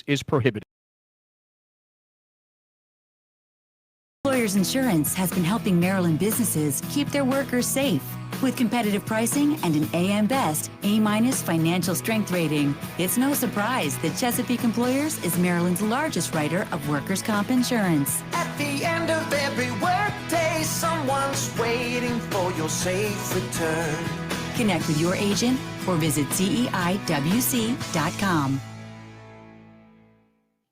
use is prohibited. Employers Insurance has been helping Maryland businesses keep their workers safe. With competitive pricing and an AM Best A- financial strength rating, it's no surprise that Chesapeake Employers is Maryland's largest writer of workers' comp insurance. At the end of every workday, someone's waiting for your safe return. Connect with your agent or visit CEIWC.com.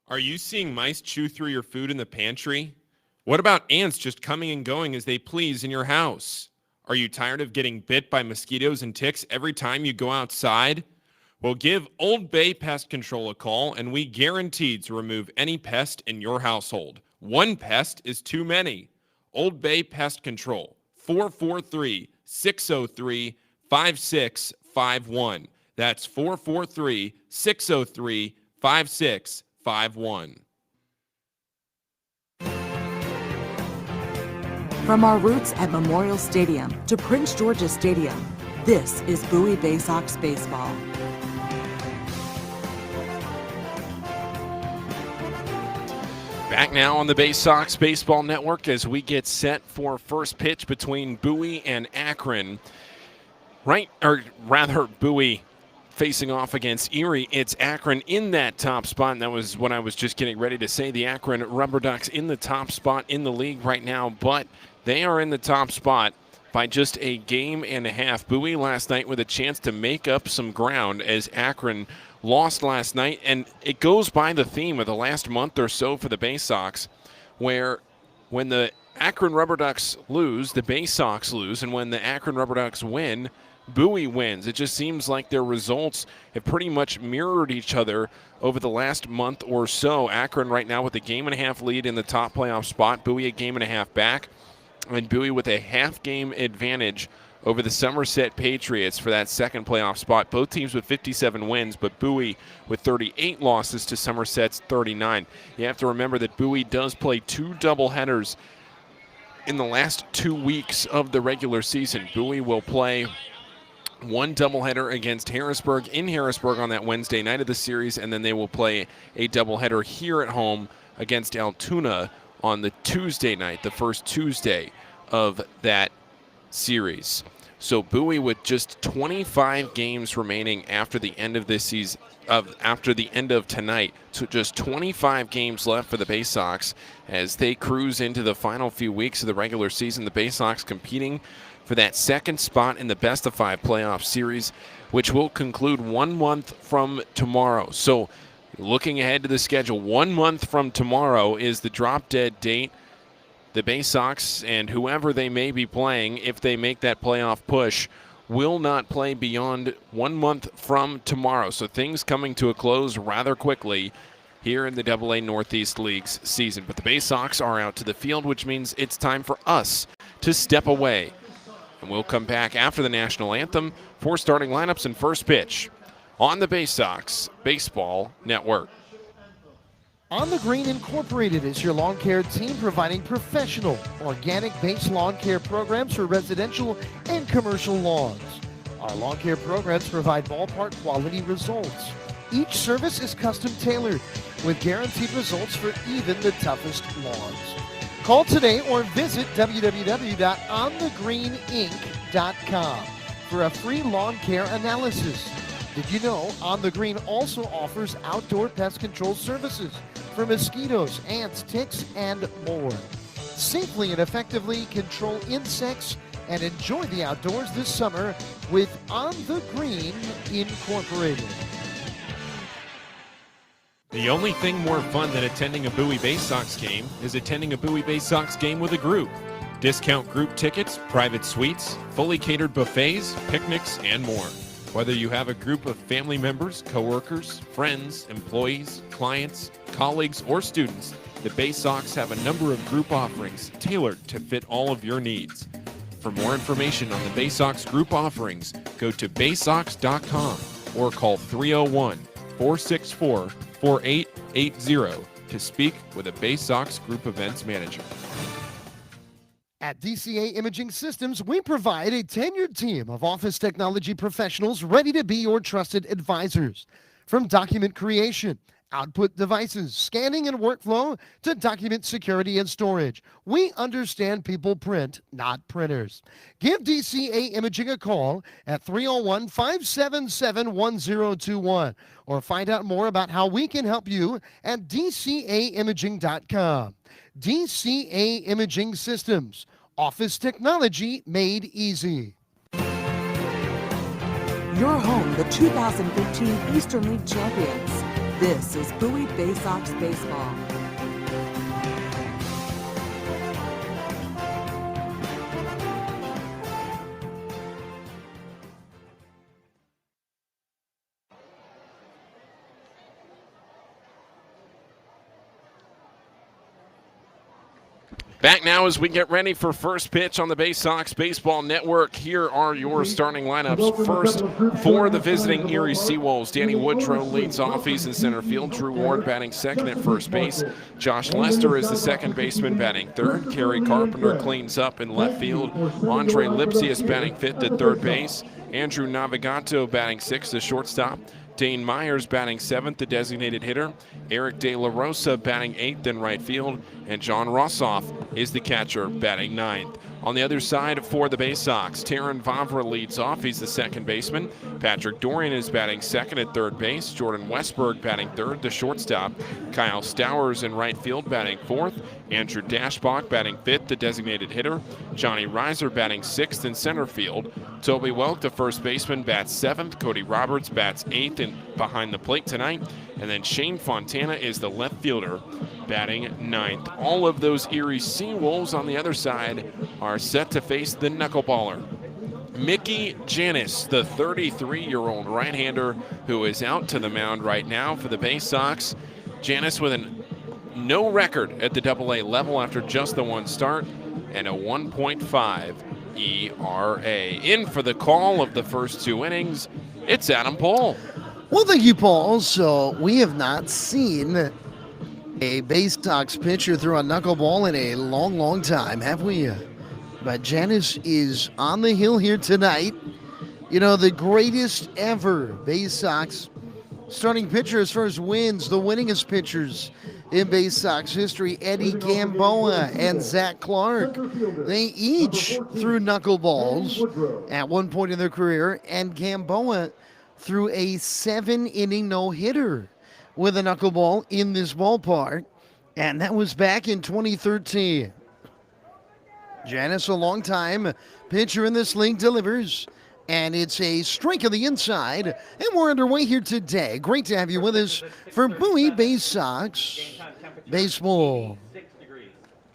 Are you seeing mice chew through your food in the pantry? What about ants just coming and going as they please in your house? Are you tired of getting bit by mosquitoes and ticks every time you go outside? Well, give Old Bay Pest Control a call, and we guarantee to remove any pest in your household. One pest is too many. Old Bay Pest Control, 443-603-5651. That's 443-603-5651. From our roots at Memorial Stadium to Prince George's Stadium, this is Bowie Bay Sox baseball. Back now on the Bay Sox Baseball Network as we get set for first pitch between Bowie and Akron. Bowie facing off against Erie. It's Akron in that top spot, and that was what I was just getting ready to say. The Akron Rubber Ducks in the top spot in the league right now, but they are in the top spot by just a game and a half. Bowie last night with a chance to make up some ground as Akron lost last night, and it goes by the theme of the last month or so for the Bay Sox, where when the Akron Rubber Ducks lose, the Bay Sox lose, and when the Akron Rubber Ducks win, Bowie wins. It just seems like their results have pretty much mirrored each other over the last month or so. Akron right now with a game and a half lead in the top playoff spot, Bowie a game and a half back, and Bowie with a half-game advantage over the Somerset Patriots for that second playoff spot. Both teams with 57 wins, but Bowie with 38 losses to Somerset's 39. You have to remember that Bowie does play two doubleheaders in the last 2 weeks of the regular season. Bowie will play one doubleheader against Harrisburg in Harrisburg on that Wednesday night of the series, and then they will play a doubleheader here at home against Altoona on the Tuesday night, the first Tuesday of that series. So Bowie with just 25 games remaining after the end of this season, after the end of tonight. So just 25 games left for the Bay Sox as they cruise into the final few weeks of the regular season. The Bay Sox competing for that second spot in the best-of-5 playoff series, which will conclude 1 month from tomorrow. So looking ahead to the schedule, 1 month from tomorrow is the drop-dead date. The Bay Sox and whoever they may be playing, if they make that playoff push, will not play beyond 1 month from tomorrow. So things coming to a close rather quickly here in the AA Northeast League's season. But the Bay Sox are out to the field, which means it's time for us to step away. And we'll come back after the national anthem for starting lineups and first pitch on the Bay Sox Baseball Network. On the Green Incorporated is your lawn care team providing professional, organic-based lawn care programs for residential and commercial lawns. Our lawn care programs provide ballpark quality results. Each service is custom tailored with guaranteed results for even the toughest lawns. Call today or visit www.onthegreeninc.com for a free lawn care analysis. Did you know On the Green also offers outdoor pest control services for mosquitoes, ants, ticks, and more? Safely and effectively control insects and enjoy the outdoors this summer with On the Green Incorporated. The only thing more fun than attending a Bowie Bay Sox game is attending a Bowie Bay Sox game with a group. Discount group tickets, private suites, fully catered buffets, picnics, and more. Whether you have a group of family members, coworkers, friends, employees, clients, colleagues, or students, the Bay Sox have a number of group offerings tailored to fit all of your needs. For more information on the Bay Sox group offerings, go to baysox.com or call 301-464-4880 to speak with a Bay Sox group events manager. At DCA Imaging Systems, we provide a tenured team of office technology professionals ready to be your trusted advisors. From document creation, output devices, scanning and workflow to document security and storage. We understand people print, not printers. Give DCA Imaging a call at 301-577-1021 or find out more about how we can help you at dcaimaging.com. DCA Imaging Systems, office technology made easy. Your home, the 2015 Eastern League champions. This is Bowie Bay Sox baseball. Back now as we get ready for first pitch on the Bay Sox Baseball Network. Here are your starting lineups. First, for the visiting Erie SeaWolves, Danny Woodrow leads off. He's in center field. Drew Ward batting second at first base. Josh Lester is the second baseman batting third. Kerry Carpenter cleans up in left field. Andre Lipsius batting fifth at third base. Andrew Navigato batting sixth at shortstop. Dane Myers batting seventh, the designated hitter. Eric De La Rosa batting eighth in right field. And John Rossoff is the catcher batting ninth. On the other side for the Bay Sox, Taron Vavra leads off. He's the second baseman. Patrick Dorian is batting second at third base. Jordan Westberg batting third, the shortstop. Kyle Stowers in right field batting fourth. Andrew Dashbach batting fifth, the designated hitter. Johnny Reiser batting sixth in center field. Toby Welk, the first baseman, bats seventh. Cody Roberts bats eighth and behind the plate tonight. And then Shane Fontana is the left fielder batting ninth. All of those Erie SeaWolves on the other side are set to face the knuckleballer. Mickey Jannis, the 33-year-old right-hander who is out to the mound right now for the Bay Sox. Jannis with no record at the AA level after just the one start and a 1.5 ERA. In for the call of the first two innings, it's Adam Pohl. Well, thank you, Paul. So we have not seen a Bay Sox pitcher throw a knuckleball in a long, long time, have we? But Jannis is on the hill here tonight. You know, the greatest ever Bay Sox starting pitcher as far as wins, the winningest pitchers in Bay Sox history, Eddie Gamboa and Zach Clark. They each threw knuckleballs at one point in their career, and Gamboa threw a 7-inning no-hitter with a knuckleball in this ballpark, and that was back in 2013. Jannis, a long-time pitcher in this league, delivers, and it's a strike on the inside, and we're underway here today. Great to have you with us for Bowie Bay Sox baseball.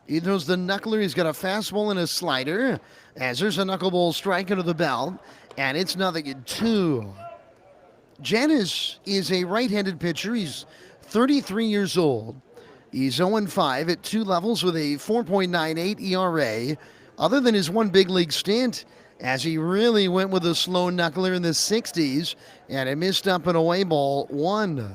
He throws the knuckler. He's got a fastball and a slider, as there's a knuckleball strike under the belt, and it's 0-2. Jannis is a right-handed pitcher. He's 33 years old. He's 0-5 at two levels with a 4.98 ERA. Other than his one big league stint, as he really went with a slow knuckler in the 60s, and it missed up an away ball one.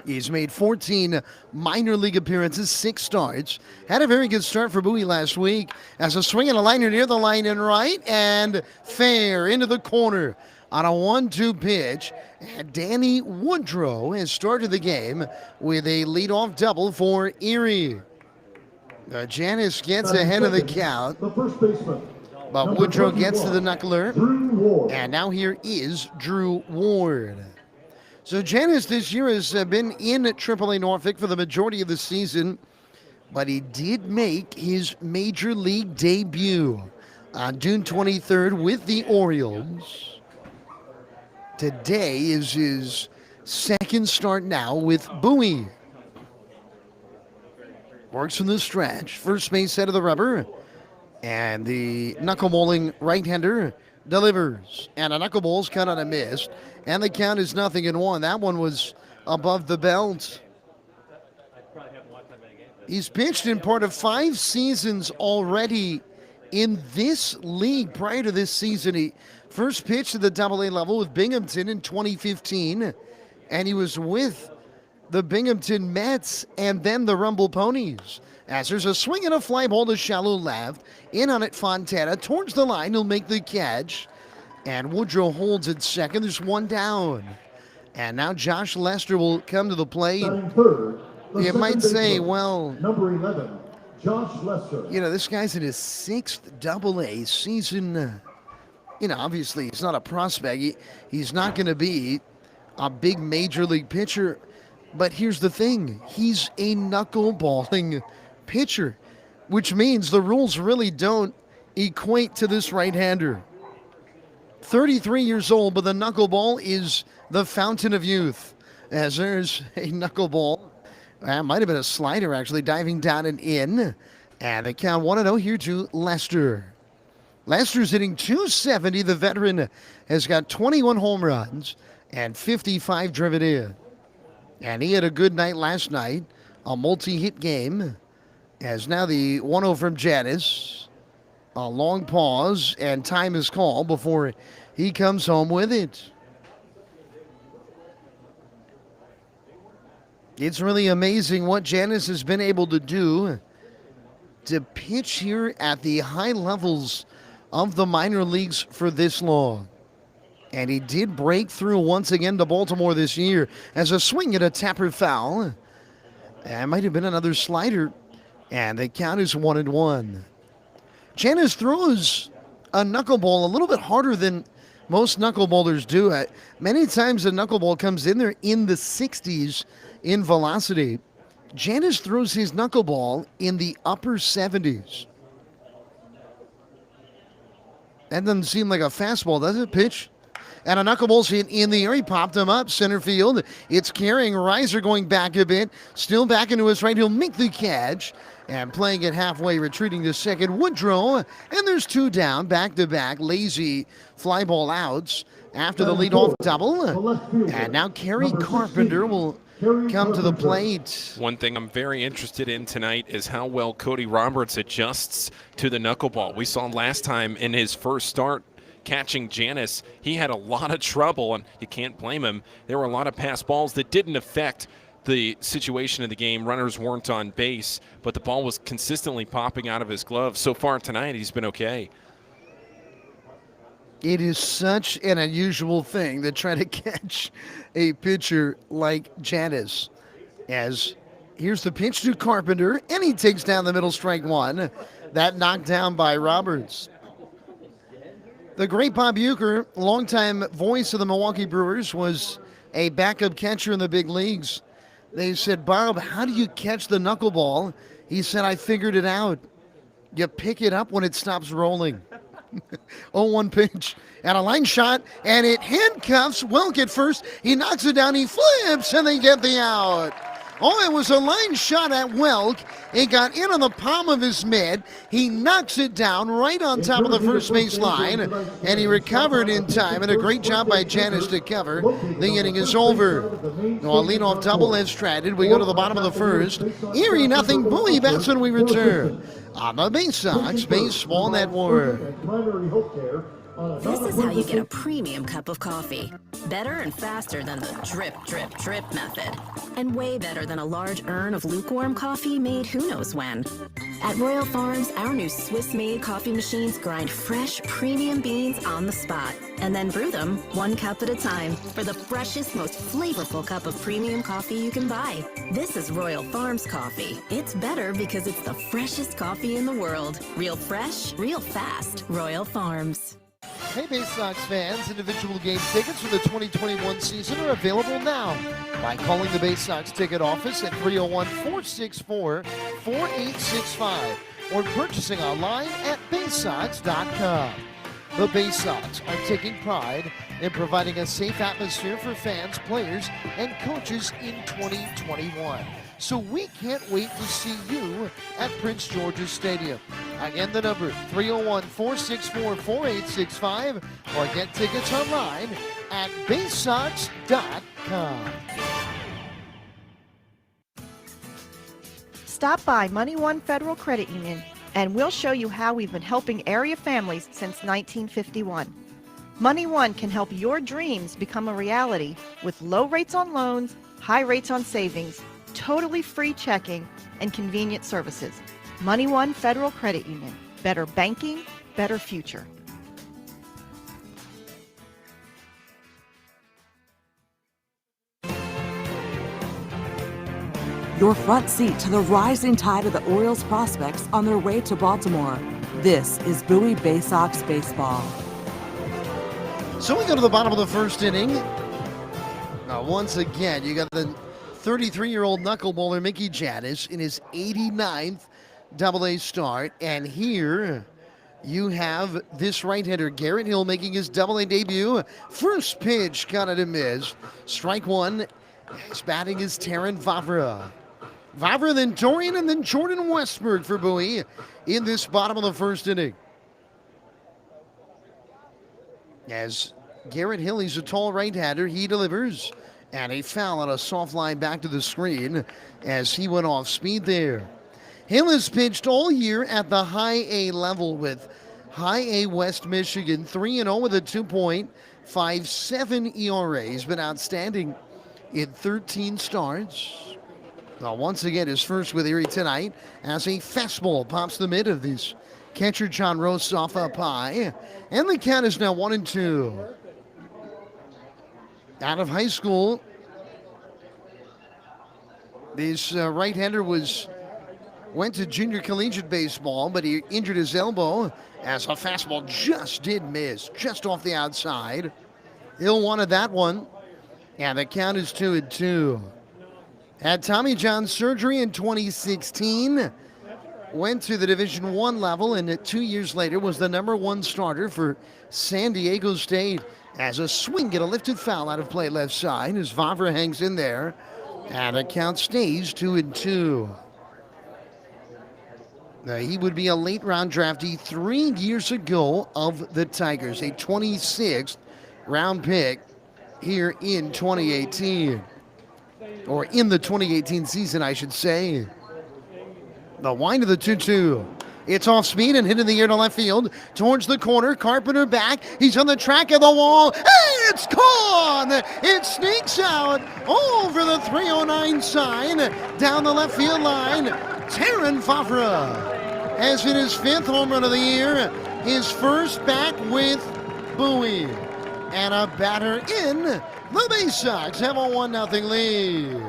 He's made 14 minor league appearances, 6 starts. Had a very good start for Bowie last week as a swing and a liner near the line and right, and fair into the corner. On a 1-2 pitch, Danny Woodrow has started the game with a leadoff double for Erie. Jannis gets ahead of the count, but Woodrow gets to the knuckler, and now here is Drew Ward. So Jannis this year has been in AAA Norfolk for the majority of the season, but he did make his major league debut on June 23rd with the Orioles. Today is his second start now with Bowie. Works from the stretch. First base head of the rubber. And the knuckleballing right-hander delivers. And a knuckleball's cut on a miss. And the count is 0-1. That one was above the belt. He's pitched in part of 5 seasons already in this league. Prior to this season, he first pitched at the AA level with Binghamton in 2015, and he was with the Binghamton Mets and then the Rumble Ponies. As there's a swing and a fly ball to shallow left. In on it, Fontana towards the line. He'll make the catch, and Woodrow holds at second. There's one down. And now Josh Lester will come to the plate. Batting third, the You might second say, baseman, well, number 11, Josh Lester. this guy's in his 6th Double-A season. Obviously he's not a prospect. He's not going to be a big major league pitcher. But here's the thing. He's a knuckleballing pitcher, which means the rules really don't equate to this right-hander. 33 years old, but the knuckleball is the fountain of youth. As there's a knuckleball. That might have been a slider, actually, diving down and in. And the count 1-0 here to Lester. Lester's hitting .270. The veteran has got 21 home runs and 55 driven in. And he had a good night last night, a multi-hit game. As now the 1-0 from Jannis. A long pause, and time is called before he comes home with it. It's really amazing what Jannis has been able to do to pitch here at the high levels of the minor leagues for this long. And he did break through once again to Baltimore this year as a swing at a tapper foul. That might have been another slider. And the count is 1-1. Jannis throws a knuckleball a little bit harder than most knuckleballers do. Many times a knuckleball comes in there in the 60s in velocity. Jannis throws his knuckleball in the upper 70s. That doesn't seem like a fastball, does it? Pitch. And a knuckleball's hit in the air. He popped him up center field. It's carrying. Reiser going back a bit. Still back into his right. He'll make the catch. And playing it halfway, retreating to second, Woodrow. And there's 2 down, back-to-back, lazy fly ball outs after the leadoff double. And now Kerry Carpenter will come to the plate. One thing I'm very interested in tonight is how well Cody Roberts adjusts to the knuckleball. We saw last time in his first start catching Jannis, he had a lot of trouble, and you can't blame him. There were a lot of pass balls that didn't affect the situation of the game. Runners weren't on base, but the ball was consistently popping out of his glove. So far tonight, he's been okay. It is such an unusual thing to try to catch a pitcher like Jannis. As here's the pitch to Carpenter, and he takes down the middle, strike 1. That knocked down by Roberts. The great Bob Uecker, longtime voice of the Milwaukee Brewers, was a backup catcher in the big leagues. They said, Bob, how do you catch the knuckleball? He said, I figured it out. You pick it up when it stops rolling. 0-1 pitch and a line shot, and it handcuffs Welk at first. He knocks it down, he flips, and they get the out. Oh, it was a line shot at Welk. It got in on the palm of his mitt. He knocks it down right on top of the first base line, and he recovered in time, and a great job by Jannis to cover. The inning is over. Now a leadoff double is stranded. We go to the bottom of the first. Erie nothing. Bowie bats when we return on the Bay Sox Baseball Network. This is how you get a premium cup of coffee. Better and faster than the drip, drip, drip method. And way better than a large urn of lukewarm coffee made who knows when. At Royal Farms, our new Swiss-made coffee machines grind fresh, premium beans on the spot and then brew them 1 cup at a time for the freshest, most flavorful cup of premium coffee you can buy. This is Royal Farms coffee. It's better because it's the freshest coffee in the world. Real fresh, real fast. Royal Farms. Hey, Bay Sox fans, individual game tickets for the 2021 season are available now by calling the Bay Sox ticket office at 301-464-4865 or purchasing online at baysox.com. The Bay Sox are taking pride in providing a safe atmosphere for fans, players, and coaches in 2021. So we can't wait to see you at Prince George's Stadium. Again, the number 301-464-4865 or get tickets online at baysox.com. Stop by Money One Federal Credit Union and we'll show you how we've been helping area families since 1951. Money One can help your dreams become a reality with low rates on loans, high rates on savings, totally free checking, and convenient services. Money One Federal Credit Union. Better banking, better future. your front seat to the rising tide of the Orioles prospects on their way to Baltimore. This is Bowie Bay Sox baseball. So we go to the bottom of the first inning. Once again, you got the 33-year-old knuckleballer Mickey Jannis in his 89th Double-A start. And here you have this right-hander, Garrett Hill, making his Double-A debut. First pitch, kind of missed. Strike one. His batting is Terran Vavra. Vavra, then Dorian, and then Jordan Westberg for Bowie in this bottom of the first inning. As Garrett Hill, he's a tall right-hander. He delivers. And a foul on a soft line back to the screen as he went off speed there. Hill has pitched all year at the high A level with high A West Michigan, 3-0 with a 2.57 ERA. He's been outstanding in 13 starts. Well, once again, his first with Erie tonight as a fastball pops the mid of this catcher John Rosoff up high. And the count is now 1-2. Out of high school, this right-hander went to junior collegiate baseball, but he injured his elbow as a fastball just did miss, just off the outside. Hill wanted that one, and the count is 2-2. Had Tommy John surgery in 2016, went to the Division I level, and 2 years later was the #1 starter for San Diego State. As a swing, get a lifted foul out of play left side as Vavra hangs in there, and the count stays 2-2. He would be a late round draftee 3 years ago of the Tigers, a 26th round pick here in 2018, or in the 2018 season, I should say. The wind of the 2-2. It's off speed and hit in the air to left field towards the corner. Carpenter back. He's on the track of the wall. It's gone. It sneaks out over the 309 sign down the left field line. Terran Vavra has hit his 5th home run of the year. His first back with Bowie. And a batter in. The Bay Sox have a 1-0 lead.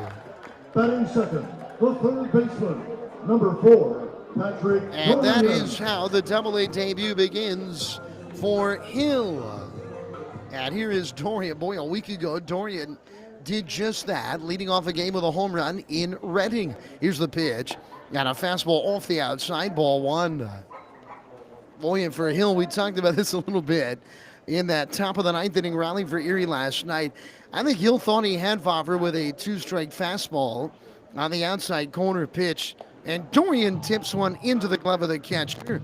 Batting second, the third baseman, number 4. Patrick and that Dorian. is how the Double-A debut begins for Hill. And here is Dorian. Boy, a week ago, Dorian did just that, leading off a game with a home run in Reading. Here's the pitch, and a fastball off the outside, ball one. Boy, and for Hill, we talked about this a little bit in that top of the 9th inning rally for Erie last night. I think Hill thought he had Vavra with a 2-strike fastball on the outside corner pitch. And Dorian tips one into the glove of the catcher.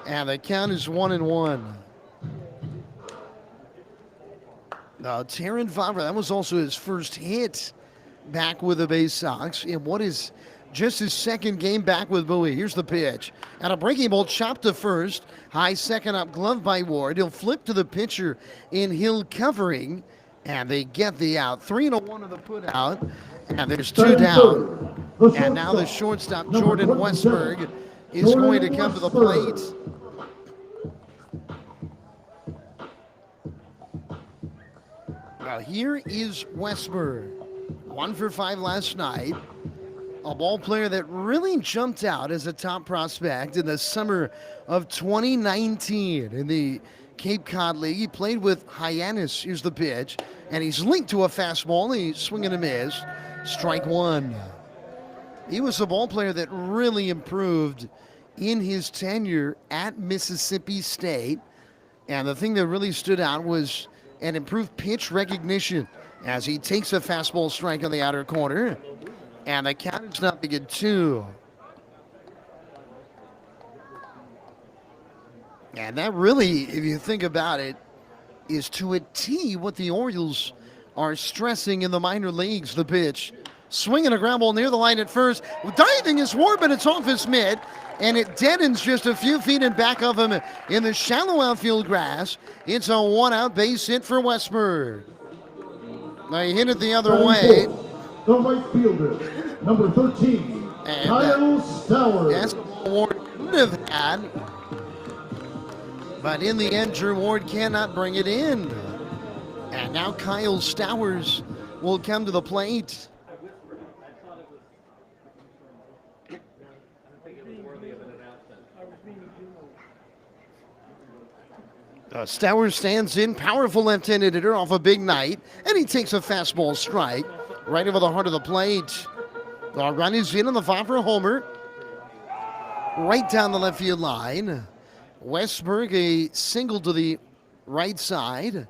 And the count is 1-1. Now, Terran Vavra, that was also his first hit back with the Bay Sox in what is just his second game back with Bowie. Here's the pitch. And a breaking ball chopped to first. High second up, glove by Ward. He'll flip to the pitcher in Hill covering. And they get the out. 3-1 of the put out. And there's 2 down. And now the shortstop, Jordan Westberg, is going to come to the plate. Now here is Westberg. 1 for 5 last night. A ball player that really jumped out as a top prospect in the summer of 2019 in the Cape Cod League. He played with Jannis. Here's the pitch. And he's linked to a fastball. He's swinging a miss. Strike one. He was a ball player that really improved in his tenure at Mississippi State. And the thing that really stood out was an improved pitch recognition as he takes a fastball strike on the outer corner. And the count is not big at 2. And that really, if you think about it, is to a T what the Orioles are stressing in the minor leagues. The pitch. Swinging a ground ball near the line at first. Diving is Ward, but it's off his mitt. And it deadens just a few feet in back of him in the shallow outfield grass. It's a 1-out base hit for Westberg. They hit it the other way. The right fielder, number 13, Kyle Stowers. That's what Ward could have had. But in the end, Drew Ward cannot bring it in. And now Kyle Stowers will come to the plate. Stowers stands in, powerful left-handed hitter off a big night, and he takes a fastball strike right over the heart of the plate. The run is in on the 5 for a homer. Right down the left field line. Westberg a single to the right side.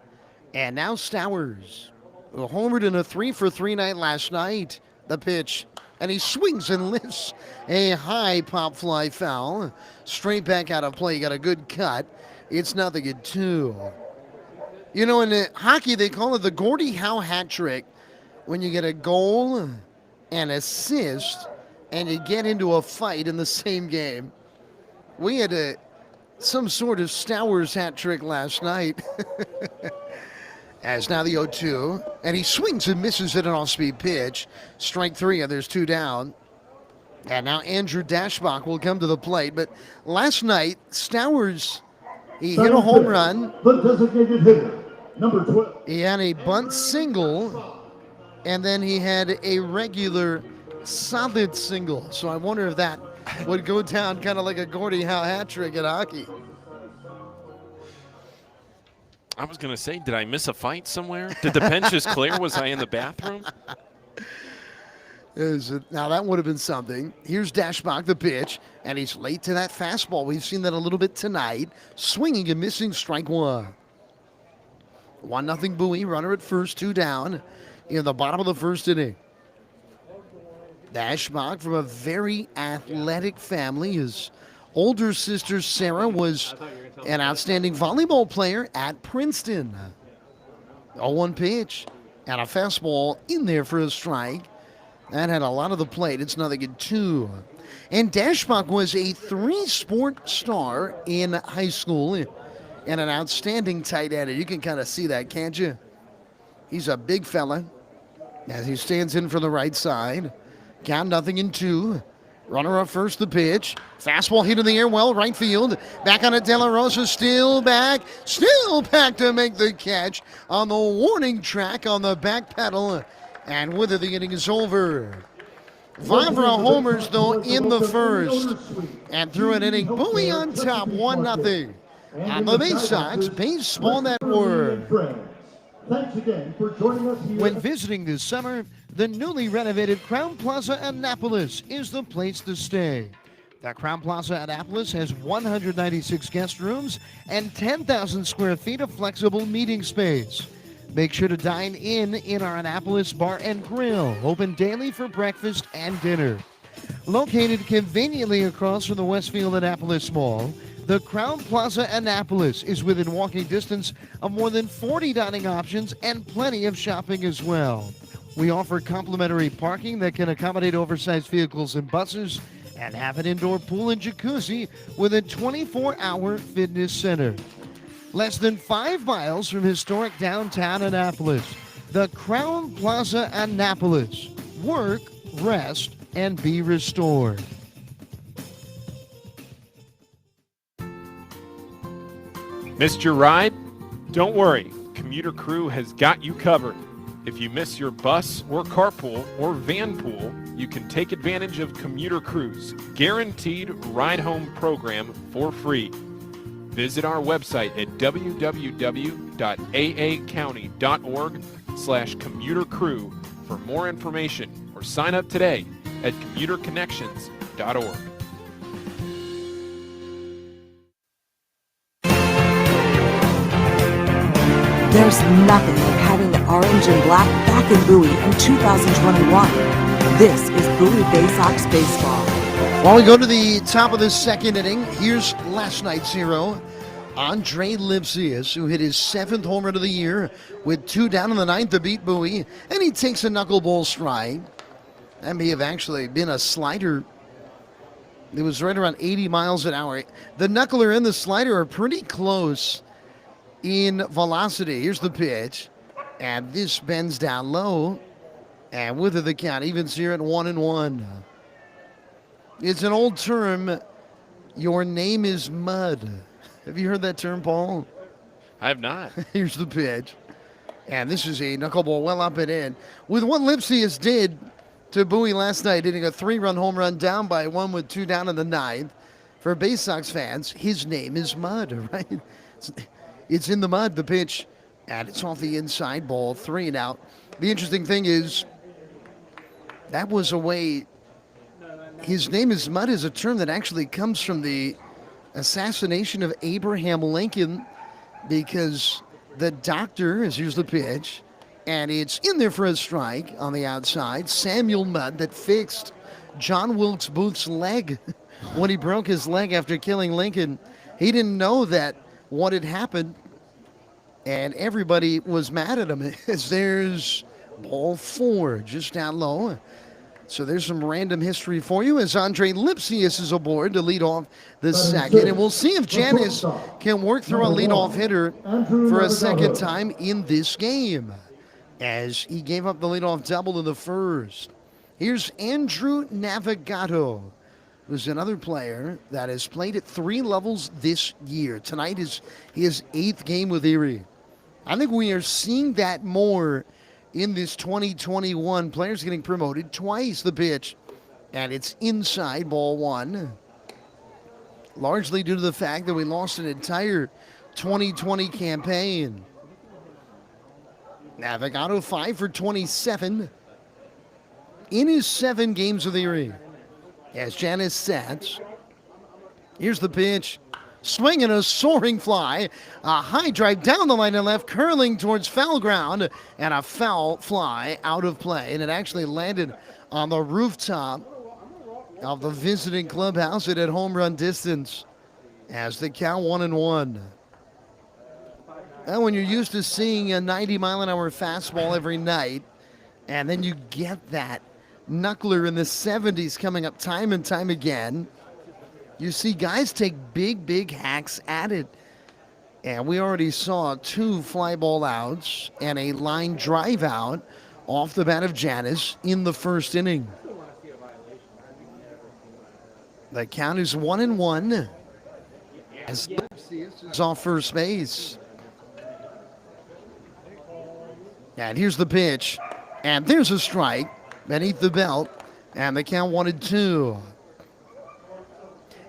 And now Stowers, who homered in a 3-for-3 night last night. The pitch, and he swings and lifts a high pop fly foul. Straight back out of play. He got a good cut. It's 0-2. You know, in hockey, they call it the Gordie Howe hat trick. When you get a goal, an assist, and you get into a fight in the same game. We had some sort of Stowers hat trick last night. As now the 0-2, and he swings and misses at an off-speed pitch. Strike 3, and there's 2 down. And now Andrew Dashbach will come to the plate. But last night, Stowers, he hit a home run. The designated hitter, number 12. He had a bunt single, and then he had a regular solid single. So I wonder if that would go down kind of like a Gordie Howe hat trick in hockey. I was going to say, did I miss a fight somewhere? Did the bench just clear? Was I in the bathroom? Now that would have been something. Here's Dashbach, the pitch, and he's late to that fastball. We've seen that a little bit tonight. Swinging and missing, strike 1. 1-0 Bowie, runner at first, 2 down in the bottom of the first inning. Dashbach from a very athletic family. His older sister Sarah was an outstanding volleyball player at Princeton. 0-1 pitch and a fastball in there for a strike. That had a lot of the plate. It's 0-2. And Dashbach was a 3-sport star in high school and an outstanding tight end. You can kind of see that, can't you? He's a big fella as he stands in for the right side. Count 0-2. Runner up first, the pitch. Fastball hit in the air, well, right field. Back on it, De La Rosa, still back to make the catch on the warning track on the back pedal. And with it, the inning is over. 5 homers, though, in the first. And through an inning, Bowie on top, 1-0. On the Bay Sox Baseball Network. Thanks again for joining us here. When visiting this summer, the newly renovated Crown Plaza Annapolis is the place to stay. The Crown Plaza Annapolis has 196 guest rooms and 10,000 square feet of flexible meeting space. Make sure to dine in our Annapolis Bar and Grill, open daily for breakfast and dinner. Located conveniently across from the Westfield Annapolis Mall, the Crown Plaza Annapolis is within walking distance of more than 40 dining options and plenty of shopping as well. We offer complimentary parking that can accommodate oversized vehicles and buses, and have an indoor pool and jacuzzi with a 24-hour fitness center. Less than 5 miles from historic downtown Annapolis, the Crown Plaza Annapolis. Work, rest, and be restored. Missed your ride? Don't worry, Commuter Crew has got you covered. If you miss your bus or carpool or van pool, you can take advantage of Commuter Crew's guaranteed ride-home program for free. Visit our website at www.aacounty.org/commutercrew for more information, or sign up today at commuterconnections.org. There's nothing like having the orange and black back in Bowie in 2021. This is Bowie Bay Sox baseball. While we go to the top of the second inning, here's last night's hero, Andre Lipsius, who hit his 7th home run of the year with 2 down in the 9th to beat Bowie, and he takes a knuckleball strike. That may have actually been a slider. It was right around 80 miles an hour. The knuckler and the slider are pretty close in velocity. Here's the pitch, and this bends down low, and with it the count evens here at 1-1. It's an old term, your name is mud. Have you heard that term, Paul? I have not. Here's the pitch, and this is a knuckleball well up and in. With what Lipsius did to Bowie last night, hitting a 3-run home run down by 1 with 2 down in the 9th, for Bay Sox fans, his name is mud, right? It's in the mud, the pitch, and it's off the inside, ball 3 and out. The interesting thing is that was a way. His name is Mud is a term that actually comes from the assassination of Abraham Lincoln, because the doctor, as here's the pitch, and it's in there for a strike on the outside. Samuel Mudd that fixed John Wilkes Booth's leg when he broke his leg after killing Lincoln. He didn't know that what had happened, and everybody was mad at him. As there's ball 4 just down low. So there's some random history for you as Andre Lipsius is aboard to lead off the second. And we'll see if Jannis can work through a leadoff hitter for a second time in this game, as he gave up the leadoff double in the first. Here's Andrew Navigato, who's another player that has played at 3 levels this year. Tonight is his 8th game with Erie. I think we are seeing that more in this 2021. Players getting promoted twice. The pitch, and it's inside, ball 1. Largely due to the fact that we lost an entire 2020 campaign. Navigato 5 for 27 in his 7 games with Erie. As Jannis sets, here's the pitch. Swinging a soaring fly, a high drive down the line and left, curling towards foul ground, and a foul fly out of play. And it actually landed on the rooftop of the visiting clubhouse. It had home run distance as the count 1-1. And when you're used to seeing a 90-mile-an-hour fastball every night, and then you get that knuckler in the 70s coming up time and time again, you see guys take big hacks at it. And we already saw 2 fly ball outs and a line drive out off the bat of Jannis in the first inning. The count is 1-1 as Lipsius is off first base. And here's the pitch. And there's a strike beneath the belt. And the count 1-2.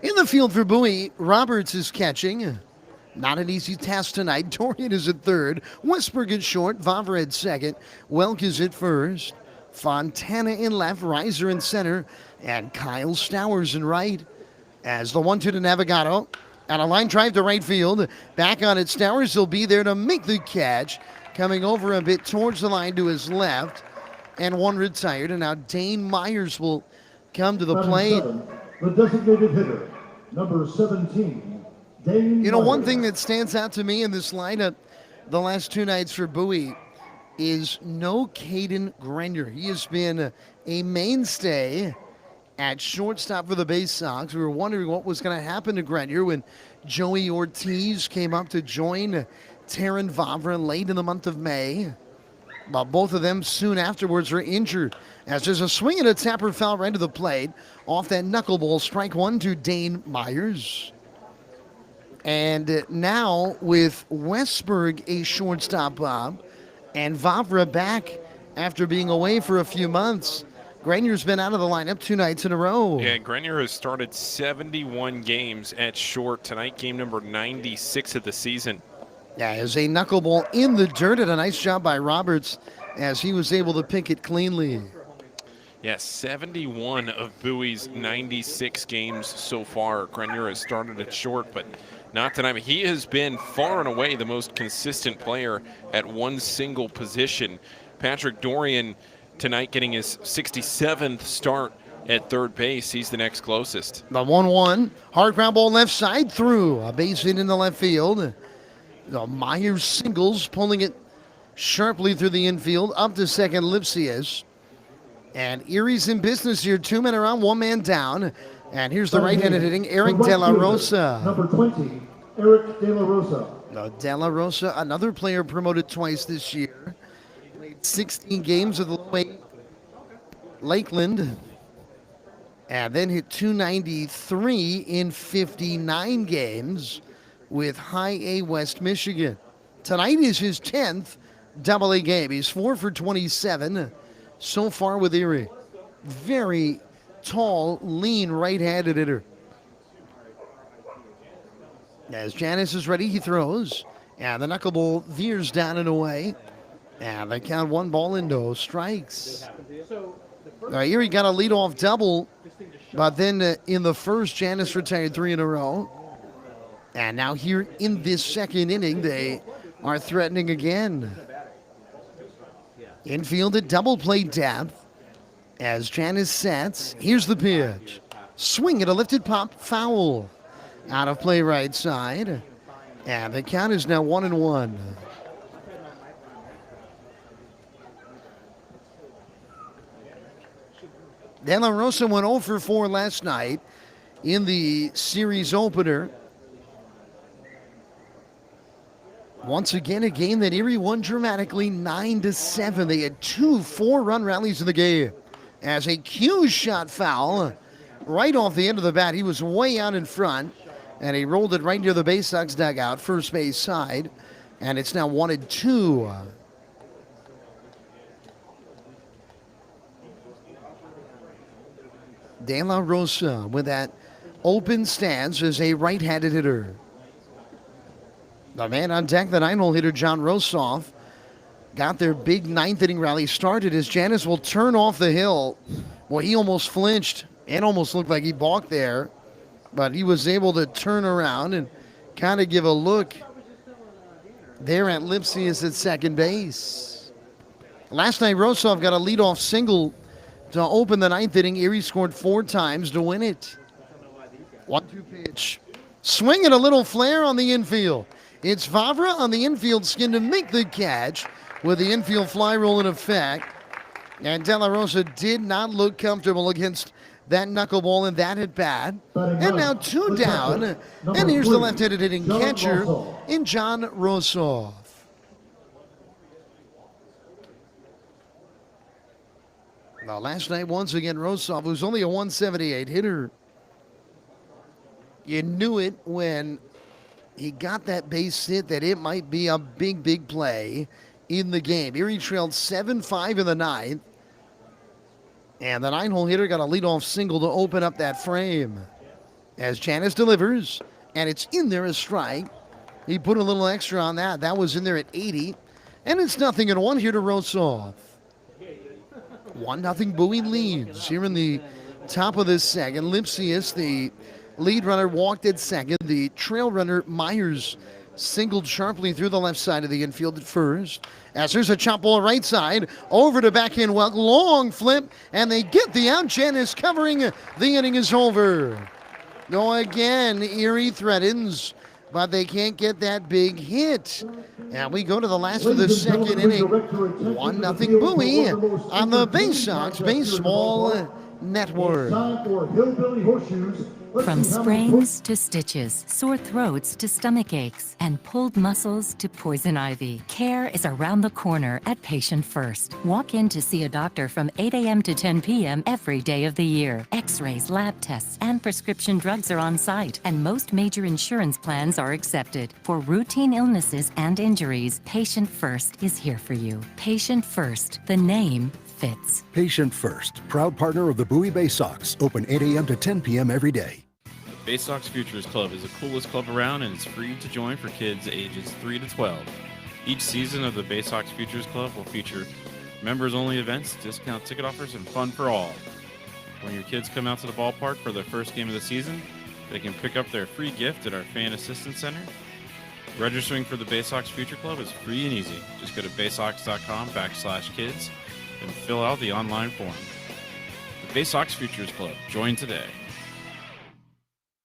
In the field for Bowie, Roberts is catching. Not an easy task tonight. Dorian is at third. Westberg at short. Vavra at second. Welk is at first. Fontana in left. Reiser in center. And Kyle Stowers in right. As the 1-2 to Navigato. And a line drive to right field. Back on it, Stowers will be there to make the catch. Coming over a bit towards the line to his left. And one retired. And now Dane Myers will come to the plate. The designated hitter, number 17, Dane You know, one Myers. thing that stands out to me in this lineup the last 2 nights for Bowie is no Caden Grenier. He has been a mainstay at shortstop for the Bay Sox. We were wondering what was going to happen to Grenier when Joey Ortiz came up to join Taron Vavra late in the month of May. But both of them soon afterwards were injured. As there's a swing and a tapper foul right to the plate. Off that knuckleball, strike 1 to Dane Myers. And now with Westberg a shortstop, Bob, and Vavra back after being away for a few months. Grenier's been out of the lineup 2 nights in a row. Yeah, Grenier has started 71 games at short. Tonight, game number 96 of the season. Yeah, as a knuckleball in the dirt, and a nice job by Roberts as he was able to pick it cleanly. Yes, 71 of Bowie's 96 games so far. Grenier has started at short, but not tonight. He has been far and away the most consistent player at one single position. Patrick Dorian tonight getting his 67th start at third base. He's the next closest. The 1-1, hard ground ball left side through. A base hit in the left field. The Myers singles, pulling it sharply through the infield. Up to second, Lipsius. And Erie's in business here. 2 men around, 1 man down. And here's the right-handed hitting, Eric De La Rosa. Number 20, Eric De La Rosa. De La Rosa, another player promoted twice this year. Played 16 games with the low-A Lakeland. And then hit .293 in 59 games with High-A West Michigan. Tonight is his 10th Double-A game. He's 4 for 27 so far with Erie. Very tall, lean, right-handed hitter. As Jannis is ready, he throws. And the knuckleball veers down and away. And they count 1-0 strikes. Erie got a leadoff double, but then in the first, Jannis retired 3 in a row. And now here in this second inning, they are threatening again. Infield at double play depth as Jannis sets. Here's the pitch. Swing at a lifted pop, foul. Out of play right side. And the count is now 1-1. De La Rosa went 0 for 4 last night in the series opener. Once again, a game that Erie won dramatically 9-7. They had 2 4-run rallies in the game. As a cue shot foul right off the end of the bat. He was way out in front, and he rolled it right near the Bay Sox dugout, first base side. And it's now 1-2. De La Rosa with that open stance as a right-handed hitter. The man on deck, the 9-hole hitter, John Rosoff, got their big 9th inning rally started as Jannis will turn off the hill. Well, he almost flinched and almost looked like he balked there, but he was able to turn around and kind of give a look there at Lipsius at second base. Last night, Rosoff got a leadoff single to open the 9th inning. Erie scored 4 times to win it. 1-2 pitch. Swing and a little flare on the infield. It's Vavra on the infield skin to make the catch with the infield fly roll in effect. And De La Rosa did not look comfortable against that knuckleball and that at bat. And now 2 down. And here's the left-handed hitting catcher in John Rosoff. Now, last night, once again, Rosoff, who's only a 178 hitter, you knew it when he got that base hit that it might be a big, big play in the game. Erie trailed 7-5 in the 9th. And the 9-hole hitter got a leadoff single to open up that frame. As Jannis delivers, and it's in there a strike. He put a little extra on that. That was in there at 80. And it's 0-1 here to Rosoff. 1-0 Bowie leads here in the top of this second. Lipsius, the lead runner, walked at second. The trail runner, Myers, singled sharply through the left side of the infield at first. As there's a chop ball right side, over to backhand Welk, long flip, and they get the out. Jannis covering, the inning is over. No, again, Erie threatens, but they can't get that big hit. And we go to the last of the second inning. 1-0 Bowie on the Bay Sox Baseball Network. From sprains to stitches, sore throats to stomach aches, and pulled muscles to poison ivy, care is around the corner at Patient First. Walk in to see a doctor from 8 a.m. to 10 p.m. every day of the year. X-rays, lab tests, and prescription drugs are on site, and most major insurance plans are accepted. For routine illnesses and injuries, Patient First is here for you. Patient First, the name fits. Patient First, proud partner of the Bowie Bay Sox, open 8 a.m. to 10 p.m. every day. Bay Sox Futures Club is the coolest club around, and it's free to join for kids ages 3 to 12. Each season of the Bay Sox Futures Club will feature members-only events, discount ticket offers, and fun for all. When your kids come out to the ballpark for their first game of the season, they can pick up their free gift at our Fan Assistance Center. Registering for the Bay Sox Future Club is free and easy. Just go to baysox.com/kids and fill out the online form. The Bay Sox Futures Club. Join today.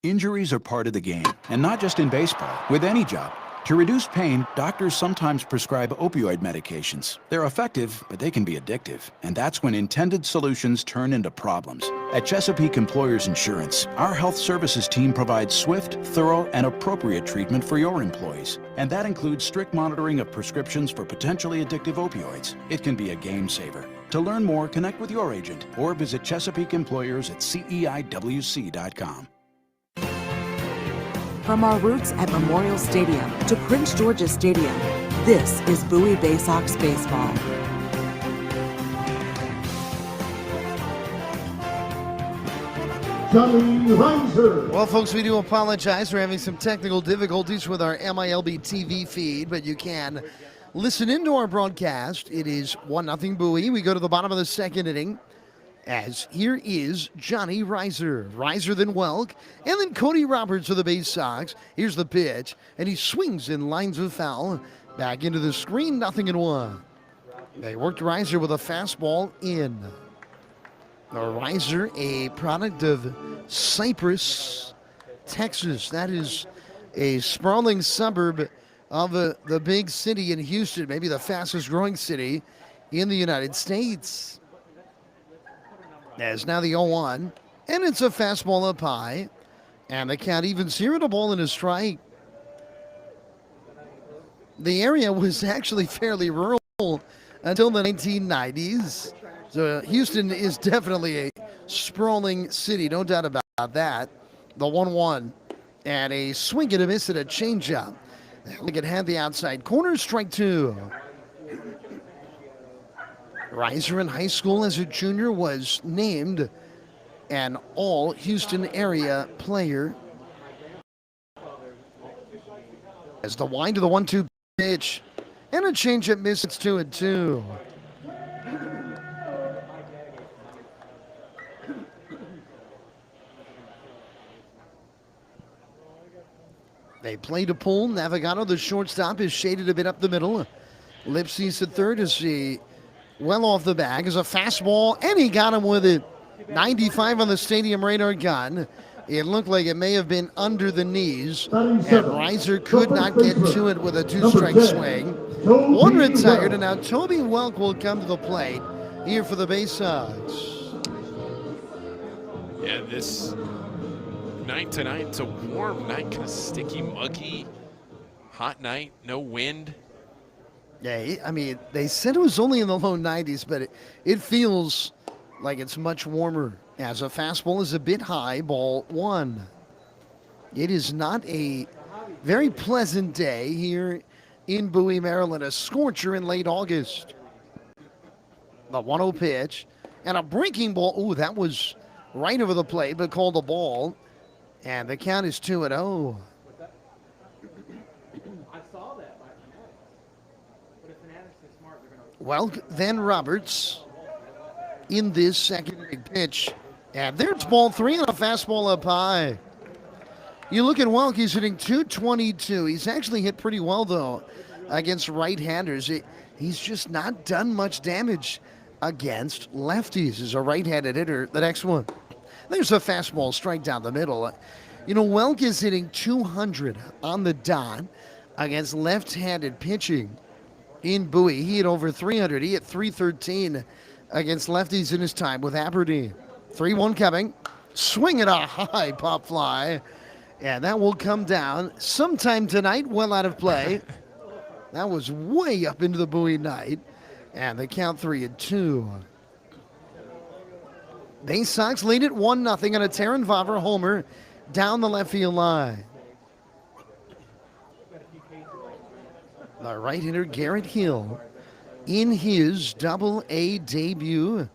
Injuries are part of the game, and not just in baseball, with any job. To reduce pain, doctors sometimes prescribe opioid medications. They're effective, but they can be addictive, and that's when intended solutions turn into problems. At Chesapeake Employers Insurance, our health services team provides swift, thorough, and appropriate treatment for your employees. And that includes strict monitoring of prescriptions for potentially addictive opioids. It can be a game saver. To learn more, connect with your agent or visit Chesapeake Employers at CEIWC.com. From our roots at Memorial Stadium to Prince George's Stadium, this is Bowie Bay Sox Baseball. Johnny Reiser. Well, folks, we do apologize for having some technical difficulties with our MILB TV feed, but you can listen into our broadcast. It is 1-0 Bowie. We go to the bottom of the second inning, as here is Johnny Reiser. Reiser, then Welk, and then Cody Roberts of the Bay Sox. Here's the pitch, and he swings and lines of foul. Back into the screen, 0-1. They worked Reiser with a fastball in. Reiser, a product of Cypress, Texas. That is a sprawling suburb of the big city in Houston, maybe the fastest growing city in the United States. As now the 0-1, and it's a fastball up high, and the count evens here at a ball and a strike. The area was actually fairly rural until the 1990s. So Houston is definitely a sprawling city, no doubt about that. The 1-1, and a swing and a miss and a changeup. Look, it had the outside corner, strike two. Reiser in high school as a junior was named an all-Houston area player. As the wind to the 1-2 pitch, and a changeup miss, it's 2-2. They play to Pohl. Navigado, the shortstop, is shaded a bit up the middle. Lipsy's at third as he well off the bag as a fastball, and he got him with it. 95 on the stadium radar gun. It looked like it may have been under the knees, and Reiser could not get to it with a two-strike swing. One retired, and now Toby Welk will come to the plate here for the Bay Sox. Yeah, this night tonight, it's a warm night, kind of sticky, muggy, hot night, no wind. Yeah, I mean, they said it was only in the low 90s, but it feels like it's much warmer, as a fastball is a bit high, ball one. It is not a very pleasant day here in Bowie, Maryland, a scorcher in late August. The 1-0 pitch, and a breaking ball. Ooh, that was right over the plate, but called a ball. And the count is 2-0. Well, then Roberts in this second pitch. And there's ball three and a fastball up high. You look at Welk, he's hitting .222. He's actually hit pretty well, though, against right-handers. He's just not done much damage against lefties as a right-handed hitter. The next one. There's a fastball strike down the middle. You know, Welk is hitting .200 on the dot against left-handed pitching in Bowie. He hit over .300. He hit .313 against lefties in his time with Aberdeen. 3-1 coming. Swing at a high pop fly. And that will come down sometime tonight, well out of play. That was way up into the Bowie night. And they count 3-2. Bay Sox lead at 1-0 on a Taron Vavra homer down the left field line. The right hitter Garrett Hill in his Double-A debut.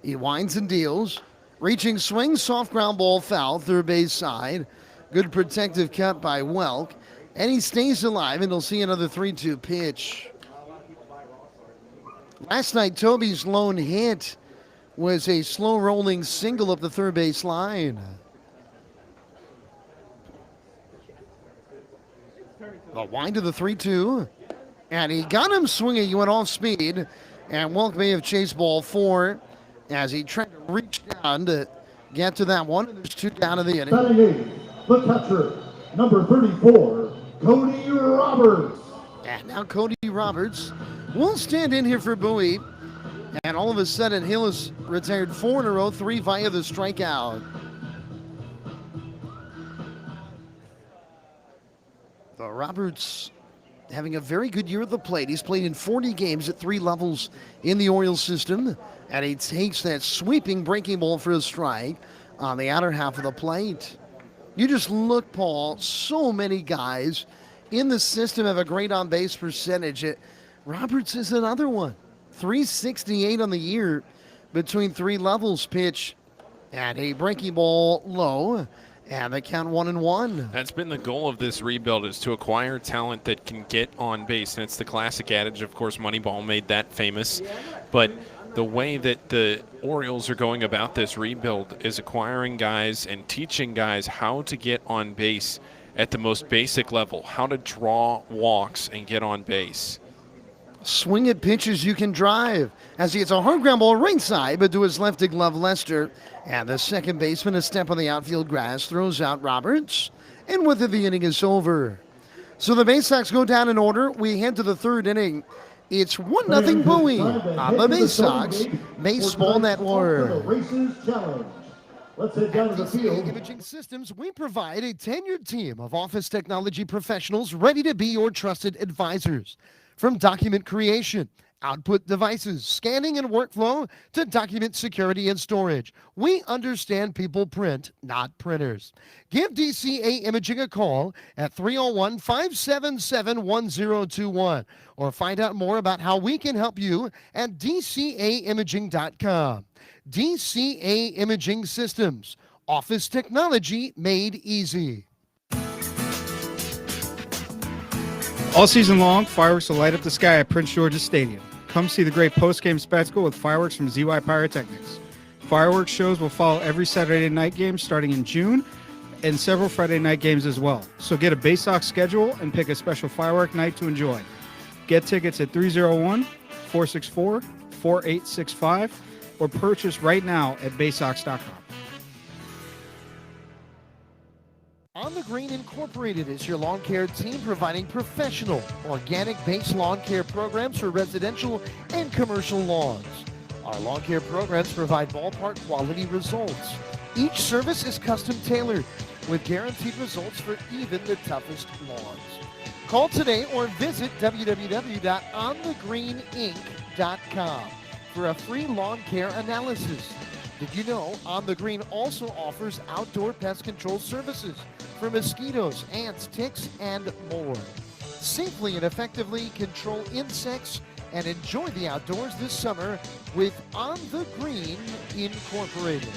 He winds and deals. Reaching swing, soft ground ball foul, third base side. Good protective cut by Welk. And he stays alive, and he'll see another 3-2 pitch. Last night, Toby's lone hit was a slow-rolling single up the third base line. The wind to the 3-2. And he got him swinging. He went off speed. And Welk may have chased ball four as he tried to reach down to get to that one. And there's two down in the inning. Batting eighth, the catcher, number 34, Cody Roberts. And now Cody Roberts will stand in here for Bowie. And all of a sudden, Hill has retired 4 in a row, 3 via the strikeout. The Roberts having a very good year at the plate. He's played in 40 games at 3 levels in the Orioles system. And he takes that sweeping breaking ball for a strike on the outer half of the plate. You just look, Paul, so many guys in the system have a great on-base percentage. Roberts is another one. 368 on the year between 3 levels. Pitch And a breaking ball low. And the count 1-1. That's been the goal of this rebuild, is to acquire talent that can get on base. And it's the classic adage, of course, Moneyball made that famous. But the way that the Orioles are going about this rebuild is acquiring guys and teaching guys how to get on base at the most basic level, how to draw walks and get on base. Swing at pitches you can drive as he hits a hard ground ball ringside, but to his lefty glove Lester. And the second baseman, a step on the outfield grass, throws out Roberts. And with it, the inning is over. So the Bay Sox go down in order. We head to the third inning. It's 1-0 Bowie on the Bay Sox Baseball Network. Let's head down At to the DCA field. Imaging Systems, we provide a tenured team of office technology professionals ready to be your trusted advisors. From document creation, output devices, scanning and workflow, to document security and storage, we understand people print, not printers. Give DCA Imaging a call at 301-577-1021 or find out more about how we can help you at dcaimaging.com. DCA Imaging Systems, office technology made easy. All season long, fireworks will light up the sky at Prince George's Stadium. Come see the great post-game spectacle with fireworks from ZY Pyrotechnics. Fireworks shows will follow every Saturday night game starting in June and several Friday night games as well. So get a Bay Sox schedule and pick a special firework night to enjoy. Get tickets at 301-464-4865 or purchase right now at baysox.com. On the Green Incorporated is your lawn care team providing professional, organic-based lawn care programs for residential and commercial lawns. Our lawn care programs provide ballpark quality results. Each service is custom tailored with guaranteed results for even the toughest lawns. Call today or visit www.onthegreeninc.com for a free lawn care analysis. Did you know On the Green also offers outdoor pest control services for mosquitoes, ants, ticks, and more? Safely and effectively control insects and enjoy the outdoors this summer with On the Green Incorporated.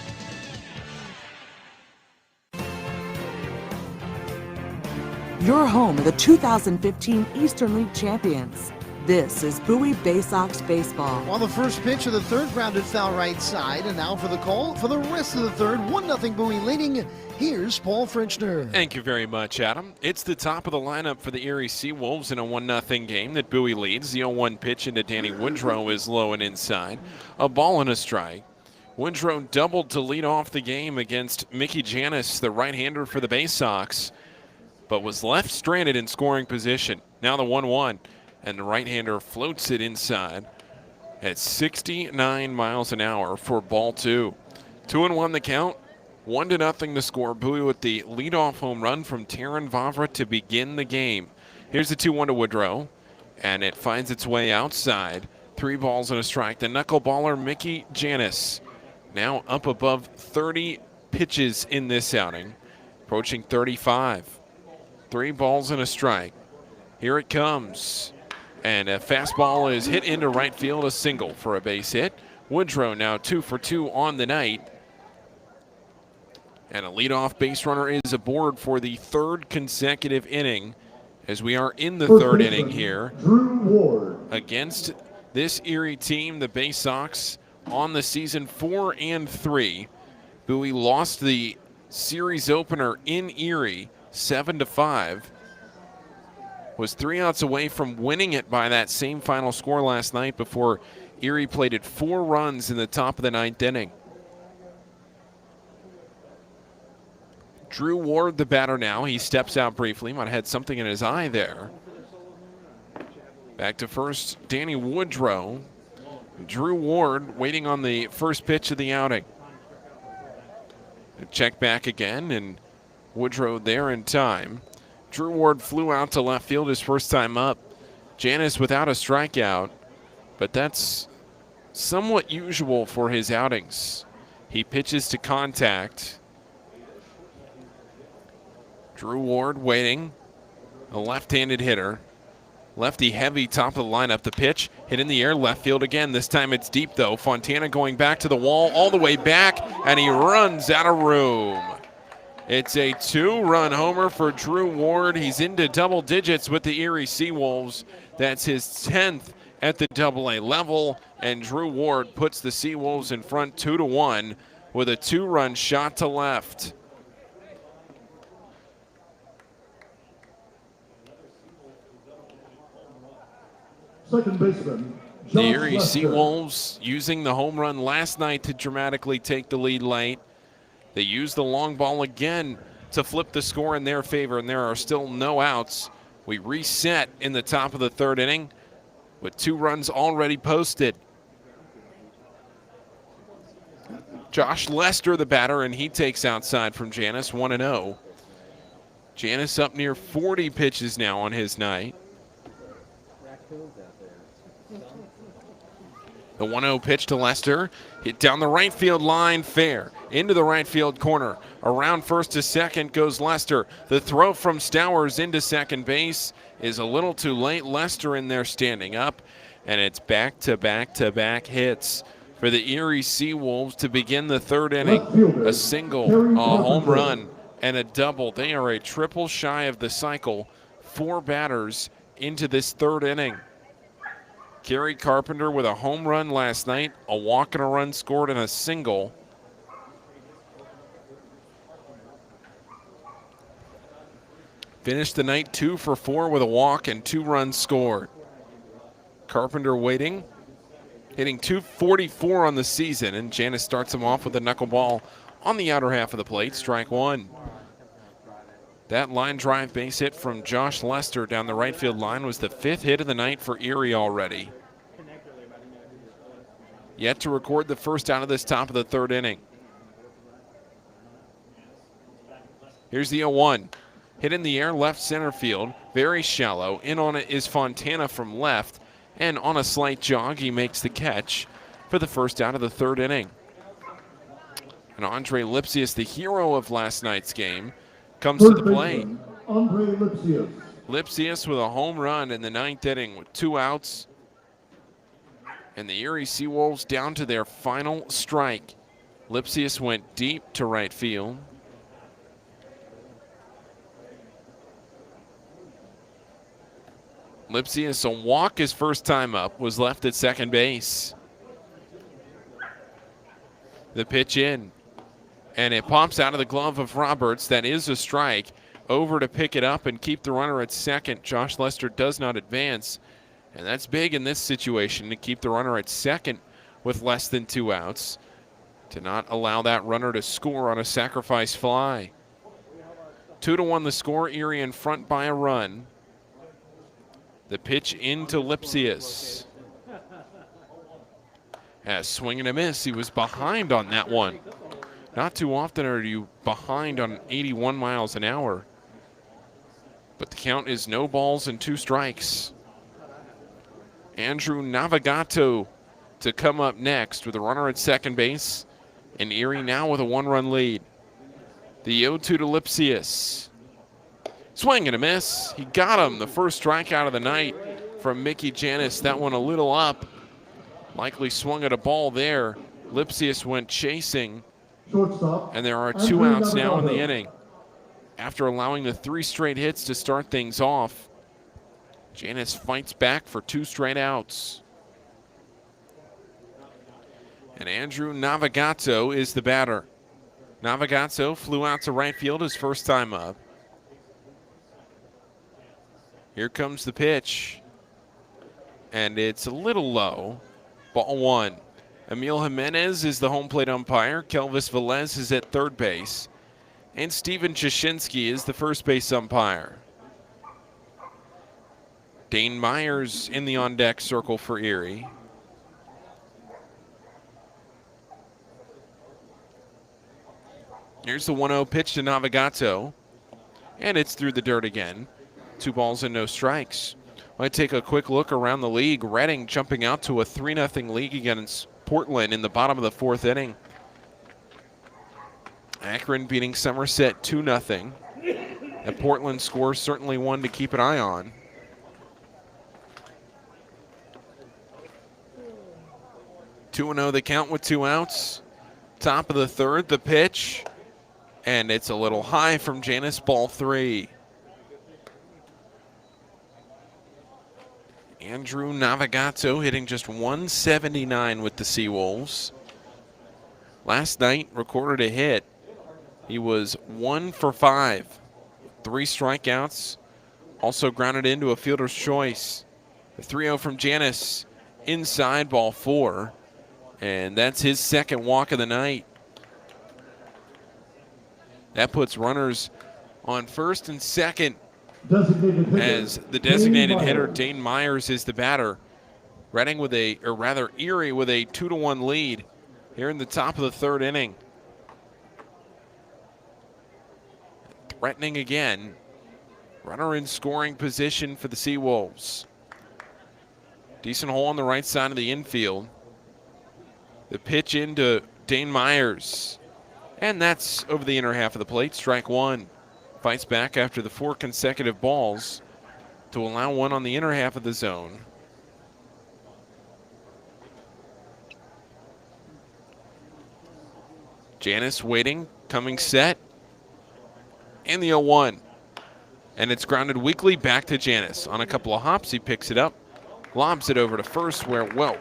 Your home of the 2015 Eastern League champions. This is Bowie Bay Sox baseball. Well, the first pitch of the third grounded foul right side, and now for the call for the rest of the third. 1-0 Bowie leading. Here's Paul Fritschner. Thank you very much, Adam. It's the top of the lineup for the Erie SeaWolves in a 1-0 game that Bowie leads. The 0-1 pitch into Danny Woodrow is low and inside. A ball and a strike. Woodrow doubled to lead off the game against Mickey Jannis, the right-hander for the Bay Sox, but was left stranded in scoring position. Now the 1-1. And the right-hander floats it inside at 69 miles an hour for ball two. 2-1 the count, 1-0 the score. Bowie with the leadoff home run from Taron Vavra to begin the game. Here's the 2-1 to Woodrow, and it finds its way outside. 3 balls and a strike. The knuckleballer Mickey Jannis now up above 30 pitches in this outing, approaching 35. 3 balls and a strike. Here it comes. And a fastball is hit into right field, a single for a base hit. Woodrow now 2 for 2 on the night. And a leadoff base runner is aboard for the third consecutive inning as we are in the third inning here against this Erie team, the Bay Sox, on the season 4-3. Bowie lost the series opener in Erie 7-5. Was 3 outs away from winning it by that same final score last night before Erie plated 4 runs in the top of the 9th inning. Drew Ward, the batter now. He steps out briefly. Might have had something in his eye there. Back to first, Danny Woodrow. Drew Ward waiting on the first pitch of the outing. Check back again, and Woodrow there in time. Drew Ward flew out to left field his first time up. Jannis without a strikeout, but that's somewhat usual for his outings. He pitches to contact. Drew Ward waiting, a left-handed hitter. Lefty heavy, top of the lineup. The pitch hit in the air, left field again. This time it's deep though. Fontana going back to the wall, all the way back, and he runs out of room. It's a 2-run homer for Drew Ward. He's into double digits with the Erie SeaWolves. That's his 10th at the AA level, and Drew Ward puts the SeaWolves in front 2-1 with a 2-run shot to left. Second baseman, The Erie SeaWolves using the home run last night to dramatically take the lead late. They used the long ball again to flip the score in their favor, and there are still no outs. We reset in the top of the 3rd inning with 2 runs already posted. Josh Lester, the batter, and he takes outside from Jannis, 1-0. Jannis up near 40 pitches now on his night. The 1-0 pitch to Lester, hit down the right field line, fair, into the right field corner. Around first to second goes Lester. The throw from Stowers into second base is a little too late. Lester in there standing up, and it's back-to-back-to-back hits for the Erie SeaWolves to begin the 3rd inning. A single, a home run, and a double. They are a triple shy of the cycle. 4 batters into this 3rd inning. Kerry Carpenter with a home run last night, a walk and a run scored, and a single. Finished the night 2 for 4 with a walk and 2 runs scored. Carpenter waiting, hitting .244 on the season, and Jannis starts him off with a knuckleball on the outer half of the plate, strike 1. That line drive base hit from Josh Lester down the right field line was the 5th hit of the night for Erie already. Yet to record the first out of this top of the 3rd inning. Here's the 0-1. Hit in the air, left center field, very shallow. In on it is Fontana from left, and on a slight jog, he makes the catch for the first out of the 3rd inning. And Andre Lipsius, the hero of last night's game, comes to the plate. Andre Lipsius. Lipsius with a home run in the 9th inning with 2 outs. And the Erie SeaWolves down to their final strike. Lipsius went deep to right field. Lipsius, a walk his first time up, was left at second base. The pitch in, and it pops out of the glove of Roberts. That is a strike. Over to pick it up and keep the runner at second. Josh Lester does not advance, and that's big in this situation to keep the runner at second with less than 2 outs, to not allow that runner to score on a sacrifice fly. 2-1 the score, Erie in front by a run. The pitch into Lipsius. As swing and a miss, he was behind on that one. Not too often are you behind on 81 miles an hour. But the count is no balls and 2 strikes. Andrew Navigato to come up next with a runner at second base. And Erie now with a 1-run lead. The 0-2 to Lipsius. Swing and a miss. He got him. The first strikeout of the night from Mickey Jannis. That one a little up. Likely swung at a ball there. Lipsius went chasing. Shortstop. And there are 2 outs now in the inning. After allowing the 3 straight hits to start things off, Jannis fights back for 2 straight outs. And Andrew Navigato is the batter. Navigato flew out to right field his first time up. Here comes the pitch. And it's a little low. Ball 1. Emil Jimenez is the home plate umpire. Kelvis Velez is at third base. And Steven Jashinsky is the first base umpire. Dane Myers in the on-deck circle for Erie. Here's the 1-0 pitch to Navigato. And it's through the dirt again. 2 balls and no strikes. I take a quick look around the league. Reading jumping out to a 3-0 lead against Portland in the bottom of the 4th inning. Akron beating Somerset 2-0. And Portland score certainly one to keep an eye on. 2-0 the count with 2 outs. Top of the third, the pitch. And it's a little high from Jannis, ball 3. Andrew Navigato hitting just 179 with the SeaWolves. Last night recorded a hit. He was 1 for 5. 3 strikeouts. Also grounded into a fielder's choice. The 3-0 from Jannis. Inside, ball 4. And that's his second walk of the night. That puts runners on first and second as the designated hitter, Dane Myers, is the batter. Erie with a 2-1 lead here in the top of the third inning. Threatening again. Runner in scoring position for the SeaWolves. Decent hole on the right side of the infield. The pitch into Dane Myers. And that's over the inner half of the plate. Strike 1. Fights back after the 4 consecutive balls to allow one on the inner half of the zone. Jannis waiting, coming set. And the 0-1. And it's grounded weakly back to Jannis. On a couple of hops, he picks it up, lobs it over to first where Welp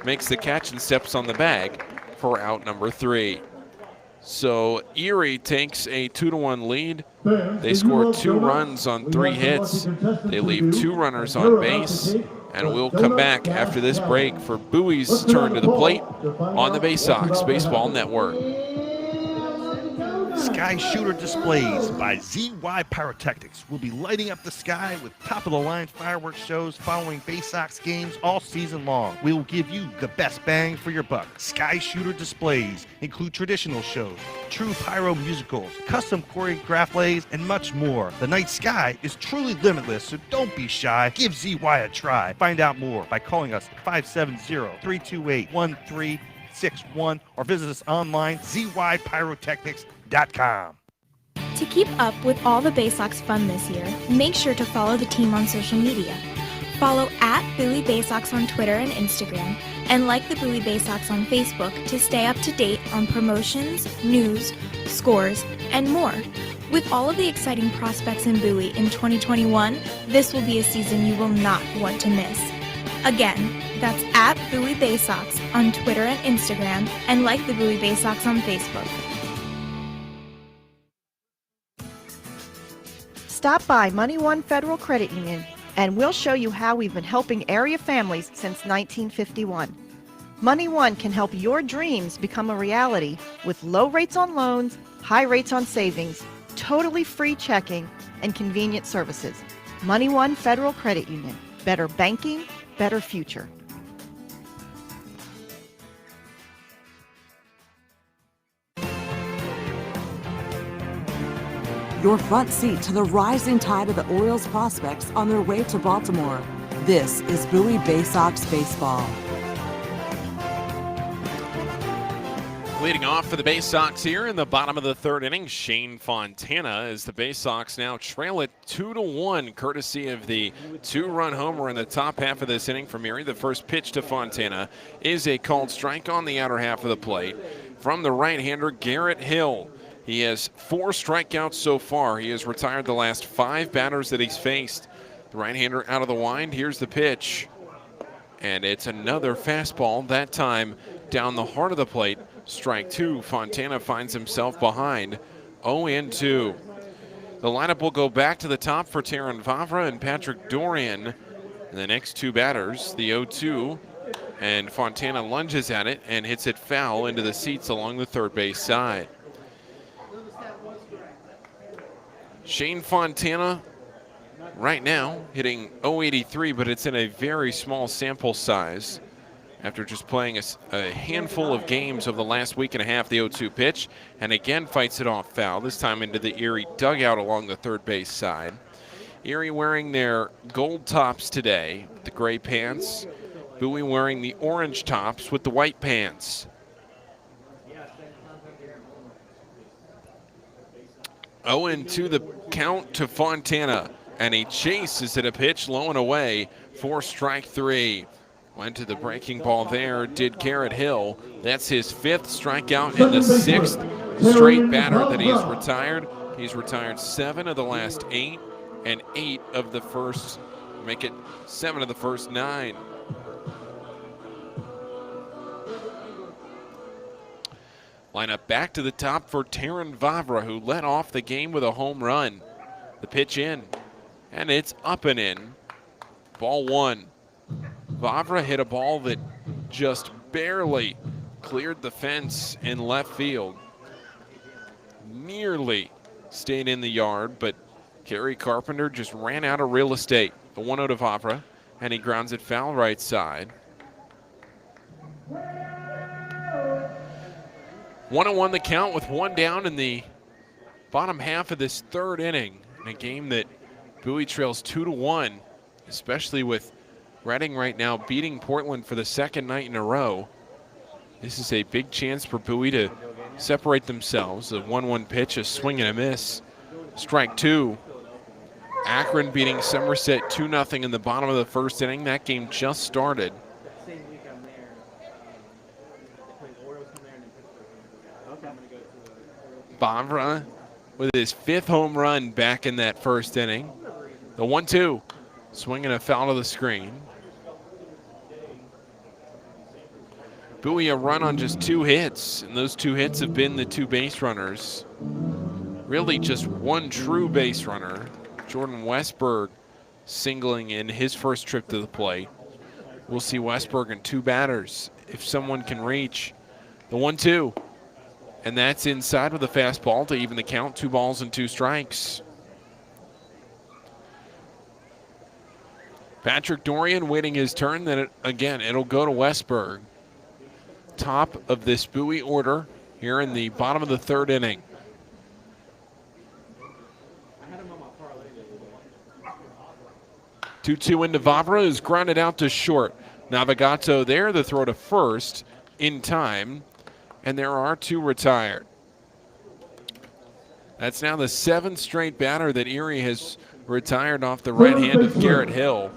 makes the catch and steps on the bag for out number 3. So Erie takes a 2-1 lead. They score 2 runs on 3 hits. They leave 2 runners on base. And we'll come back after this break for Bowie's turn to the plate on the Bay Sox Baseball Network. Sky Shooter Displays by ZY Pyrotechnics will be lighting up the sky with top-of-the-line fireworks shows following Bay Sox games all season long. We will give you the best bang for your buck. Sky Shooter Displays include traditional shows, true pyro musicals, custom choreographed plays, and much more. The night sky is truly limitless, so don't be shy. Give ZY a try. Find out more by calling us at 570-328-1361 or visit us online, zypyrotechnics.com. To keep up with all the Bay Sox fun this year, make sure to follow the team on social media. Follow at Bowie Bay Sox on Twitter and Instagram, and like the Bowie Bay Sox on Facebook to stay up to date on promotions, news, scores, and more. With all of the exciting prospects in Bowie in 2021, this will be a season you will not want to miss. Again, that's at Bowie Bay Sox on Twitter and Instagram, and like the Bowie Bay Sox on Facebook. Stop by Money One Federal Credit Union and we'll show you how we've been helping area families since 1951. Money One can help your dreams become a reality with low rates on loans, high rates on savings, totally free checking, and convenient services. Money One Federal Credit Union. Better banking, better future. Your front seat to the rising tide of the Orioles prospects on their way to Baltimore. This is Bowie Bay Sox Baseball. Leading off for the Bay Sox here in the bottom of the third inning, Shane Fontana, as the Bay Sox now trail it 2-1, courtesy of the 2-run homer in the top half of this inning from Erie. The first pitch to Fontana is a called strike on the outer half of the plate from the right-hander Garrett Hill. He has 4 strikeouts so far. He has retired the last 5 batters that he's faced. The right-hander out of the wind. Here's the pitch. And it's another fastball, that time down the heart of the plate. Strike 2. Fontana finds himself behind 0-2. The lineup will go back to the top for Taron Vavra and Patrick Dorian. The next 2 batters, the 0-2. And Fontana lunges at it and hits it foul into the seats along the third base side. Shane Fontana right now hitting .083, but it's in a very small sample size after just playing a handful of games over the last week and a half. The 0-2 pitch, and again fights it off foul, this time into the Erie dugout along the third base side. Erie wearing their gold tops today, the gray pants. Bowie wearing the orange tops with the white pants. 0-2 the count to Fontana, and he chases at a pitch low and away for strike 3. Went to the breaking ball there, did Garrett Hill. That's his 5th strikeout and the 6th straight batter that he's retired. He's retired 7 of the last 8 and 8 of the first, make it 7 of the first 9. Lineup back to the top for Terran Vavra, who led off the game with a home run. The pitch in, and it's up and in. Ball 1. Vavra hit a ball that just barely cleared the fence in left field. Nearly stayed in the yard, but Kerry Carpenter just ran out of real estate. The 1-0 to Vavra, and he grounds it foul right side. 1-1 the count with 1 down in the bottom half of this 3rd inning. In a game that Bowie trails 2-1, especially with Reading right now beating Portland for the 2nd night in a row. This is a big chance for Bowie to separate themselves. A 1-1 pitch, a swing and a miss. Strike 2. Akron beating Somerset 2-0 in the bottom of the 1st inning. That game just started. Vavra with his 5th home run back in that 1st inning. The 1-2, swinging a foul to the screen. Bowie a run on just 2 hits, and those 2 hits have been the 2 base runners. Really just 1 true base runner. Jordan Westberg singling in his first trip to the plate. We'll see Westberg and 2 batters if someone can reach. The 1-2. And that's inside with a fastball to even the count. 2 balls and 2 strikes. Patrick Dorian waiting his turn. Then again, it'll go to Westberg. Top of this Bowie order here in the bottom of the 3rd inning. Two into Vavra is grounded out to short. Navigato there, the throw to first in time. And there are 2 retired. That's now the 7th straight batter that Erie has retired off the right hand of Garrett Hill.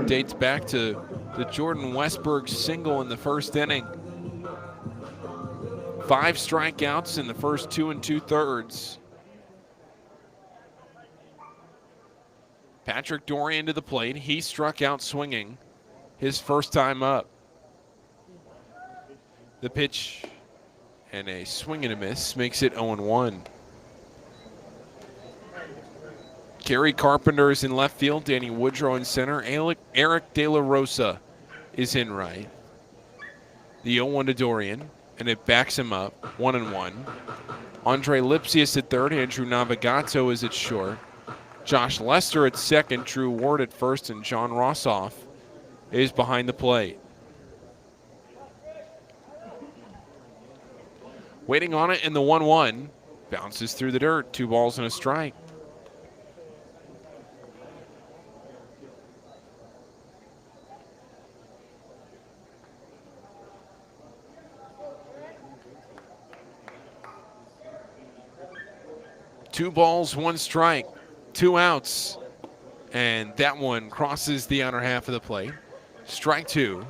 Dates back to the Jordan Westberg single in the 1st inning. 5 strikeouts in the first 2 2/3. Patrick Dorian to the plate. He struck out swinging his first time up. The pitch and a swing and a miss makes it 0-1. Kerry Carpenter is in left field. Danny Woodrow in center. Eric De La Rosa is in right. The 0-1 to Dorian, and it backs him up, 1-1. Andre Lipsius at third. Andrew Navigato is at short. Josh Lester at second. Drew Ward at first, and John Rossoff is behind the plate. Waiting on it in the 1-1. Bounces through the dirt. 2 balls and a strike. Two balls, 1 strike, 2 outs. And that one crosses the outer half of the plate. Strike 2.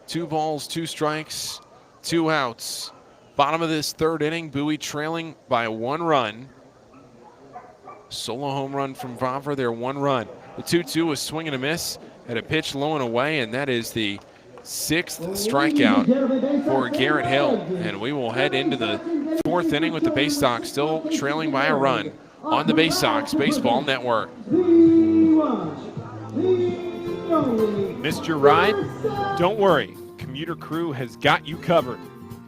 2 balls, 2 strikes, 2 outs. Bottom of this 3rd inning, Bowie trailing by 1 run. Solo home run from Vavra there, 1 run. The 2-2 was swing and a miss at a pitch low and away, and that is the 6th strikeout for Garrett Hill. And we will head into the 4th inning with the Bay Sox still trailing by a run on the Bay Sox Baseball Network. Missed your ride? Don't worry. Commuter Crew has got you covered.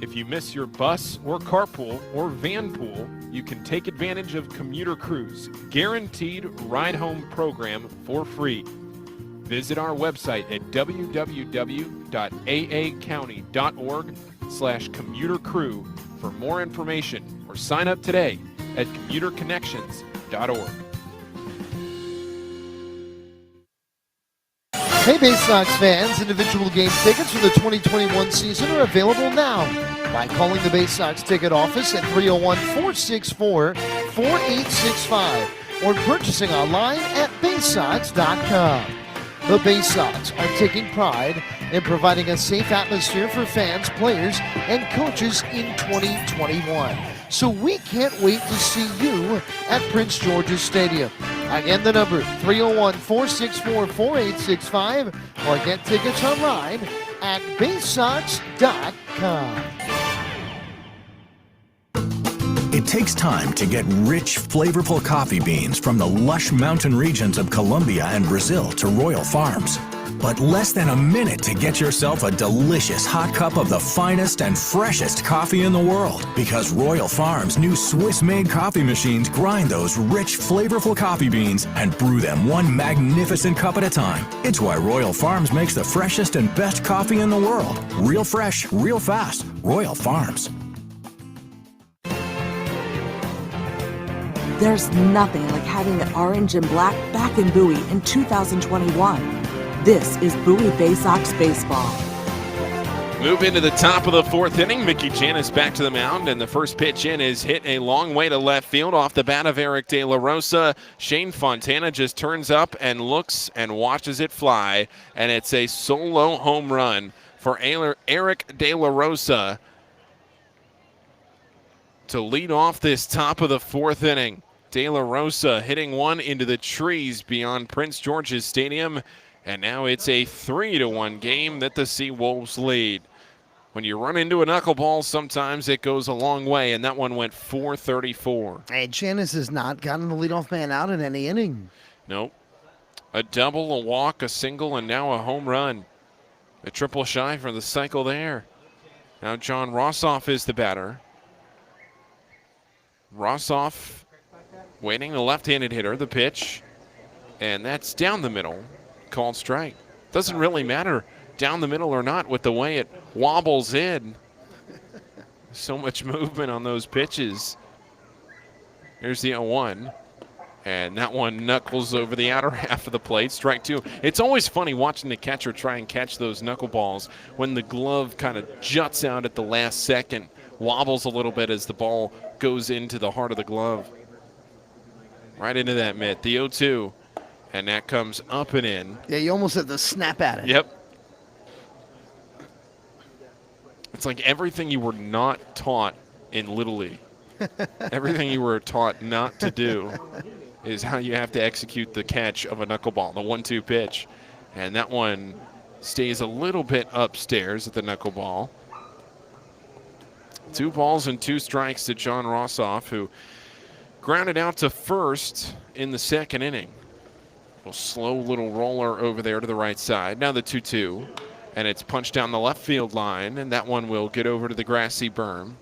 If you miss your bus or carpool or van pool, you can take advantage of Commuter Crew's guaranteed ride home program for free. Visit our website at www.aacounty.org/commutercrew for more information, or sign up today at commuterconnections.org. Hey, Bay Sox fans, individual game tickets for the 2021 season are available now by calling the Bay Sox ticket office at 301-464-4865 or purchasing online at baysox.com. The Bay Sox are taking pride in providing a safe atmosphere for fans, players, and coaches in 2021. So we can't wait to see you at Prince George's Stadium. Again, the number 301-464-4865 or get tickets online at baysox.com. It takes time to get rich, flavorful coffee beans from the lush mountain regions of Colombia and Brazil to Royal Farms. But less than a minute to get yourself a delicious hot cup of the finest and freshest coffee in the world. Because Royal Farms' new Swiss-made coffee machines grind those rich, flavorful coffee beans and brew them one magnificent cup at a time. It's why Royal Farms makes the freshest and best coffee in the world. Real fresh, real fast. Royal Farms. There's nothing like having the orange and black back in Bowie in 2021. This is Bowie Bay Sox baseball. Move into the top of the fourth inning. Mickey Jannis back to the mound, and the first pitch in is hit a long way to left field off the bat of Eric De La Rosa. Shane Fontana just turns up and looks and watches it fly, and it's a solo home run for Eric De La Rosa to lead off this top of the fourth inning. De La Rosa hitting one into the trees beyond Prince George's Stadium, and now it's a 3-1 game that the SeaWolves lead. When you run into a knuckleball, sometimes it goes a long way, and that one went 434. Hey, Jannis has not gotten the leadoff man out in any inning. Nope. A double, a walk, a single, and now a home run. A triple shy for the cycle there. Now John Rossoff is the batter. Rossoff waiting, the left-handed hitter, the pitch, and that's down the middle, called strike. Doesn't really matter down the middle or not with the way it wobbles in. So much movement on those pitches. Here's the 0-1, and that one knuckles over the outer half of the plate, strike two. It's always funny watching the catcher try and catch those knuckleballs when the glove kind of juts out at the last second, wobbles a little bit as the ball goes into the heart of the glove. Right into that mitt, the 0-2, and that comes up and in. Yeah, you almost had to snap at it. Yep. It's like everything you were not taught in Little League. Everything you were taught not to do is how you have to execute the catch of a knuckleball, the 1-2 pitch. And that one stays a little bit upstairs at the knuckleball. 2 balls and 2 strikes to John Rossoff, who grounded out to first in the second inning. A slow little roller over there to the right side. Now the 2-2, and it's punched down the left field line, and that one will get over to the grassy berm.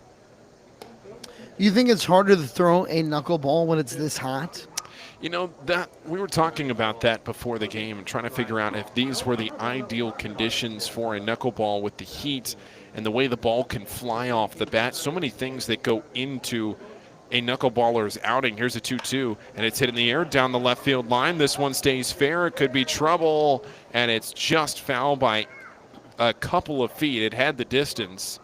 You think it's harder to throw a knuckleball when it's this hot? You know, that we were talking about that before the game and trying to figure out if these were the ideal conditions for a knuckleball with the heat and the way the ball can fly off the bat. So many things that go into a knuckleballer's outing. Here's a 2-2, and it's hit in the air down the left field line. This one stays fair. It could be trouble, and it's just foul by a couple of feet. It had the distance.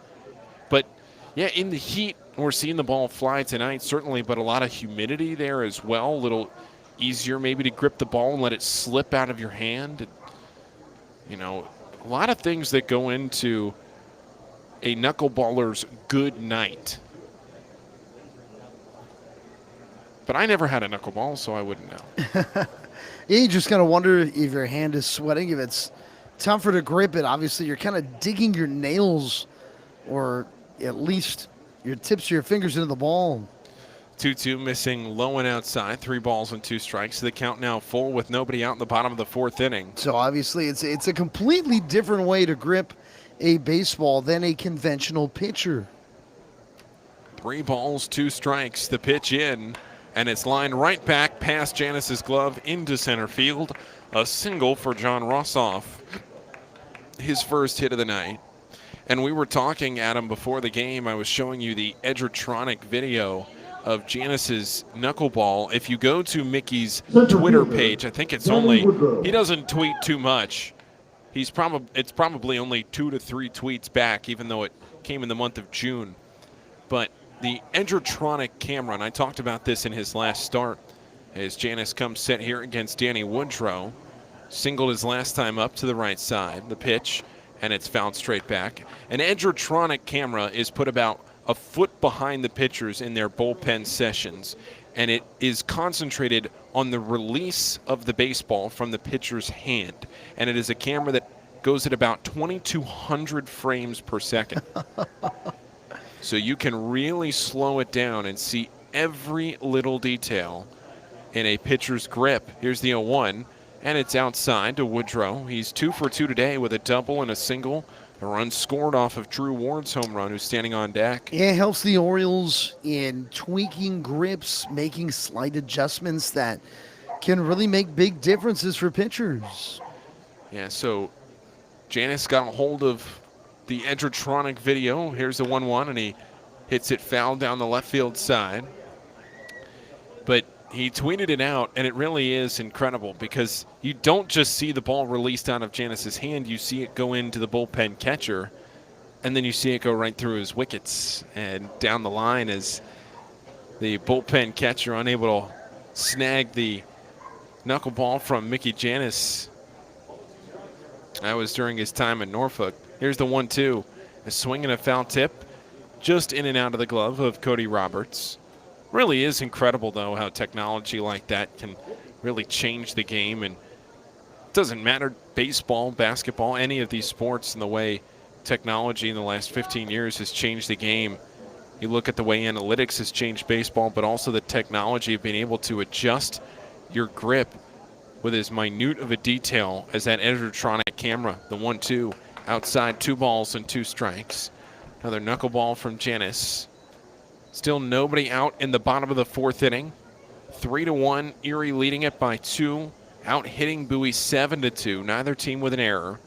But, yeah, in the heat, we're seeing the ball fly tonight, certainly, but a lot of humidity there as well. A little easier maybe to grip the ball and let it slip out of your hand. You know, a lot of things that go into a knuckleballer's good night. But I never had a knuckleball, so I wouldn't know. Yeah, you just kind of wonder if your hand is sweating, if it's tougher to grip it. Obviously, you're kind of digging your nails, or at least your tips of your fingers into the ball. 2-2 missing low and outside. 3 balls and 2 strikes. The count now full with nobody out in the bottom of the fourth inning. So obviously, it's a completely different way to grip a baseball than a conventional pitcher. 3 balls, 2 strikes. The pitch in. And it's lined right back past Jannis's glove into center field. A single for John Rossoff. His first hit of the night. And we were talking, Adam, before the game. I was showing you the Edgertronic video of Jannis's knuckleball. If you go to Mickey's Twitter page, I think it's only, he doesn't tweet too much. It's probably only 2 to 3 tweets back, even though it came in the month of June. But the Edgertronic camera, and I talked about this in his last start, as Jannis comes set here against Danny Woodrow. singled his last time up to the right side. The pitch, and it's fouled straight back. An Edgertronic camera is put about a foot behind the pitchers in their bullpen sessions, and it is concentrated on the release of the baseball from the pitcher's hand. And it is a camera that goes at about 2,200 frames per second. So you can really slow it down and see every little detail in a pitcher's grip. Here's the 0-1, and it's outside to Woodrow. He's 2 for 2 today with a double and a single. A run scored off of Drew Ward's home run, who's standing on deck. Yeah, it helps the Orioles in tweaking grips, making slight adjustments that can really make big differences for pitchers. Yeah, so Jannis got a hold of the Edgertronic video. Here's the 1-1, and he hits it foul down the left field side. But he tweeted it out, and it really is incredible because you don't just see the ball released out of Jannis's hand, you see it go into the bullpen catcher, and then you see it go right through his wickets and down the line as the bullpen catcher unable to snag the knuckleball from Mickey Jannis. That was during his time in Norfolk. Here's the 1-2. A swing and a foul tip just in and out of the glove of Cody Roberts. Really is incredible, though, how technology like that can really change the game. And it doesn't matter, baseball, basketball, any of these sports, and the way technology in the last 15 years has changed the game. You look at the way analytics has changed baseball, but also the technology of being able to adjust your grip with as minute of a detail as that Edgertronic camera. The 1-2 outside, 2 balls and 2 strikes. Another knuckleball from Jannis. Still nobody out in the bottom of the 4th inning. 3-1, Erie leading it by 2. Out hitting Bowie 7-2. Neither team with an error.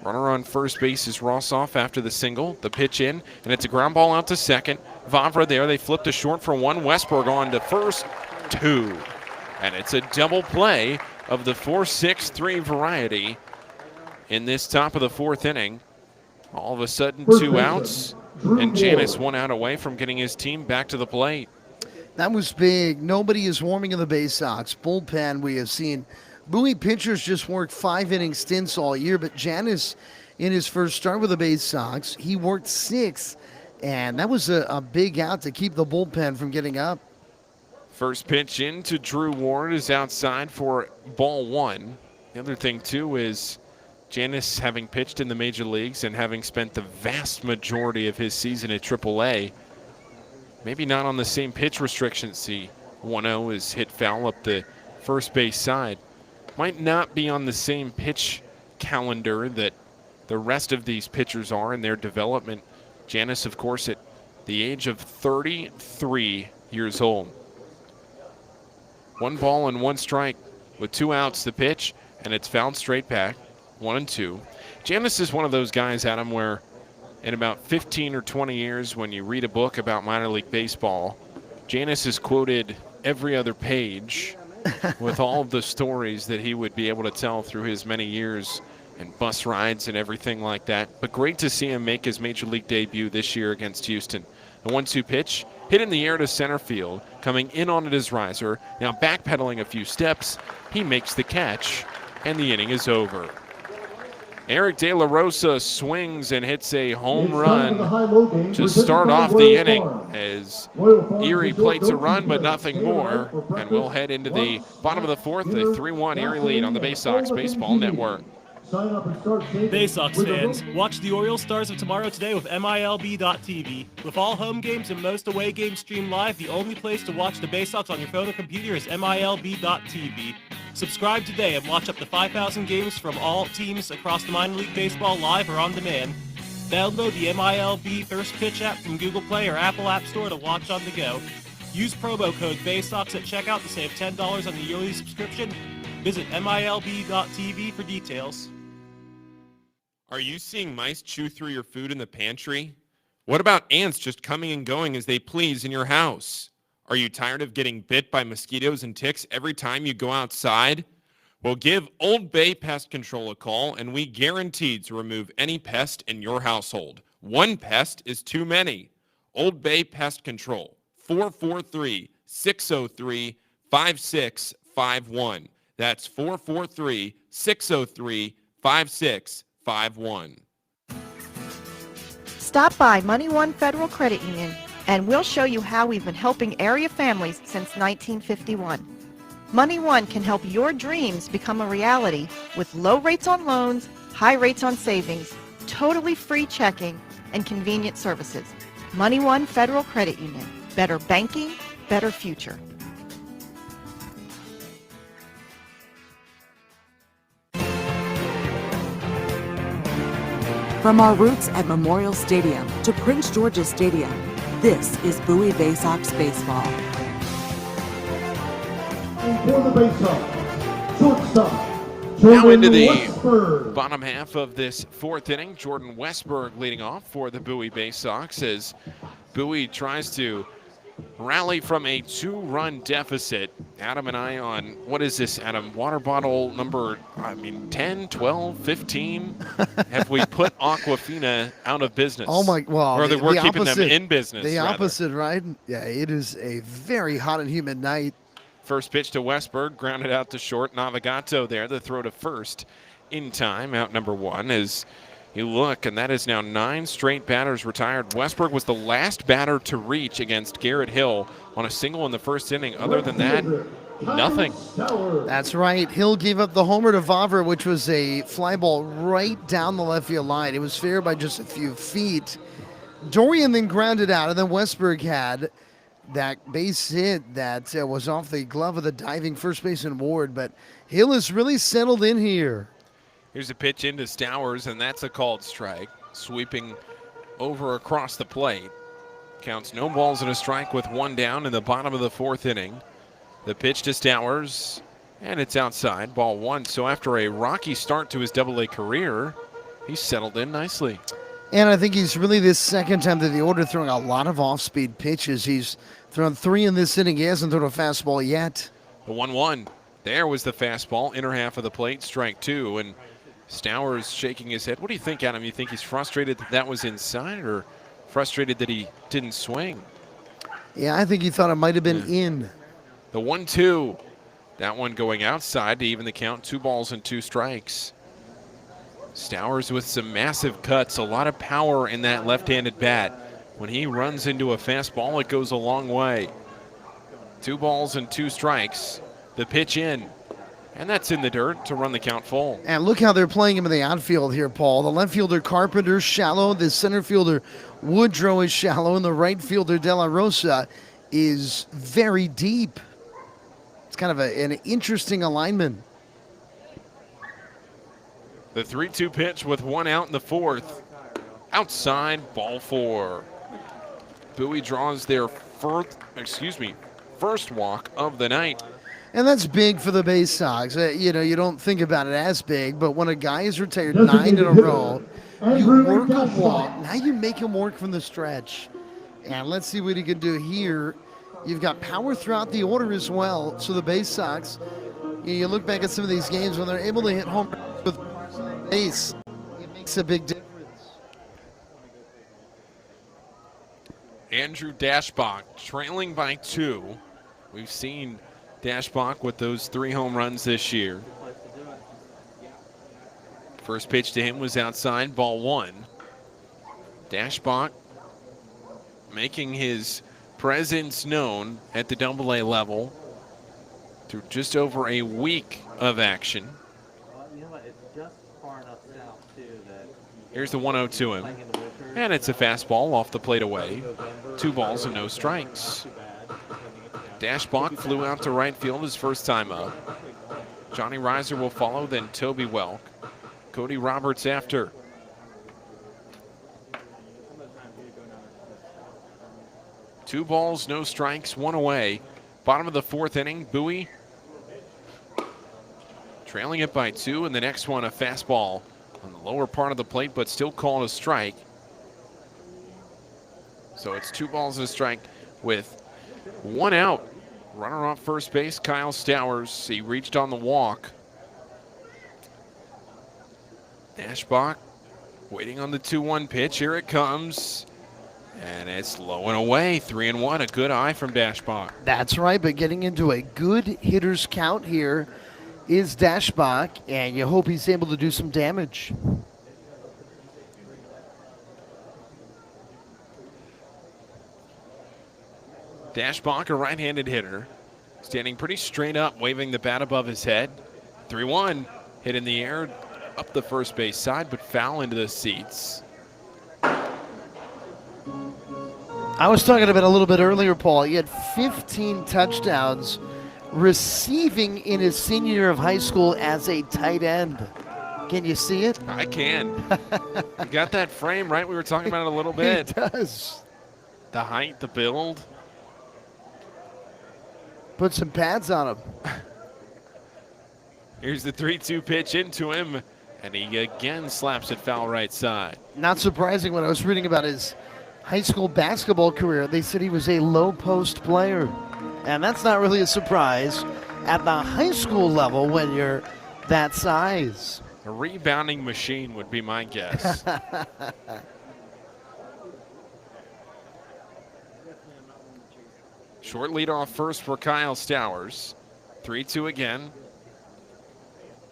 Runner on first base is Rossoff after the single. The pitch in, and it's a ground ball out to second. Vavra there. They flip to short for 1. Westberg on to first, 2. And it's a double play of the 4-6-3 variety in this top of the 4th inning. All of a sudden, 2 outs, and Jannis 1 out away from getting his team back to the plate. That was big. Nobody is warming in the Bay Sox bullpen. We have seen Bowie pitchers just work 5-inning stints all year, but Jannis, in his first start with the Bay Sox, he worked 6, and that was a big out to keep the bullpen from getting up. First pitch into Drew Ward is outside for ball 1. The other thing, too, is Jannis, having pitched in the major leagues and having spent the vast majority of his season at AAA, maybe not on the same pitch restrictions. See, 1-0 is hit foul up the first base side. Might not be on the same pitch calendar that the rest of these pitchers are in their development. Jannis, of course, at the age of 33 years old. 1 ball and 1 strike with 2 outs the pitch, and it's fouled straight back. 1-2. Jannis is one of those guys, Adam, where in about 15 or 20 years, when you read a book about minor league baseball, Jannis is quoted every other page with all of the stories that he would be able to tell through his many years and bus rides and everything like that. But great to see him make his major league debut this year against Houston. The 1-2 pitch hit in the air to center field, coming in on it as riser. Now backpedaling a few steps, he makes the catch, and the inning is over. Eric De La Rosa swings and hits a home run to start off the inning as Erie plates a run, but nothing more. And we'll head into the bottom of the 4th, the 3-1 Erie lead on the Bay Sox Baseball Network. Bay Sox fans, watch the Orioles Stars of Tomorrow today with MILB.TV. With all home games and most away games streamed live, the only place to watch the Bay Sox on your phone or computer is MILB.TV. Subscribe today and watch up to 5,000 games from all teams across the minor league baseball live or on demand. Download the MILB First Pitch app from Google Play or Apple App Store to watch on the go. Use promo code BAYSOX at checkout to save $10 on the yearly subscription. Visit MILB.TV for details. Are you seeing mice chew through your food in the pantry? What about ants just coming and going as they please in your house? Are you tired of getting bit by mosquitoes and ticks every time you go outside? Well, give Old Bay Pest Control a call, and we guarantee to remove any pest in your household. One pest is too many. Old Bay Pest Control, 443-603-5655. 5651. That's 443-603-5651. Stop by Money One Federal Credit Union and we'll show you how we've been helping area families since 1951. Money One can help your dreams become a reality with low rates on loans, high rates on savings, totally free checking, and convenient services. Money One Federal Credit Union. Better banking, better future. From our roots at Memorial Stadium to Prince George's Stadium, this is Bowie Bay Sox baseball. For the Bay Sox, shortstop, Now into Jordan the Westberg. bottom half of this fourth inning. Jordan Westberg leading off for the Bowie Bay Sox as Bowie tries to rally from a 2-run deficit. Adam and I on, what is this, Adam? Water bottle number, 10, 12, 15? Have we put Aquafina out of business? Oh my, well, or that we're keeping opposite, them in business, The rather. opposite, right? Yeah, it is a very hot and humid night. First pitch to Westberg, grounded out to short. Navigato there, the throw to first in time. Out number 1 as you look, and that is now 9 straight batters retired. Westberg was the last batter to reach against Garrett Hill on a single in the first inning. Other than that, nothing. That's right. Hill gave up the homer to Vavra, which was a fly ball right down the left field line. It was fair by just a few feet. Dorian then grounded out, and then Westberg had that base hit that was off the glove of the diving first baseman Ward. But Hill has really settled in here. Here's a pitch into Stowers, and that's a called strike. Sweeping over across the plate. Counts no balls and a strike with 1 down in the bottom of the fourth inning. The pitch to Stowers, and it's outside, ball 1. So after a rocky start to his Double-A career, he's settled in nicely. And I think he's really this second time to the order throwing a lot of off-speed pitches. He's thrown 3 in this inning. He hasn't thrown a fastball yet. The 1-1. There was the fastball, inner half of the plate, strike 2. And Stowers shaking his head. What do you think, Adam? You think he's frustrated that was inside or frustrated that he didn't swing? Yeah, I think he thought it might have been in. The 1-2. That one going outside to even the count. 2 balls and 2 strikes. Stowers with some massive cuts. A lot of power in that left-handed bat. When he runs into a fastball, it goes a long way. 2 balls and 2 strikes. The pitch in. And that's in the dirt to run the count full. And look how they're playing him in the outfield here, Paul. The left fielder, Carpenter's shallow. The center fielder, Woodrow, is shallow. And the right fielder, De La Rosa, is very deep. It's kind of an interesting alignment. The 3-2 pitch with 1 out in the fourth. Outside, ball 4. Bowie draws their first walk of the night. And that's big for the Bay Sox. You don't think about it as big, but when a guy is retired 9 in a row, you work a walk. Now you make him work from the stretch. And let's see what he can do here. You've got power throughout the order as well. So the Bay Sox, you look back at some of these games when they're able to hit home runs with base, it makes a big difference. Andrew Dashbach trailing by 2. We've seen Dashbach with those 3 home runs this year. First pitch to him was outside, ball 1. Dashbach making his presence known at the Double-A level through just over a week of action. Here's the 1-0 to him. And it's a fastball off the plate away. 2 balls and no strikes. Dashbach flew out to right field his first time up. Johnny Reiser will follow, then Toby Welk. Cody Roberts after. Two balls, no strikes, 1 away. Bottom of the fourth inning, Bowie trailing it by 2, and the next one a fastball on the lower part of the plate, but still called a strike. So it's 2 balls and a strike with 1 out. Runner off first base, Kyle Stowers. He reached on the walk. Dashbach waiting on the 2-1 pitch. Here it comes. And it's low and away, 3-1, a good eye from Dashbach. That's right, but getting into a good hitter's count here is Dashbach, and you hope he's able to do some damage. Dashbach, a right-handed hitter, standing pretty straight up, waving the bat above his head. 3-1, hit in the air up the first base side, but foul into the seats. I was talking about a little bit earlier, Paul. He had 15 touchdowns receiving in his senior year of high school as a tight end. Can you see it? I can. You got that frame, right? We were talking about it a little bit. He does. The height, the build. Put some pads on him. Here's the 3-2 pitch into him, and he again slaps it foul right side. Not surprising when I was reading about his high school basketball career. They said he was a low post player. And that's not really a surprise at the high school level when you're that size. A rebounding machine would be my guess. Short lead off first for Kyle Stowers. 3-2 again.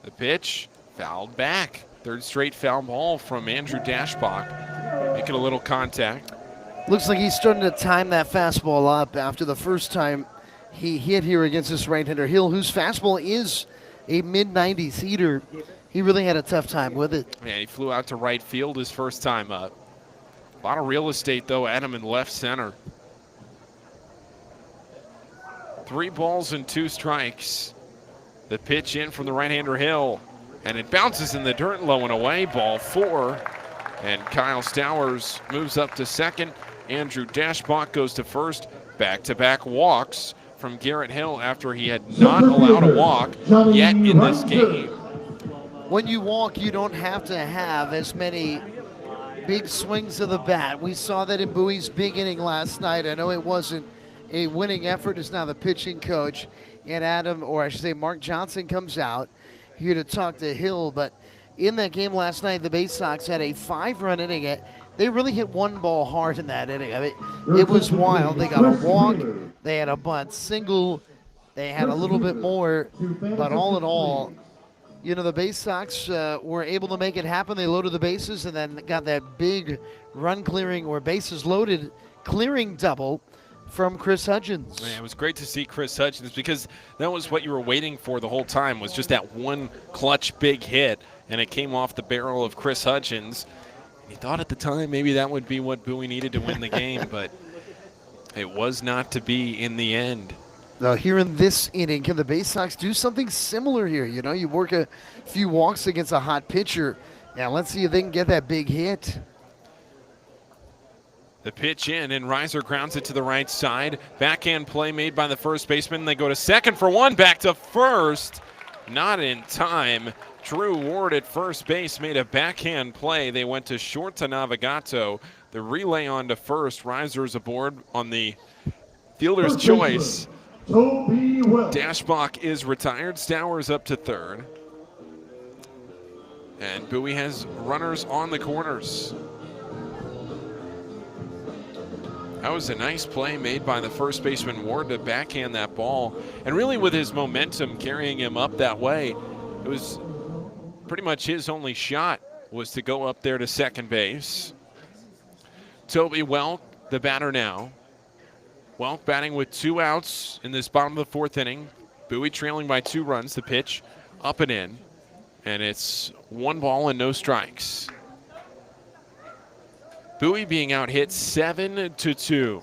The pitch, fouled back. Third straight foul ball from Andrew Dashbach. Making a little contact. Looks like he's starting to time that fastball up after the first time he hit here against this right-hander Hill, whose fastball is a mid-90s heater. He really had a tough time with it. Yeah, he flew out to right field his first time up. A lot of real estate, though, at him in left center. 3 balls and 2 strikes. The pitch in from the right-hander Hill, and it bounces in the dirt low and away. Ball 4, and Kyle Stowers moves up to second. Andrew Dashbach goes to first. Back-to-back walks from Garrett Hill after he had not allowed a walk yet in this game. When you walk, you don't have to have as many big swings of the bat. We saw that in Bowie's big inning last night. I know it wasn't a winning effort as now the pitching coach and Mark Johnson comes out here to talk to Hill. But in that game last night, the Bay Sox had a 5-run inning. They really hit one ball hard in that inning. I mean, it was wild. They got a walk, they had a bunt single, they had a little bit more, but all in all, you know, the Bay Sox were able to make it happen. They loaded the bases and then got that big run clearing or bases loaded clearing double from Chris Hudgens. Man, it was great to see Chris Hudgens because that was what you were waiting for the whole time, was just that one clutch big hit, and it came off the barrel of Chris Hudgens. He thought at the time maybe that would be what Bowie needed to win the game, but it was not to be in the end. Now, here in this inning, can the Bay Sox do something similar here? You know, you work a few walks against a hot pitcher. Now, let's see if they can get that big hit. The pitch in, and Reiser grounds it to the right side. Backhand play made by the first baseman. They go to second for one, back to first. Not in time. Drew Ward at first base made a backhand play. They went to short to Navigato. The relay on to first. Reiser's aboard on the fielder's choice. Dashbach is retired. Stowers up to third. And Bowie has runners on the corners. That was a nice play made by the first baseman Ward to backhand that ball. And really with his momentum carrying him up that way, it was pretty much his only shot was to go up there to second base. Toby Welk, the batter now. Welk batting with 2 outs in this bottom of the 4th inning. Bowie trailing by 2 runs. The pitch up and in. And it's 1 ball and no strikes. Bowie being out hit 7-2.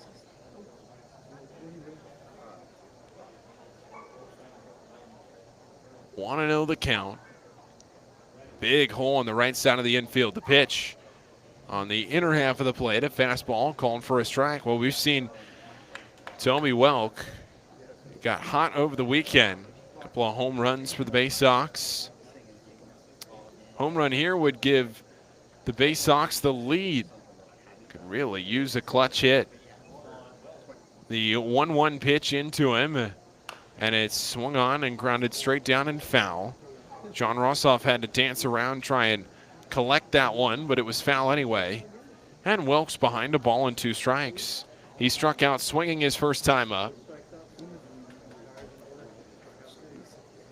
Want to know the count. Big hole on the right side of the infield. The pitch on the inner half of the plate. A fastball calling for a strike. Well, we've seen Toby Welk got hot over the weekend. A couple of home runs for the Bay Sox. Home run here would give the Bay Sox the lead. Could really use a clutch hit. The 1-1 pitch into him, and it's swung on and grounded straight down and foul. John Rossoff had to dance around, try and collect that one, but it was foul anyway. And Welks behind a ball and 2 strikes. He struck out swinging his first time up.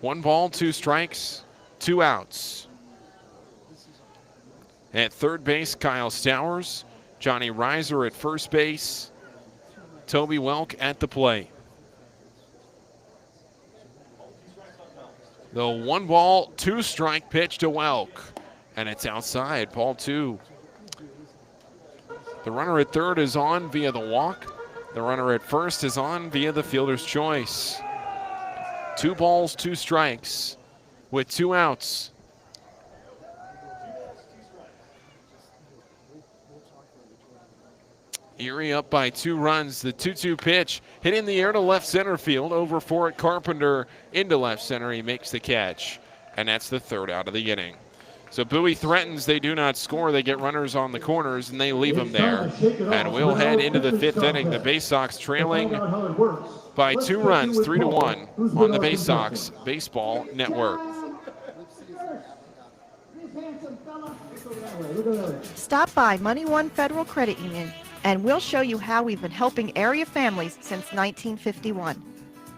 1 ball, 2 strikes, 2 outs. At third base, Kyle Stowers. Johnny Reiser at first base. Toby Welk at the plate. The 1 ball, 2 strike pitch to Welk. And it's outside, ball 2. The runner at third is on via the walk. The runner at first is on via the fielder's choice. 2 balls, 2 strikes with 2 outs. Erie up by 2 runs. The 2-2 pitch hit in the air to left center field. Over for it, Carpenter into left center. He makes the catch. And that's the 3rd out of the inning. So Bowie threatens, they do not score. They get runners on the corners, and they leave them there. And we'll head into the 5th inning. The Bay Sox trailing by 2 runs, 3-1 on the Bay Sox Baseball Network. Stop by Money One Federal Credit Union, and we'll show you how we've been helping area families since 1951.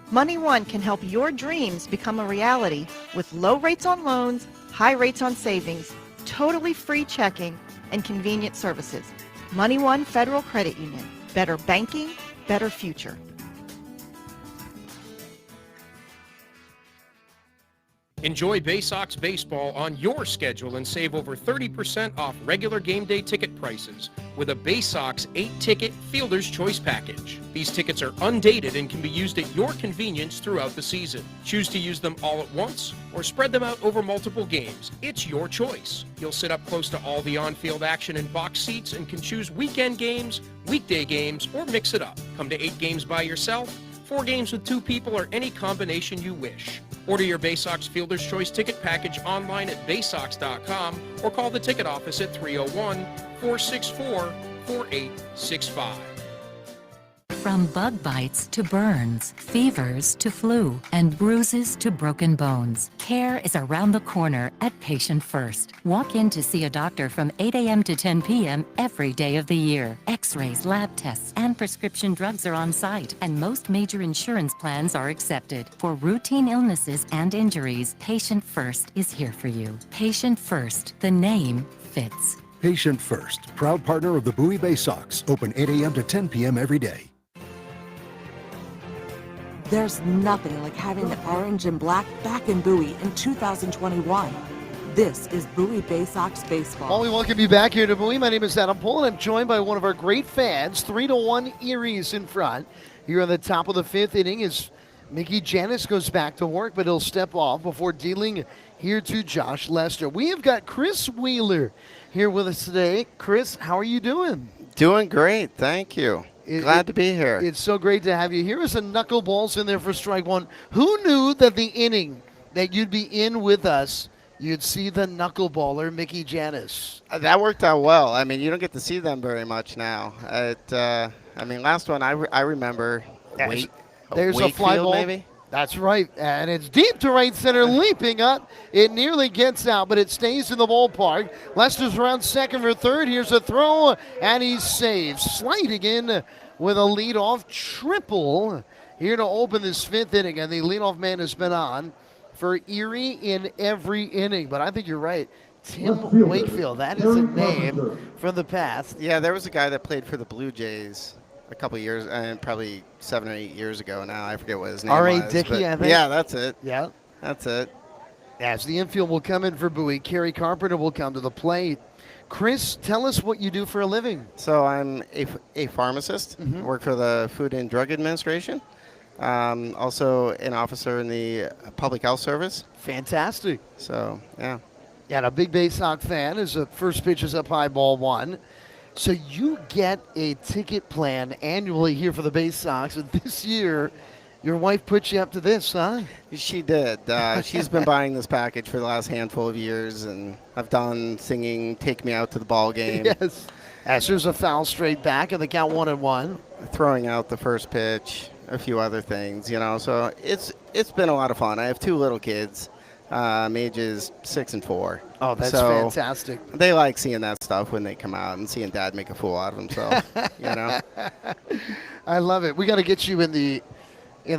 Money One can help your dreams become a reality with low rates on loans, high rates on savings, totally free checking, and convenient services. Money One Federal Credit Union. Better banking, better future. Enjoy Bay Sox baseball on your schedule and save over 30% off regular game day ticket prices with a Bay Sox 8-ticket Fielder's Choice package. These tickets are undated and can be used at your convenience throughout the season. Choose to use them all at once or spread them out over multiple games. It's your choice. You'll sit up close to all the on-field action in box seats and can choose weekend games, weekday games, or mix it up. Come to 8 games by yourself, 4 games with 2 people, or any combination you wish. Order your Bay Sox Fielder's Choice ticket package online at baysox.com or call the ticket office at 301-464-4865. From bug bites to burns, fevers to flu, and bruises to broken bones, care is around the corner at Patient First. Walk in to see a doctor from 8 a.m. to 10 p.m. every day of the year. X-rays, lab tests, and prescription drugs are on site, and most major insurance plans are accepted. For routine illnesses and injuries, Patient First is here for you. Patient First, the name fits. Patient First, proud partner of the Bowie Bay Sox. Open 8 a.m. to 10 p.m. every day. There's nothing like having the orange and black back in Bowie in 2021. This is Bowie Bay Sox baseball. Well, we welcome you back here to Bowie. My name is Adam Pohl, and I'm joined by one of our great fans. 3-1 Erie's in front. Here on the top of the 5th inning as Mickey Jannis goes back to work, but he'll step off before dealing here to Josh Lester. We have got Chris Wheeler here with us today. Chris, how are you doing? Doing great, thank you. Glad to be here. It's so great to have you. Here is a knuckleballs in there for strike one. Who knew that the inning that you'd be in with us, you'd see the knuckleballer, Mickey Jannis? That worked out well. I mean, you don't get to see them very much now. I mean, last one I remember. There's a fly ball. Maybe? That's right, and it's deep to right center, leaping up. It nearly gets out, but it stays in the ballpark. Lester's around second or third. Here's a throw, and he's saved. Sliding in with a leadoff triple here to open this 5th inning, and the leadoff man has been on for Erie in every inning. But I think you're right. Tim Wakefield, that is a name from the past. Yeah, there was a guy that played for the Blue Jays a couple years, and probably 7 or 8 years ago now. I forget what his name was. R.A. Dickey, I think. Yeah, that's it. Yeah. That's it. As the infield will come in for Bowie, Kerry Carpenter will come to the plate. Chris, tell us what you do for a living. So I'm a pharmacist. Mm-hmm. Work for the Food and Drug Administration. Also an officer in the Public Health Service. Fantastic. So, yeah. Yeah, and a big Bay Sox fan as the first pitch is up high, ball 1. So you get a ticket plan annually here for the Bay Sox, and this year your wife put you up to this, huh? She did. She's been buying this package for the last handful of years, and I've done singing "Take Me Out to the Ball Game." Yes. As there's a foul straight back, and the count 1-1. Throwing out the first pitch, a few other things, you know. So it's been a lot of fun. I have 2 little kids, ages 6 and 4. Oh, that's so fantastic. They like seeing that stuff when they come out and seeing Dad make a fool out of himself. I love it. We got to get you in the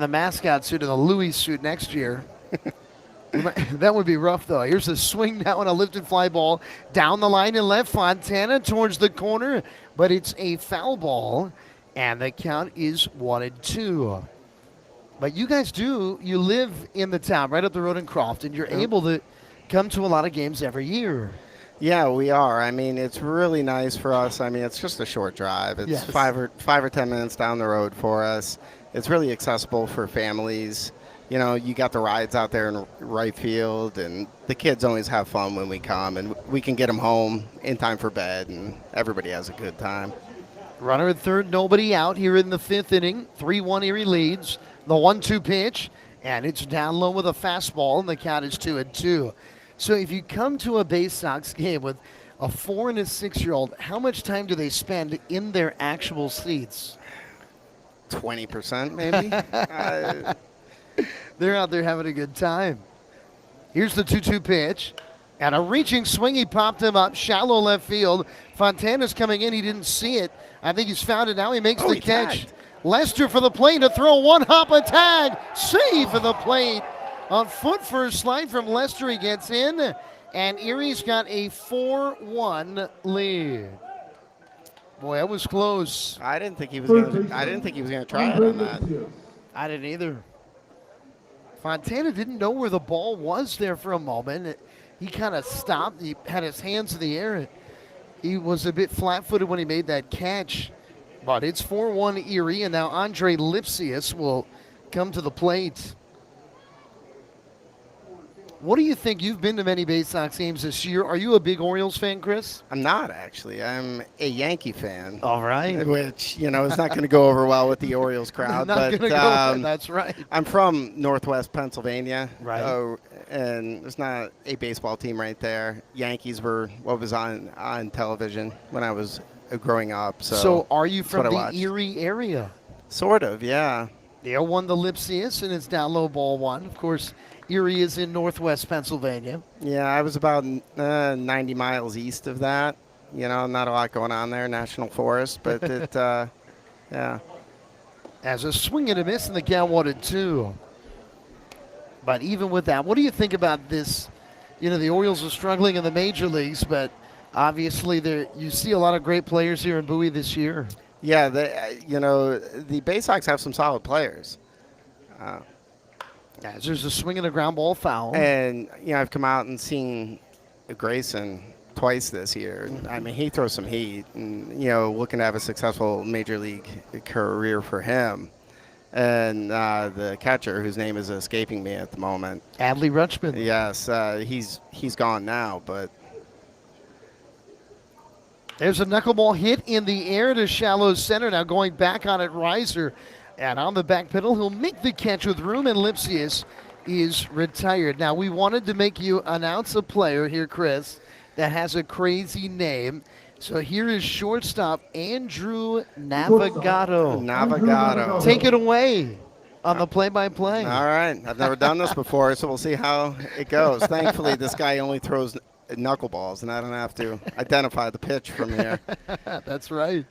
mascot suit and the Louis suit next year. That would be rough, though. Here's a swing now and a lifted fly ball down the line and left. Fontana towards the corner, but it's a foul ball, and the count is 1-2. But you guys you live in the town right up the road in Crofton. You're able to come to a lot of games every year. Yeah, we are. I mean, it's really nice for us. I mean, it's just a short drive. It's Yes. 5 or 10 minutes down the road for us. It's really accessible for families. You got the rides out there in right field, and the kids always have fun when we come, and we can get them home in time for bed, and everybody has a good time. Runner at third, nobody out here in the 5th inning. 3-1 Erie leads. The 1-2 pitch, and it's down low with a fastball, and the count is 2-2. So if you come to a Bay Sox game with a 4 and a 6-year-old, how much time do they spend in their actual seats? 20% maybe. They're out there having a good time. Here's the 2-2 pitch. And a reaching swing, he popped him up, shallow left field. Fontana's coming in, he didn't see it. I think he's found it now, he makes the catch. Tagged. Lester for the plate to throw one hop a tag. Save for the plate. On foot first slide from Lester, he gets in. And Erie's got a 4-1 lead. Boy, that was close. I didn't think he was going to try it on that. I didn't either. Fontana didn't know where the ball was there for a moment. He kind of stopped. He had his hands in the air. He was a bit flat-footed when he made that catch. But it's 4-1 Erie, and now Andre Lipsius will come to the plate. What do you think? You've been to many Bay Sox games this year. Are you a big Orioles fan, Chris? I'm not, actually. I'm a Yankee fan. All right. Which, is not going to go over well with the Orioles crowd. That's right. I'm from Northwest Pennsylvania. Right. And there's not a baseball team right there. Yankees were what was on television when I was growing up. So are you from the Erie area? Sort of, yeah. The 0-1 the Lipsius, and it's down low ball 1. Of course, Erie is in Northwest Pennsylvania. Yeah, I was about 90 miles east of that. Not a lot going on there, National Forest, but it, yeah. As a swing and a miss, and the count 1-2. But even with that, what do you think about this? The Orioles are struggling in the major leagues, but obviously you see a lot of great players here in Bowie this year. Yeah, the Bay Sox have some solid players. As there's a swing and a ground ball foul. And, I've come out and seen Grayson twice this year. I mean, he throws some heat and, looking to have a successful major league career for him. And the catcher, whose name is escaping me at the moment. Adley Rutschman. Yes, he's gone now, but. There's a knuckleball hit in the air to shallow center. Now going back on it, Reiser. And on the back pedal, he'll make the catch with room, and Lipsius is retired. Now, we wanted to make you announce a player here, Chris, that has a crazy name. So here is shortstop Andrew Navigato. Navigato. Take it away on the play-by-play. All right. I've never done this before, so we'll see how it goes. Thankfully, this guy only throws knuckleballs, and I don't have to identify the pitch from here. That's right.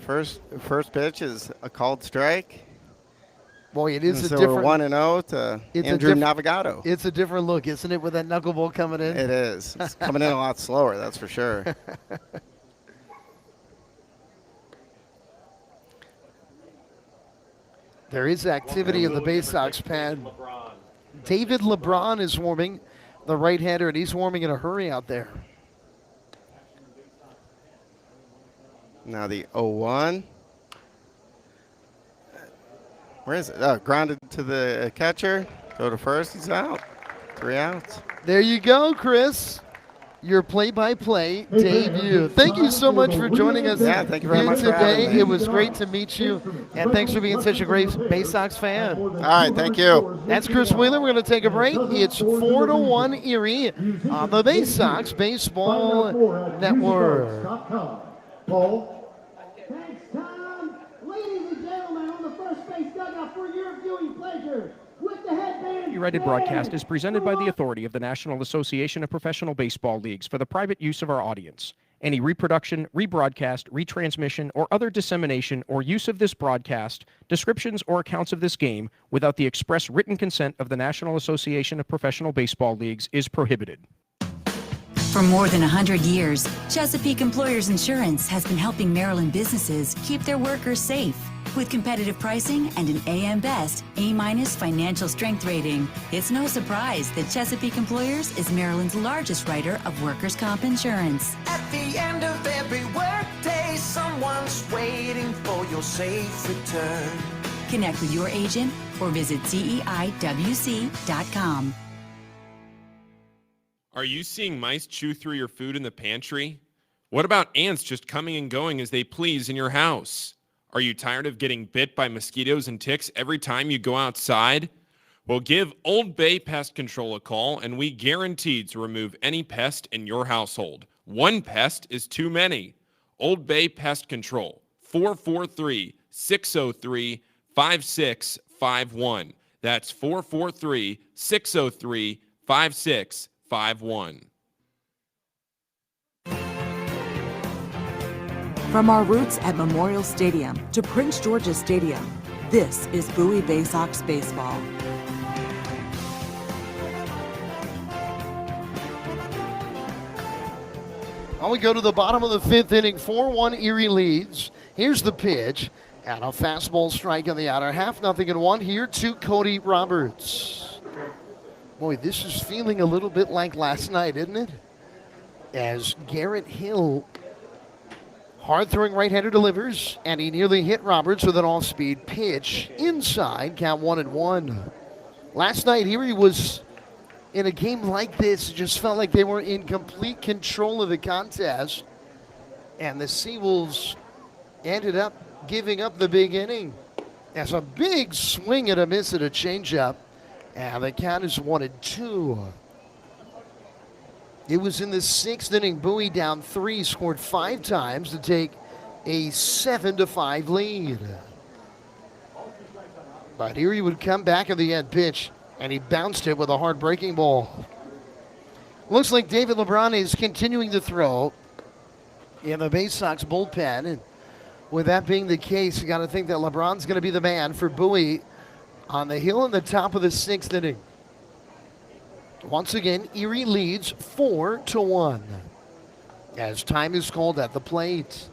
First pitch is a called strike. Boy, it is so a different. We're 1-0 to Andrew Navigato. It's a different look, isn't it, with that knuckleball coming in? It is. It's coming in a lot slower, that's for sure. There is activity in the Bay Sox pad. David LeBron is warming, the right-hander, and he's warming in a hurry out there. Now the 0-1. Where is it? Oh, grounded to the catcher. Go to first. He's out. 3 outs. There you go, Chris. Your play-by-play debut. Thank you so much for joining us thank you very much today. for having me. It was great to meet you, and thanks for being such a great Bay Sox fan. All right, thank you. That's Chris Wheeler. We're going to take a break. It's 4-1 Erie on the Bay Sox Baseball Network. Pohl. Thanks, Tom. Ladies and gentlemen, on the first base dugout for Copyrighted broadcast is presented by the authority of the National Association of Professional Baseball Leagues for the private use of our audience. Any reproduction, rebroadcast, retransmission, or other dissemination or use of this broadcast, descriptions, or accounts of this game without the express written consent of the National Association of Professional Baseball Leagues is prohibited. For more than 100 years, Chesapeake Employers Insurance has been helping Maryland businesses keep their workers safe. With competitive pricing and an AM Best A- financial strength rating, it's no surprise that Chesapeake Employers is Maryland's largest writer of workers' comp insurance. At the end of every workday, someone's waiting for your safe return. Connect with your agent or visit CEIWC.com. Are you seeing mice chew through your food in the pantry? What about ants just coming and going as they please in your house? Are you tired of getting bit by mosquitoes and ticks every time you go outside? Well, give Old Bay Pest Control a call, and we guarantee to remove any pest in your household. One pest is too many. Old Bay Pest Control, 443-603-5651. That's 443-603-5651. From our roots at Memorial Stadium to Prince George's Stadium, this is Bowie Bay Sox baseball. Well, we go to the bottom of the fifth inning, 4-1 Erie leads. Here's the pitch, and a fastball strike on the outer half, 0-1 here to Cody Roberts. Boy, this is feeling a little bit like last night, isn't it? As Garrett Hill, hard-throwing right-hander, delivers, and he nearly hit Roberts with an off-speed pitch inside, count 1-1. Last night, Erie was in a game like this, it just felt like they were in complete control of the contest, and the SeaWolves ended up giving up the big inning. That's a big swing and a miss at a changeup, and the count is 1-2. It was in the sixth inning. Bowie down 3, scored 5 times to take a 7-5 lead. But Erie would come back at the end pitch, and he bounced it with a hard breaking ball. Looks like David LeBron is continuing to throw in the Bay Sox bullpen. And with that being the case, you got to think that LeBron's going to be the man for Bowie on the hill in the top of the sixth inning. Once again, Erie leads 4-1 as time is called at the plate.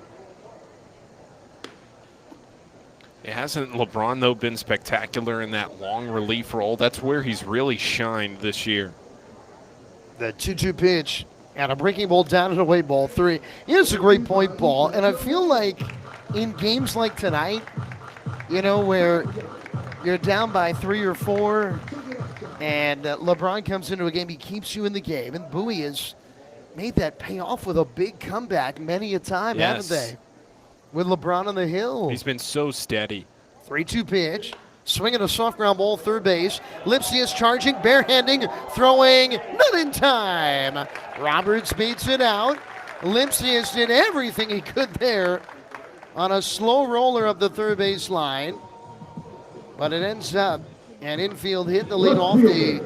It hasn't LeBron, though, been spectacular in that long relief role? That's where he's really shined this year. The 2-2 pitch and a breaking ball down and away, ball 3. Here's a great point, Paul, and I feel like in games like tonight, you know, where you're down by 3 or 4, and LeBron comes into a game, he keeps you in the game, and Bowie has made that pay off with a big comeback many a time, haven't they? With LeBron on the hill. He's been so steady. 3-2 pitch, swinging a soft ground ball, third base. Lipsius charging, barehanding, throwing, not in time. Roberts beats it out. Lipsius did everything he could there on a slow roller up the third base line, but it ends up an infield hit to lead off the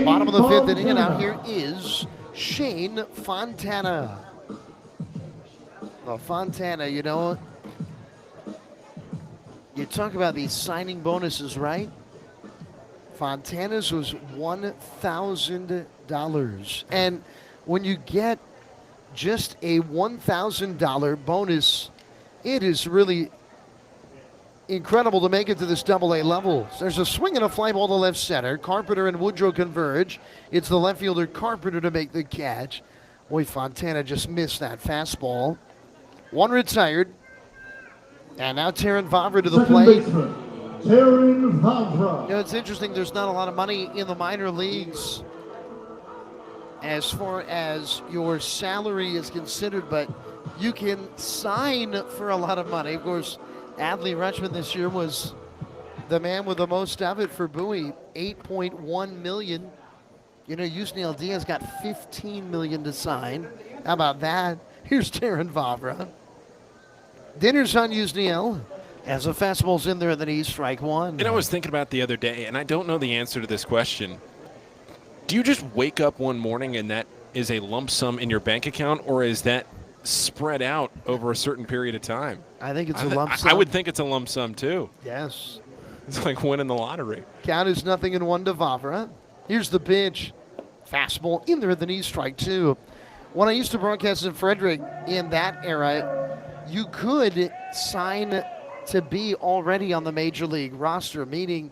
bottom of the fifth inning, and out here is Shane Fontana. Well, Fontana, you know, you talk about these signing bonuses, right? Fontana's was $1,000. And when you get just a $1,000 bonus, it is really incredible to make it to this Double-A level. There's a swing and a fly ball to left center. Carpenter and Woodrow converge. It's the left fielder Carpenter to make the catch. Boy, Fontana just missed that fastball. One retired. And now Taron Vavra to the plate. Taron Vavra. You know, it's interesting, there's not a lot of money in the minor leagues as far as your salary is considered, but you can sign for a lot of money. Of course, Adley Rutschman this year was the man with the most of it for Bowie, $8.1 million. You know, Yusniel Diaz got $15 million to sign. How about that? Here's Taron Vavra. Dinner's on Yusniel As the fastball's in there, then he's strike one. And I was thinking about the other day, and I don't know the answer to this question. Do you just wake up one morning and that is a lump sum in your bank account, or is that spread out over a certain period of time? I think it's a lump sum. I would think it's a lump sum, too. Yes. It's like winning the lottery. Count is 0-1 to Vavra. Here's the pitch. Fastball in there, then he's strike two. When I used to broadcast in Frederick in that era, you could sign to be already on the major league roster, meaning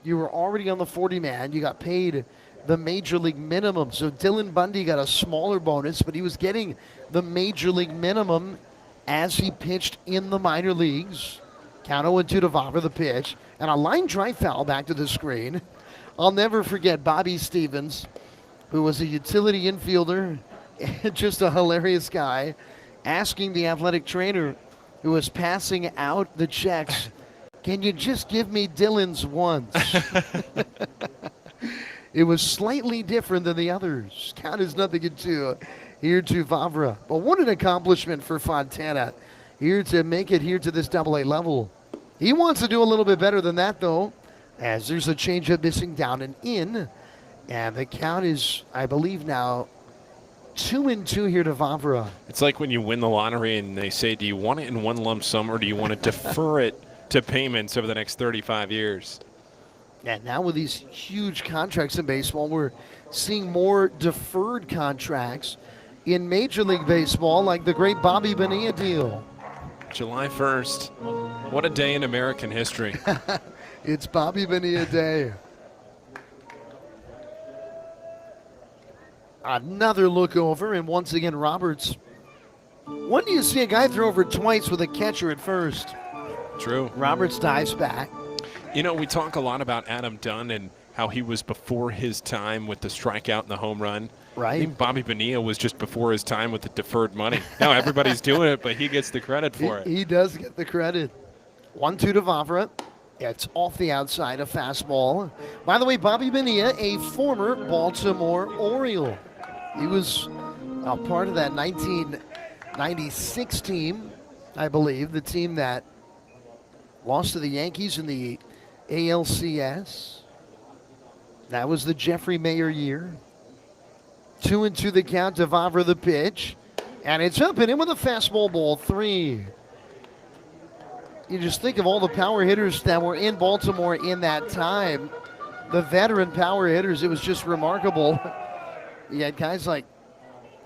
you were already on the 40-man. You got paid the major league minimum. So Dylan Bundy got a smaller bonus, but he was getting the major league minimum as he pitched in the minor leagues. Count 0-2 to Vavra, the pitch, and a line drive foul back to the screen. I'll never forget Bobby Stevens, who was a utility infielder, just a hilarious guy, asking the athletic trainer who was passing out the checks, can you just give me Dylan's once? It was slightly different than the others. Count is 0-2 here to Vavra. But what an accomplishment for Fontana here to make it here to this AA level. He wants to do a little bit better than that, though, as there's a changeup missing down and in. And the count is, I believe now, 2-2 here to Vavra. It's like when you win the lottery and they say, do you want it in one lump sum or do you want to defer it to payments over the next 35 years? And now with these huge contracts in baseball, we're seeing more deferred contracts in Major League Baseball, like the great Bobby Bonilla deal. July 1st. What a day in American history. It's Bobby Bonilla Day. Another look over, and once again, Roberts. When do you see a guy throw over twice with a catcher at first? True. Roberts dives back. You know, we talk a lot about Adam Dunn and how he was before his time with the strikeout and the home run. Right. I think Bobby Bonilla was just before his time with the deferred money. Now everybody's doing it, but he gets the credit for it. He does get the credit. 1-2 to Vavra. It's off the outside, a fastball. By the way, Bobby Bonilla, a former Baltimore Oriole. He was a part of that 1996 team, I believe, the team that lost to the Yankees in the ALCS. That was the Jeffrey Mayer year. 2-2 the count to Vavra, the pitch. And it's up and in with a fastball, ball three. You just think of all the power hitters that were in Baltimore in that time. The veteran power hitters, it was just remarkable. You had guys like,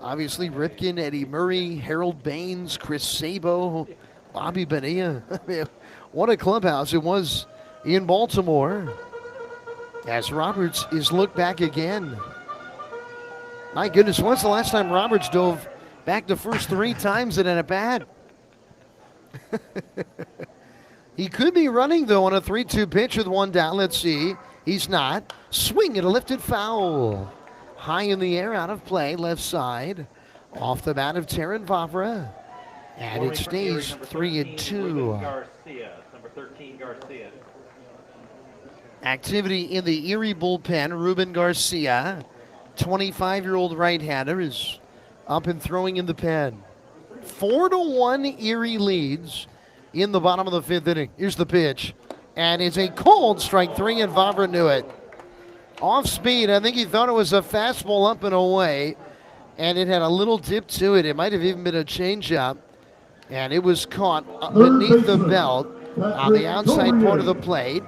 obviously, Ripken, Eddie Murray, Harold Baines, Chris Sabo, Bobby Bonilla. I mean, what a clubhouse it was in Baltimore. As Roberts is looked back again. My goodness, when's the last time Roberts dove back the first 3 times in an at-bat? He could be running, though, on a 3-2 pitch with one down. Let's see. He's not. Swing and a lifted foul. High in the air, out of play, left side. Off the bat of Terran Vavra. And it stays 3-2. Number 13, Garcia. Activity in the Erie bullpen. Ruben Garcia, 25-year-old right-hander, is up and throwing in the pen. 4-1 Erie leads in the bottom of the 5th inning. Here's the pitch. And it's a cold strike 3, and Vavra knew it. Off speed, I think he thought it was a fastball up and away, and it had a little dip to it. It might have even been a changeup, and it was caught beneath the belt on the outside part of the plate.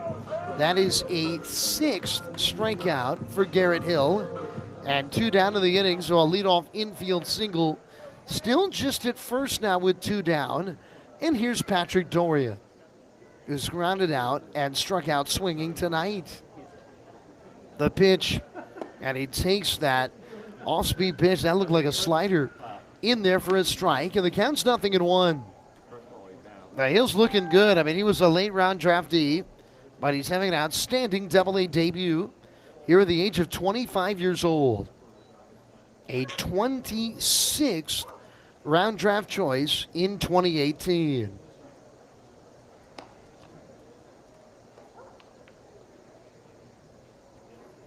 That is a 6th strikeout for Garrett Hill, and 2 down in the inning, so a leadoff infield single. Still just at first now with 2 down, and here's Patrick Doria, who's grounded out and struck out swinging tonight. The pitch, and he takes that off-speed pitch. That looked like a slider in there for a strike, and the count's 0-1. Now, Hill's looking good. I mean, he was a late-round draftee, but he's having an outstanding AA debut here at the age of 25 years old. A 26th round draft choice in 2018.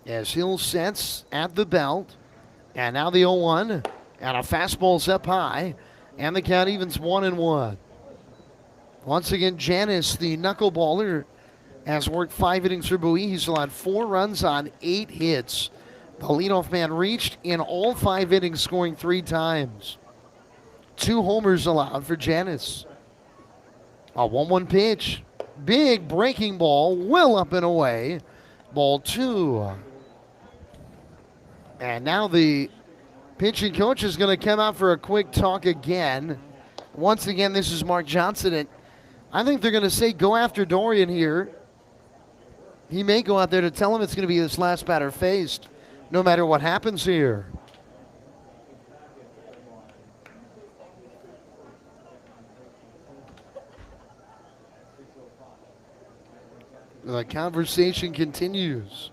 As Hill sets at the belt, and now the 0-1, and a fastball's up high, and the count evens 1-1. Once again, Jannis, the knuckleballer, has worked 5 innings for Bowie. He's allowed 4 runs on 8 hits. The leadoff man reached in all 5 innings, scoring 3 times. 2 homers allowed for Jannis. A 1-1 pitch. Big breaking ball, well up and away. Ball 2. And now the pitching coach is going to come out for a quick talk again. Once again, this is Mark Johnson, and I think they're going to say go after Dorian here. He may go out there to tell him it's going to be his last batter faced, no matter what happens here. The conversation continues.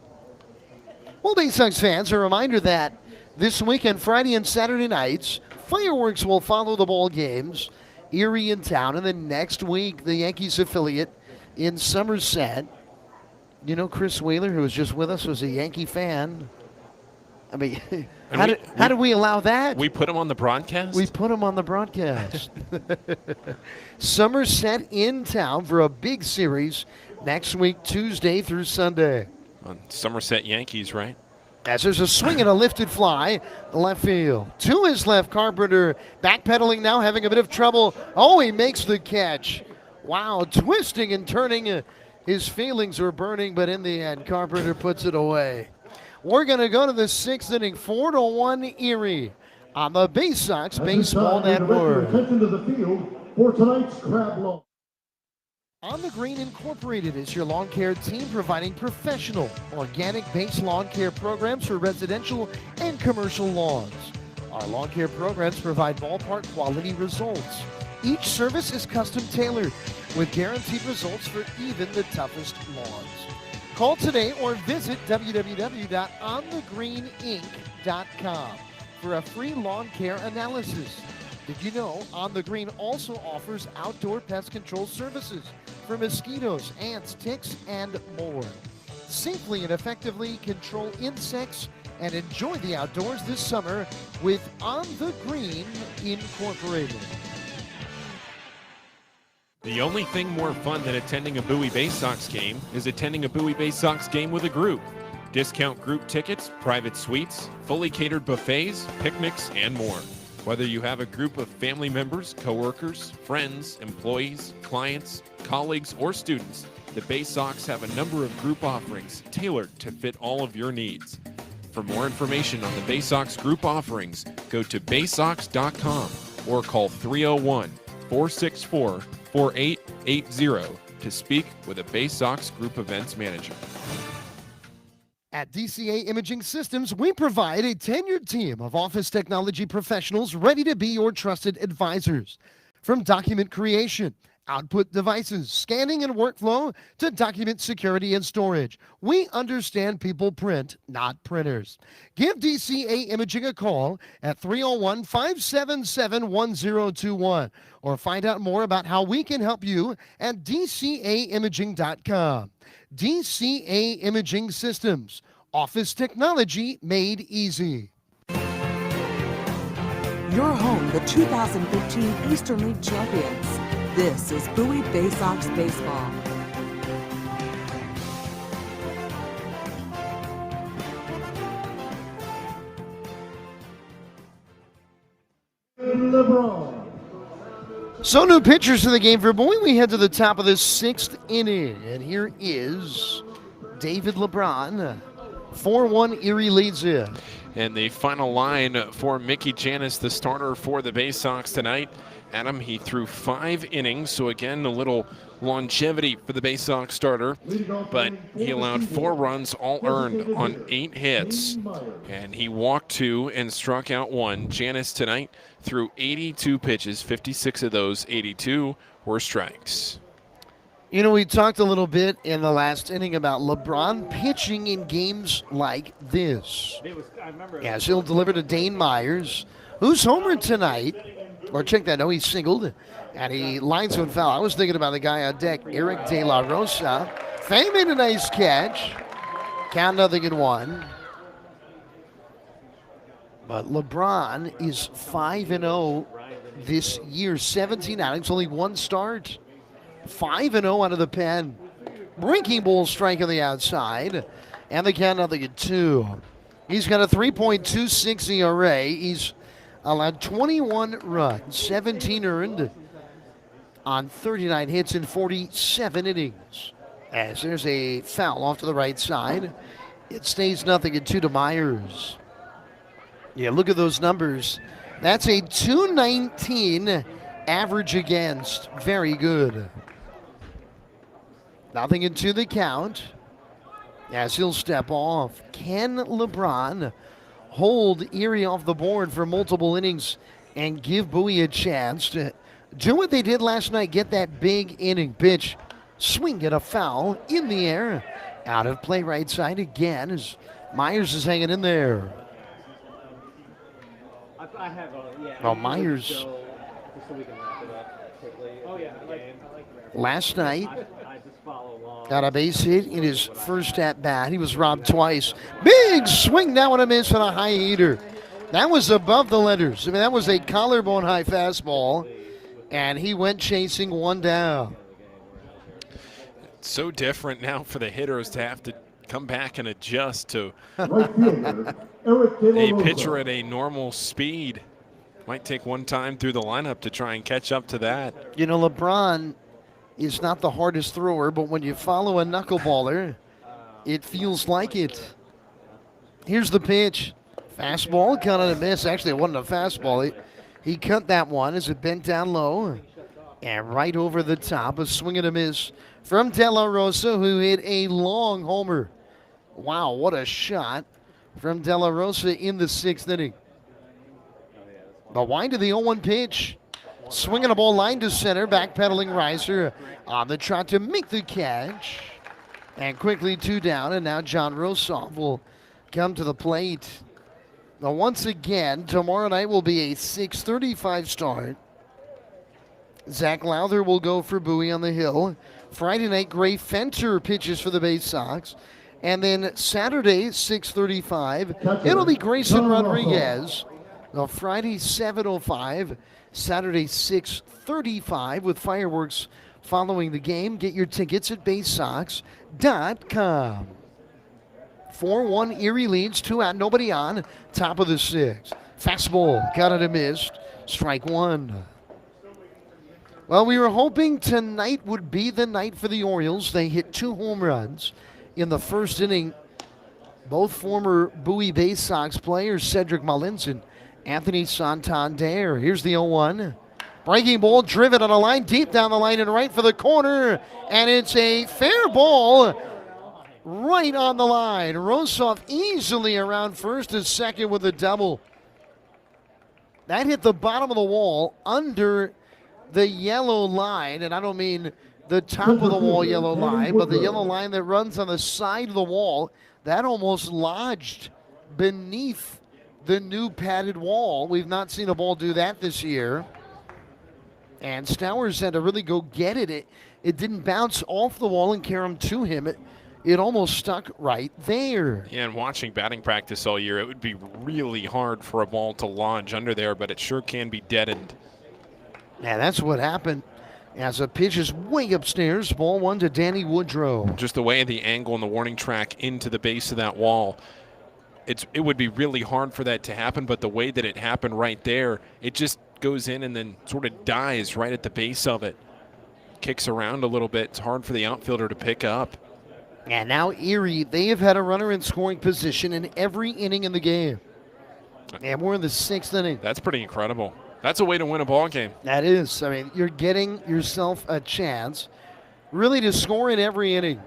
Well, Bay Sox fans, a reminder that this weekend, Friday and Saturday nights, fireworks will follow the ball games. Erie in town, and then next week, the Yankees affiliate in Somerset. You know, Chris Wheeler, who was just with us, was a Yankee fan. I mean, how did we allow that? We put him on the broadcast? We put him on the broadcast. Somerset in town for a big series next week, Tuesday through Sunday. On Somerset Yankees, right? As there's a swing and a lifted fly, left field. To his left, Carpenter backpedaling now, having a bit of trouble. Oh, he makes the catch. Wow, twisting and turning. His feelings were burning, but in the end, Carpenter puts it away. We're going to go to the 6th inning, 4-1 Erie on the Bay Sox Baseball Network. Attention to the field for tonight's crab lawn. On the Green Incorporated is your lawn care team providing professional, organic base lawn care programs for residential and commercial lawns. Our lawn care programs provide ballpark quality results. Each service is custom tailored with guaranteed results for even the toughest lawns. Call today or visit www.onthegreeninc.com for a free lawn care analysis. Did you know On the Green also offers outdoor pest control services for mosquitoes, ants, ticks, and more? Safely and effectively control insects and enjoy the outdoors this summer with On the Green Incorporated. The only thing more fun than attending a Bowie Bay Sox game is attending a Bowie Bay Sox game with a group. Discount group tickets, private suites, fully catered buffets, picnics, and more. Whether you have a group of family members, coworkers, friends, employees, clients, colleagues, or students, the Bay Sox have a number of group offerings tailored to fit all of your needs. For more information on the Bay Sox group offerings, go to baysox.com or call 301-464-4880 to speak with a Bay Sox group events manager. At DCA Imaging Systems, we provide a tenured team of office technology professionals ready to be your trusted advisors. From document creation, output devices, scanning and workflow, to document security and storage, we understand people print, not printers. Give DCA Imaging a call at 301-577-1021 or find out more about how we can help you at dcaimaging.com. DCA Imaging Systems, office technology made easy. Your home, the 2015 Eastern League champions. This is Bowie Bay Sox Baseball. LeBron. So new pitchers to the game for Bowie. We head to the top of the 6th inning, and here is David LeBron. 4-1 Erie leads it. And the final line for Mickey Jannis, the starter for the Bay Sox tonight. Adam, he threw 5 innings, so again, a little longevity for the Bay Sox starter, but he allowed 4 runs, all earned on 8 hits, and he walked 2 and struck out 1. Jannis tonight threw 82 pitches, 56 of those 82 were strikes. You know, we talked a little bit in the last inning about LeBron pitching in games like this. As he'll deliver to Dane Myers, who's homered tonight. Or check that, no, he singled, and he lines one foul. I was thinking about the guy on deck, Eric De La Rosa. They made a nice catch. Count 0-1. But LeBron is 5-0 this year, 17 outings, only 1 start. 5-0 out of the pen. Breaking ball strike on the outside. And the count 0-2. He's got a 3.26 ERA. He's allowed 21 runs, 17 earned on 39 hits in 47 innings. As there's a foul off to the right side. It stays 0-2 to Myers. Yeah, look at those numbers. That's a 219 average against. Very good. 0-2 the count. As he'll step off. Can LeBron hold Erie off the board for multiple innings and give Bowie a chance to do what they did last night, get that big inning pitch, swing, get a foul in the air, out of play right side again as Myers is hanging in there. Well, Myers last night got a base hit in his first at bat. He was robbed twice. Big swing, that one a miss on a high heater. That was above the letters. I mean, that was a collarbone high fastball, and he went chasing one down. It's so different now for the hitters to have to come back and adjust to a pitcher at a normal speed. Might take one time through the lineup to try and catch up to that. You know, LeBron is not the hardest thrower, but when you follow a knuckleballer, it feels like it. Here's the pitch. Fastball, cut on a miss. Actually, it wasn't a fastball. He cut that one as it bent down low. And right over the top, a swing and a miss from De La Rosa, who hit a long homer. Wow, what a shot from De La Rosa in the 6th inning. The wind of the 0-1 pitch. Swinging a ball line to center, backpedaling Riser on the trot to make the catch. And quickly 2 down, and now John Rosoff will come to the plate. Now once again, tomorrow night will be a 6:35 start. Zach Lowther will go for Bowie on the hill. Friday night, Gray Fenter pitches for the Bay Sox. And then Saturday, 6:35, it'll be Grayson Rodriguez. Now Friday, 7:05. Saturday, 6:35 with fireworks following the game. Get your tickets at BaySox.com. 4-1 Erie leads, 2 out, nobody on. Top of the 6th. Fastball, got it, a missed. Strike 1. Well, we were hoping tonight would be the night for the Orioles. They hit 2 home runs in the first inning. Both former Bowie Bay Sox players, Cedric Mullins and Anthony Santander. Here's the 0-1. Breaking ball driven on a line deep down the line and right for the corner. And it's a fair ball right on the line. Rosoff easily around first and second with a double. That hit the bottom of the wall under the yellow line. And I don't mean the top of the wall yellow line, but the yellow line that runs on the side of the wall. That almost lodged beneath the new padded wall. We've not seen a ball do that this year. And Stowers had to really go get it. It didn't bounce off the wall and carry him to him. It almost stuck right there. Yeah, and watching batting practice all year, it would be really hard for a ball to lodge under there, but it sure can be deadened. Yeah, that's what happened. As a pitch is way upstairs, ball 1 to Danny Woodrow. Just the way the angle and the warning track into the base of that wall. It would be really hard for that to happen, but the way that it happened right there, it just goes in and then sort of dies right at the base of it. Kicks around a little bit. It's hard for the outfielder to pick up. And now Erie, they have had a runner in scoring position in every inning in the game. And we're in the 6th inning. That's pretty incredible. That's a way to win a ball game. That is. I mean, you're getting yourself a chance really to score in every inning.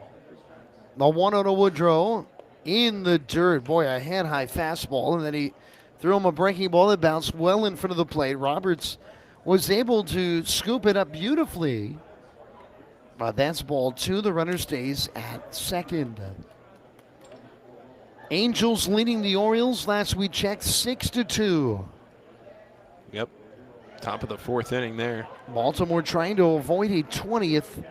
The 1-0 to Woodrow in the dirt. Boy, a head-high fastball, and then he threw him a breaking ball that bounced well in front of the plate. Roberts was able to scoop it up beautifully. But that's ball 2. The runner stays at second. Angels leading the Orioles. Last we checked, 6-2. Yep. Top of the 4th inning there. Baltimore trying to avoid a 20th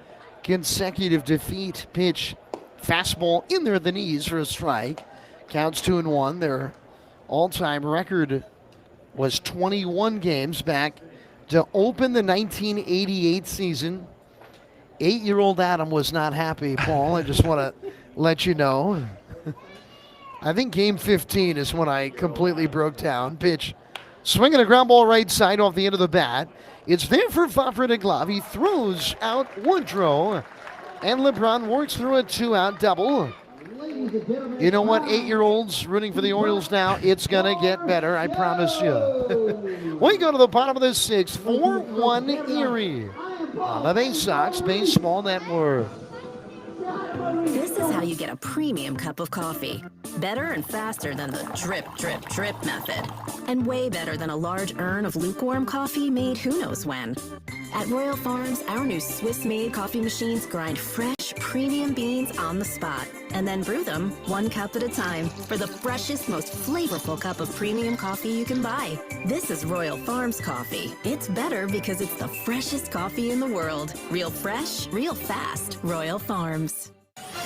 consecutive defeat. Pitch. Fastball in there at the knees for a strike. Counts 2-1. Their all-time record was 21 games back to open the 1988 season. 8-year-old Adam was not happy, Paul. I just want to let you know. I think game 15 is when I completely broke down. Pitch. Swinging a ground ball right side off the end of the bat. It's there for Fafra to glove. He throws out Woodrow. And LeBron works through a 2-out double. You know what, 8-year-olds rooting for the Orioles now, it's going to get better, I promise you. We go to the bottom of the 6th, 4-1 Erie on the Bay Sox Baseball Network. This is how you get a premium cup of coffee. Better and faster than the drip, drip, drip method. And way better than a large urn of lukewarm coffee made who knows when. At Royal Farms, our new Swiss-made coffee machines grind fresh, premium beans on the spot and then brew them 1 cup at a time for the freshest, most flavorful cup of premium coffee you can buy. This is Royal Farms coffee. It's better because it's the freshest coffee in the world. Real fresh, real fast. Royal Farms.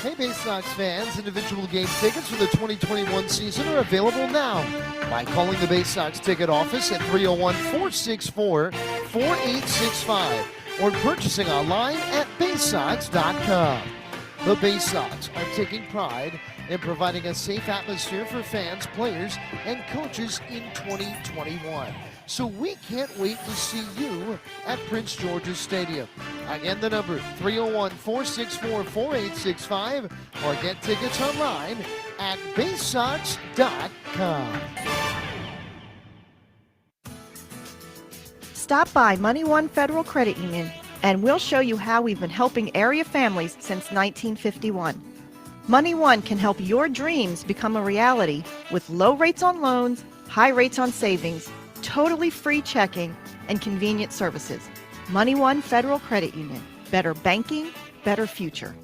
Hey, Bay Sox fans, individual game tickets for the 2021 season are available now by calling the Bay Sox ticket office at 301-464-4865 or purchasing online at baysox.com. The Bay Sox are taking pride in providing a safe atmosphere for fans, players, and coaches in 2021. So we can't wait to see you at Prince George's Stadium. Again, the number 301-464-4865 or get tickets online at baysox.com. Stop by Money One Federal Credit Union and we'll show you how we've been helping area families since 1951. Money One can help your dreams become a reality with low rates on loans, high rates on savings, totally free checking, and convenient services. Money One Federal Credit Union. Better banking, better future.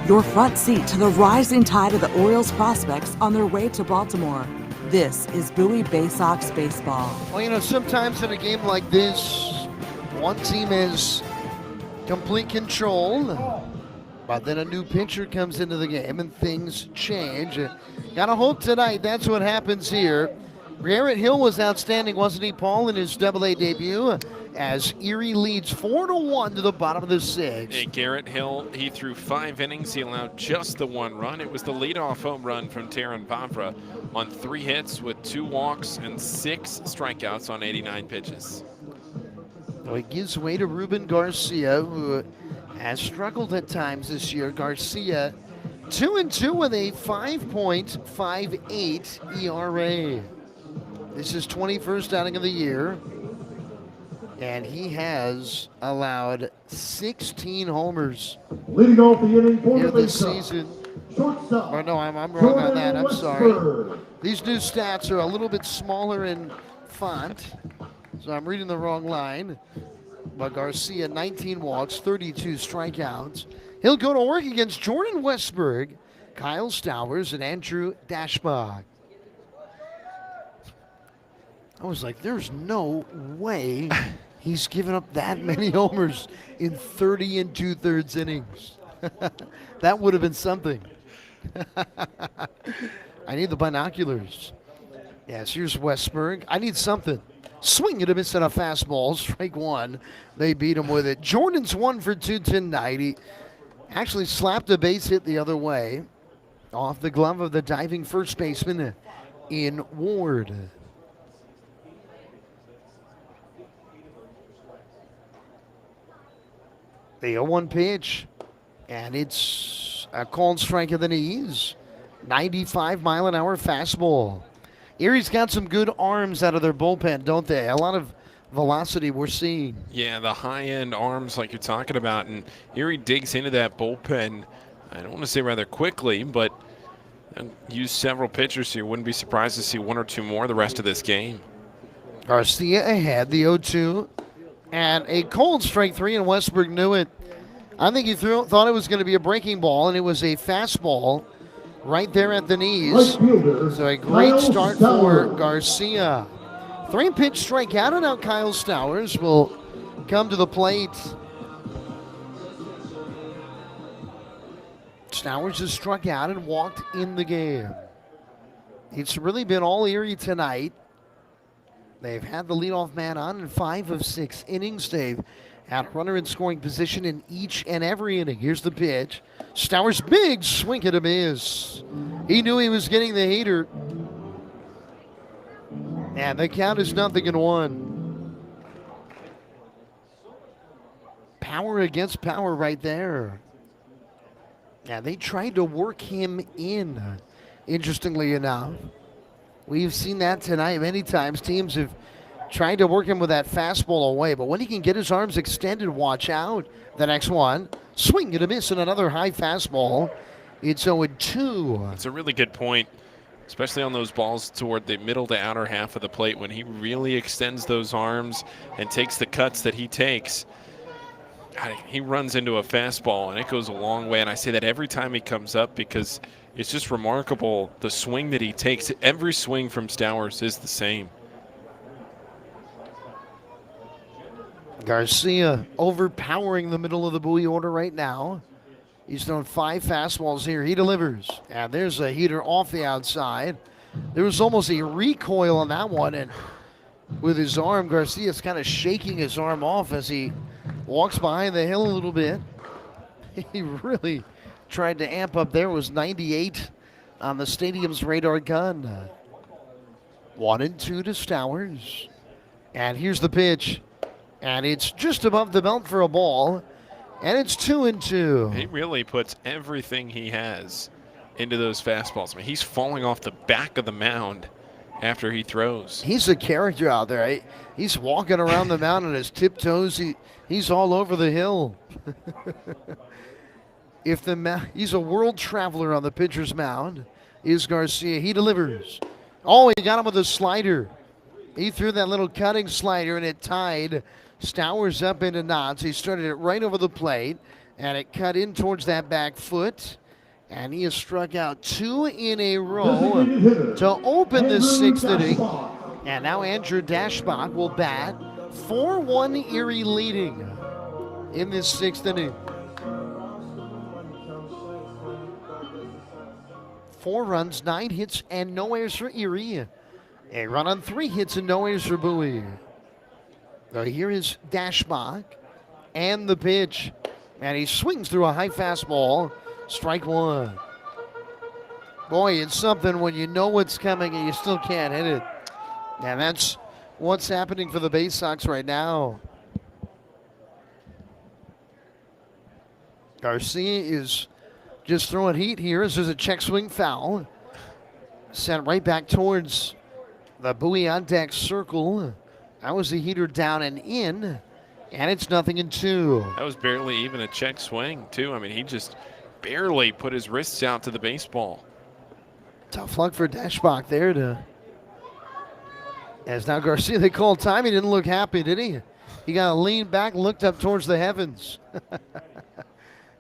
Your front seat to the rising tide of the Orioles prospects on their way to Baltimore. This is Bowie Bay Sox Baseball. Well, you know, sometimes in a game like this, one team has complete control, but then a new pitcher comes into the game and things change. Gotta hope tonight that's what happens here. Garrett Hill was outstanding, wasn't he, Paul, in his Double-A debut, as Erie leads 4-1 to the bottom of the 6th. Hey, Garrett Hill, he threw 5 innings. He allowed just the 1 run. It was the leadoff home run from Taron Vavra on 3 hits with 2 walks and 6 strikeouts on 89 pitches. Well, he gives way to Ruben Garcia, who has struggled at times this year. Garcia 2-2 with a 5.58 ERA. This is 21st outing of the year, and he has allowed 16 homers Leading off the inning for here the this Bay Sox, season. shortstop. Or no, I'm wrong on that. I'm sorry. Westford. These new stats are a little bit smaller in font, so I'm reading the wrong line. But Garcia, 19 walks, 32 strikeouts. He'll go to work against Jordan Westberg, Kyle Stowers, and Andrew Dashbach. I was like, there's no way he's given up that many homers in 30 2/3 innings. That would have been something. I need the binoculars. Yes, here's Westberg. I need something. Swing and a miss on a fastball. Strike 1. They beat him with it. Jordan's 1 for 2 tonight. He actually slapped a base hit the other way off the glove of the diving first baseman in Ward. The 0-1 pitch, and it's a called strike of the knees. 95-mile-an-hour fastball. Erie's got some good arms out of their bullpen, don't they? A lot of velocity we're seeing. Yeah, the high-end arms like you're talking about, and Erie digs into that bullpen, I don't want to say rather quickly, but use several pitchers here. Wouldn't be surprised to see 1 or 2 more the rest of this game. Garcia ahead, the 0-2. And a cold strike 3, and Westberg knew it. I think he thought it was going to be a breaking ball, and it was a fastball right there at the knees. So a great start for Garcia. 3-pitch strikeout, and now Kyle Stowers will come to the plate. Stowers has struck out and walked in the game. It's really been all Erie tonight. They've had the leadoff man on in 5 of 6 innings. They've had a runner in scoring position in each and every inning. Here's the pitch. Stowers, big swing and a miss. He knew he was getting the heater. And the count is 0-1. Power against power right there. Yeah, they tried to work him in, interestingly enough. We've seen that tonight many times. Teams have tried to work him with that fastball away, but when he can get his arms extended, watch out. The next one, swing and a miss and another high fastball. It's 0-2. It's a really good point, especially on those balls toward the middle to outer half of the plate when he really extends those arms and takes the cuts that he takes. God, he runs into a fastball, and it goes a long way, and I say that every time he comes up because it's just remarkable the swing that he takes. Every swing from Stowers is the same. Garcia overpowering the middle of the Bowie order right now. He's thrown 5 fastballs here. He delivers. And there's a heater off the outside. There was almost a recoil on that one, and with his arm, Garcia's kind of shaking his arm off as he walks behind the hill a little bit. He really tried to amp up there. It was 98 on the stadium's radar gun. 1-2 to Stowers. And here's the pitch. And it's just above the belt for a ball. And it's 2-2. He really puts everything he has into those fastballs. I mean, he's falling off the back of the mound after he throws. He's a character out there. He's walking around the mound on his tiptoes. He's all over the hill. He's a world traveler on the pitcher's mound, is Garcia. He delivers. Oh, he got him with a slider. He threw that little cutting slider, and it tied Stowers up into knots. He started it right over the plate, and it cut in towards that back foot. And he has struck out 2 in a row to open the 6th inning. And now Andrew Dashbach will bat. 4-1 Erie leading in this 6th inning. 4 runs, 9 hits, and no errors for Erie. A run on 3 hits and no errors for Bowie. So here is Dashbach and the pitch. And he swings through a high fastball. Strike 1. Boy, it's something when you know what's coming and you still can't hit it. And that's what's happening for the Bay Sox right now. Garcia is just throwing heat here as there's a check swing foul. Sent right back towards the Bowie on deck circle. That was the heater down and in. And it's 0-2. That was barely even a check swing, too. I mean, he just barely put his wrists out to the baseball. Tough luck for Dashbach there as now Garcia, they called time. He didn't look happy, did he? He got to lean back, looked up towards the heavens.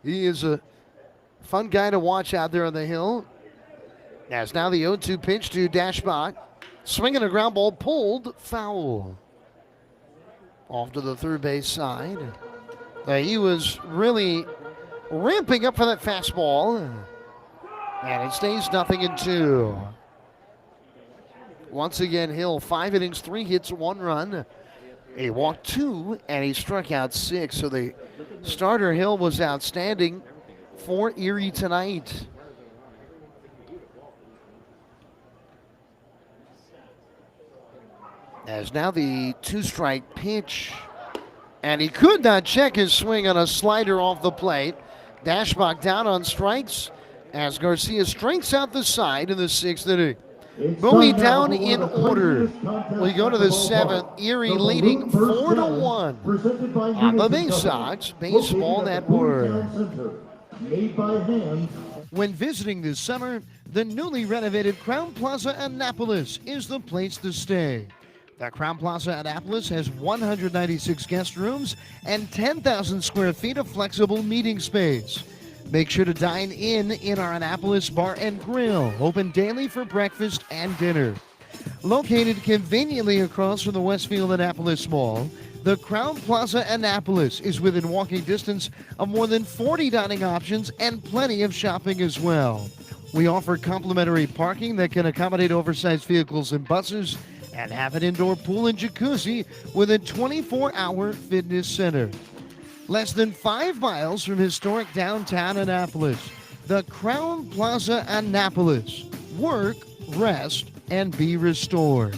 He is a fun guy to watch out there on the hill. As now the 0-2 pitch to Dashbach. Swinging a ground ball, pulled, foul. Off to the third base side. He was really ramping up for that fastball. And it stays 0-2. Once again, Hill, 5 innings, 3 hits, 1 run. He walked 2, and he struck out 6. So the starter, Hill, was outstanding for Erie tonight. As now the 2-strike pitch. And he could not check his swing on a slider off the plate. Dashbach down on strikes as Garcia strikes out the side in the 6th inning. Bowie down in order. We go to the 7th. Erie leading 4-1 on the Bay Sox Baseball Network. When visiting this summer, the newly renovated Crown Plaza Annapolis is the place to stay. The Crown Plaza Annapolis has 196 guest rooms and 10,000 square feet of flexible meeting space. Make sure to dine in our Annapolis Bar and Grill, open daily for breakfast and dinner. Located conveniently across from the Westfield Annapolis Mall, the Crown Plaza Annapolis is within walking distance of more than 40 dining options and plenty of shopping as well. We offer complimentary parking that can accommodate oversized vehicles and buses and have an indoor pool and jacuzzi with a 24-hour fitness center. Less than 5 miles from historic downtown Annapolis, the Crown Plaza Annapolis. Work, rest, and be restored.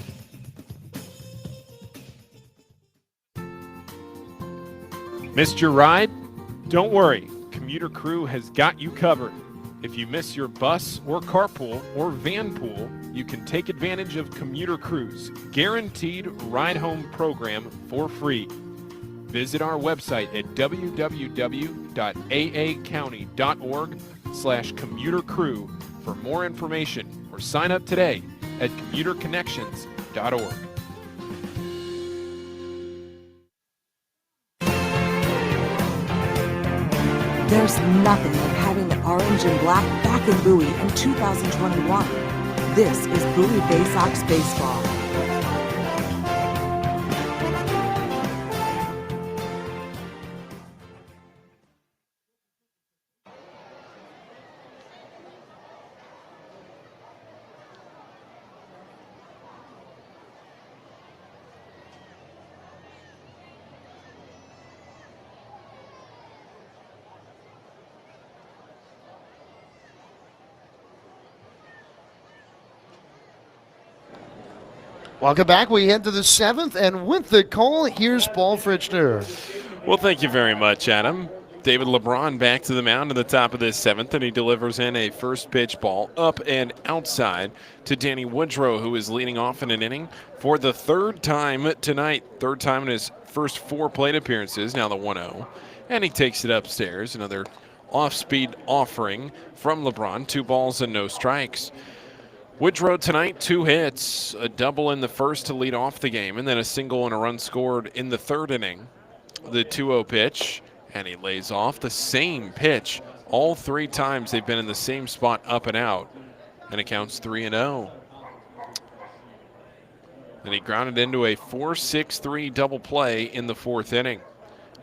Missed your ride? Don't worry, Commuter Crew has got you covered. If you miss your bus or carpool or van pool, you can take advantage of Commuter Crew's guaranteed ride home program for free. Visit our website at www.aacounty.org/commutercrew for more information or sign up today at commuterconnections.org. There's nothing like having the orange and black back in Bowie in 2021. This is Bowie Bay Sox baseball. Welcome back. We head to the 7th, and with the call, here's Paul Fritschner. Well, thank you very much, Adam. David LeBron back to the mound in the top of this 7th, and he delivers in a first pitch ball up and outside to Danny Woodrow, who is leading off in an inning for the 3rd time tonight. 3rd time in his first 4 plate appearances, now the 1-0. And he takes it upstairs. Another off-speed offering from LeBron. 2 balls and no strikes. Woodrow tonight, 2 hits, a double in the first to lead off the game, and then a single and a run scored in the 3rd inning. The 2-0 pitch, and he lays off the same pitch. All 3 times they've been in the same spot up and out, and it counts 3-0. And he grounded into a 4-6-3 double play in the 4th inning.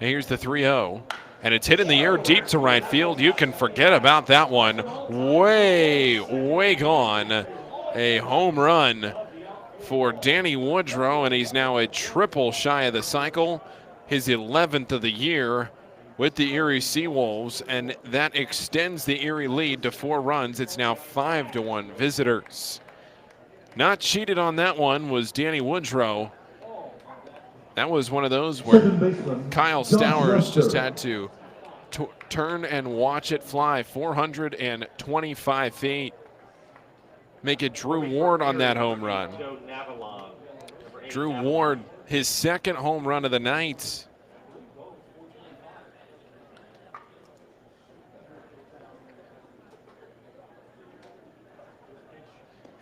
And here's the 3-0. And it's hit in the air deep to right field. You can forget about that one. Way gone. A home run for Danny Woodrow, and he's now a triple shy of the cycle, his 11th of the year with the Erie SeaWolves, and that extends the Erie lead to 4 runs. It's now 5-1 visitors. Not cheated on that one was Danny Woodrow. That was one of those where Kyle Stowers just had to turn and watch it fly 425 feet. Make it Drew Ward on that home run. Drew Ward, his 2nd home run of the night.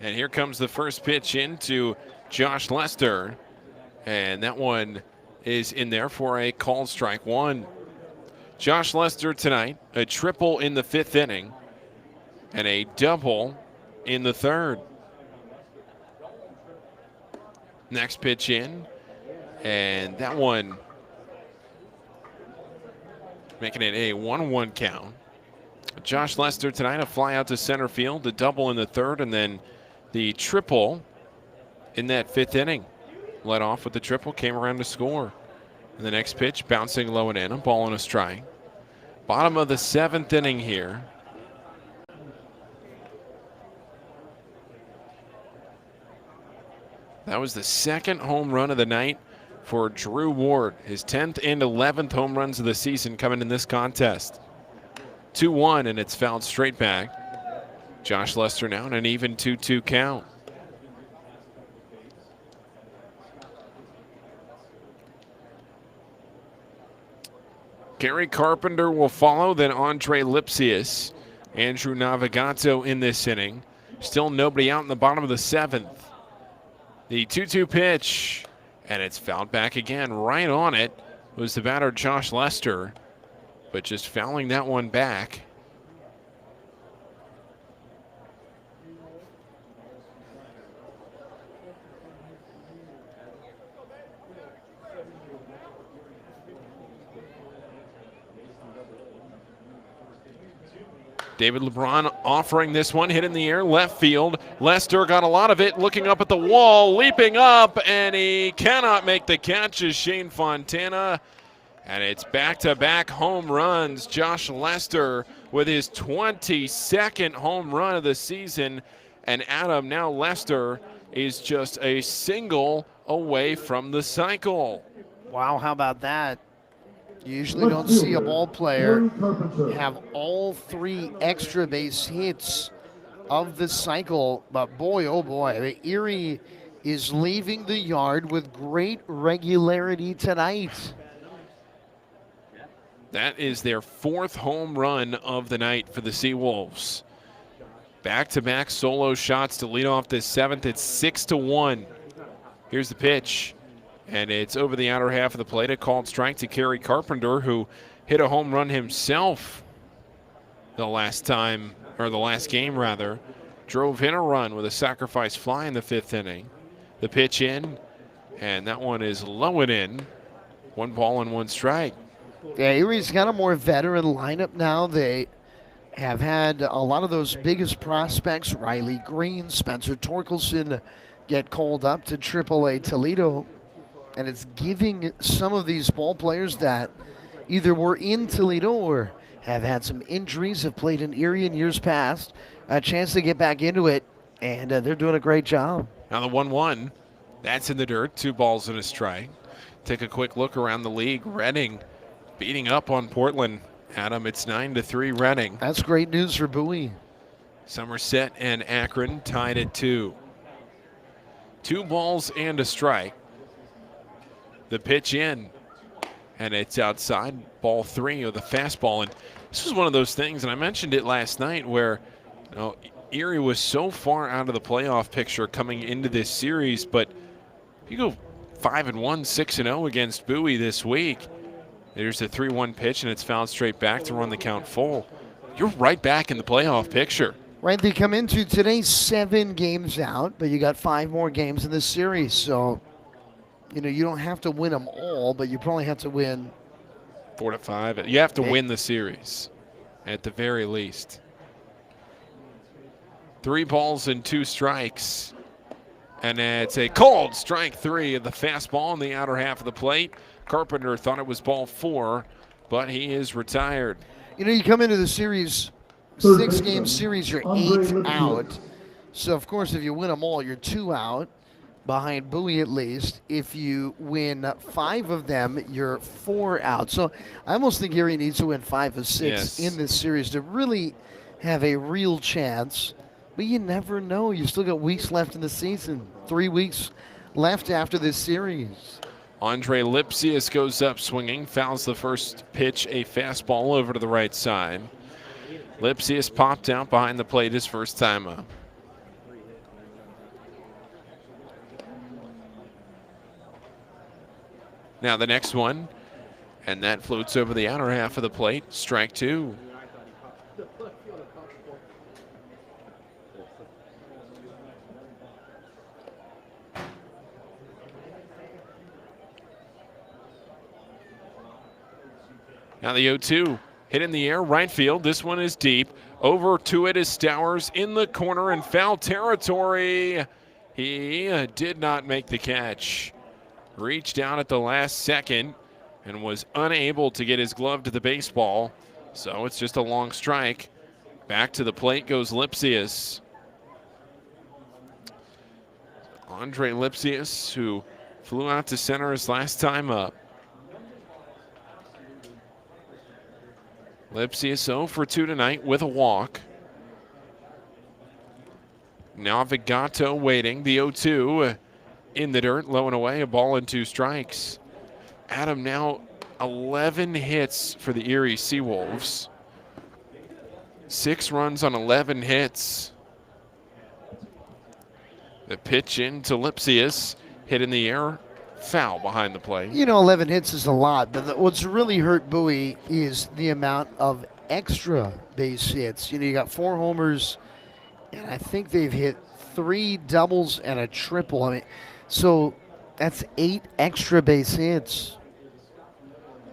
And here comes the first pitch into Josh Lester. And that one is in there for a called strike 1. Josh Lester tonight, a triple in the 5th inning and a double in the 3rd. Next pitch in, and that one making it a 1-1 count. Josh Lester tonight, a fly out to center field, the double in the 3rd, and then the triple in that 5th inning. Led off with the triple, came around to score. And the next pitch, bouncing low and in, a ball and a strike. Bottom of the 7th inning here. That was the 2nd home run of the night for Drew Ward. His 10th and 11th home runs of the season coming in this contest. 2-1, and it's fouled straight back. Josh Lester now in an even 2-2 count. Gary Carpenter will follow, then Andre Lipsius. Andrew Navigato in this inning. Still nobody out in the bottom of the 7th. The 2-2 pitch, and it's fouled back again. Right on it was the batter Josh Lester, but just fouling that one back. David LeBron offering this one, hit in the air, left field. Lester got a lot of it, looking up at the wall, leaping up, and he cannot make the catch as Shane Fontana. And it's back-to-back home runs. Josh Lester with his 22nd home run of the season. And Adam, now Lester is just a single away from the cycle. Wow, how about that? You usually don't see a ball player have all 3 extra base hits of the cycle, but boy, oh boy, Erie is leaving the yard with great regularity tonight. That is their 4th home run of the night for the SeaWolves. Back-to-back solo shots to lead off this 7th. It's 6-1. Here's the pitch. And it's over the outer half of the plate. A called strike to Kerry Carpenter, who hit a home run himself the last game rather. Drove in a run with a sacrifice fly in the 5th inning. The pitch in, and that one is low and in. 1 ball and 1 strike. Yeah, Erie's got a more veteran lineup now. They have had a lot of those biggest prospects, Riley Green, Spencer Torkelson, get called up to AAA Toledo. And it's giving some of these ball players that either were in Toledo or have had some injuries, have played in Erie in years past, a chance to get back into it, and they're doing a great job. Now the 1-1, that's in the dirt, 2 balls and a strike. Take a quick look around the league. Reading beating up on Portland. Adam, it's 9-3 Reading. That's great news for Bowie. Somerset and Akron tied at 2. 2 balls and a strike. The pitch in, and it's outside, ball 3 of the fastball. And this was one of those things, and I mentioned it last night, where Erie was so far out of the playoff picture coming into this series, but you go 5-1, 6-0 against Bowie this week. There's a 3-1 pitch, and it's fouled straight back to run the count full. You're right back in the playoff picture. Right, they come into today 7 games out, but you got 5 more games in this series, so you don't have to win them all, but you probably have to win 4 to 5. You have to win the series at the very least. 3 balls and 2 strikes. And it's a called strike 3 of the fastball in the outer half of the plate. Carpenter thought it was ball 4, but he is retired. You come into the series, 6-game series, you're 8 out. So, of course, if you win them all, you're 2 out. Behind Bowie at least. If you win 5 of them, you're 4 out. So I almost think Erie needs to win 5 of 6 in this series to really have a real chance. But you never know. You still got weeks left in the season. 3 weeks left after this series. Andre Lipsius goes up swinging, fouls the first pitch, a fastball over to the right side. Lipsius popped out behind the plate his first time up. Now the next one, and that floats over the outer half of the plate. Strike 2. Now the 0-2, hit in the air, right field. This one is deep. Over to it is Stowers in the corner in foul territory. He did not make the catch. Reached out at the last second and was unable to get his glove to the baseball. So it's just a long strike. Back to the plate goes Lipsius. Andre Lipsius, who flew out to center his last time up. Lipsius 0 for 2 tonight with a walk. Now Vigato waiting. The 0-2 in the dirt, low and away, a ball and 2 strikes. Adam now 11 hits for the Erie SeaWolves. 6 runs on 11 hits. The pitch in to Lipsius, hit in the air, foul behind the plate. 11 hits is a lot, but what's really hurt Bowie is the amount of extra base hits. You got 4 homers, and I think they've hit 3 doubles and a triple. So that's 8 extra base hits.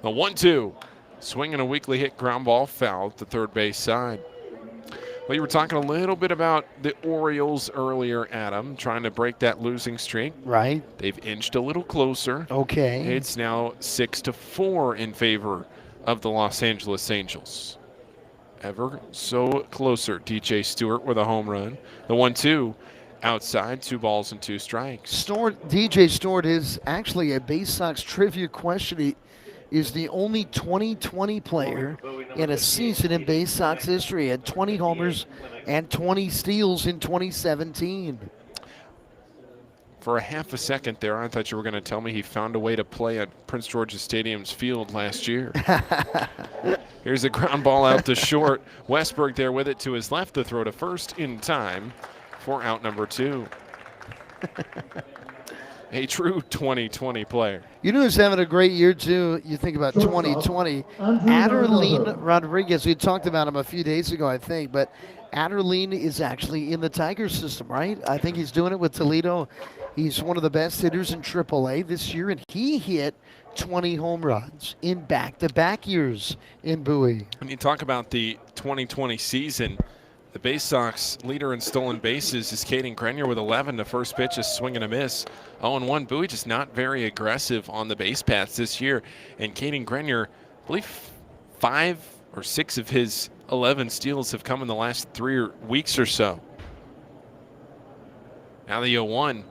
The 1-2, swinging a weakly hit ground ball, foul to third base side. Well, you were talking a little bit about the Orioles earlier, Adam, trying to break that losing streak. Right. They've inched a little closer. Okay. It's now 6-4 in favor of the Los Angeles Angels. Ever so closer. DJ Stewart with a home run. The 1-2 outside, 2 balls and 2 strikes. DJ Stewart is actually a Bay Sox trivia question. He is the only 2020 player in a season in Bay Sox history. He had 20 homers and 20 steals in 2017. For a half a second there, I thought you were going to tell me he found a way to play at Prince George's Stadium's field last year. Here's a ground ball out to short. Westberg there with it to his left to throw to first in time for out number 2. A true 2020 player. You know who's having a great year, too? You think about 2020. Aderlin Rodriguez. We talked about him a few days ago, I think, but Aderlin is actually in the Tigers system, right? I think he's doing it with Toledo. He's one of the best hitters in AAA this year, and he hit 20 home runs in back-to-back years in Bowie. When you talk about the 2020 season, the Bay Sox leader in stolen bases is Caden Grenier with 11. The first pitch is swing and a miss. 0-1. Bowie just not very aggressive on the base paths this year. And Caden Grenier, I believe 5 or 6 of his 11 steals have come in the last 3 weeks or so. Now the 0-1.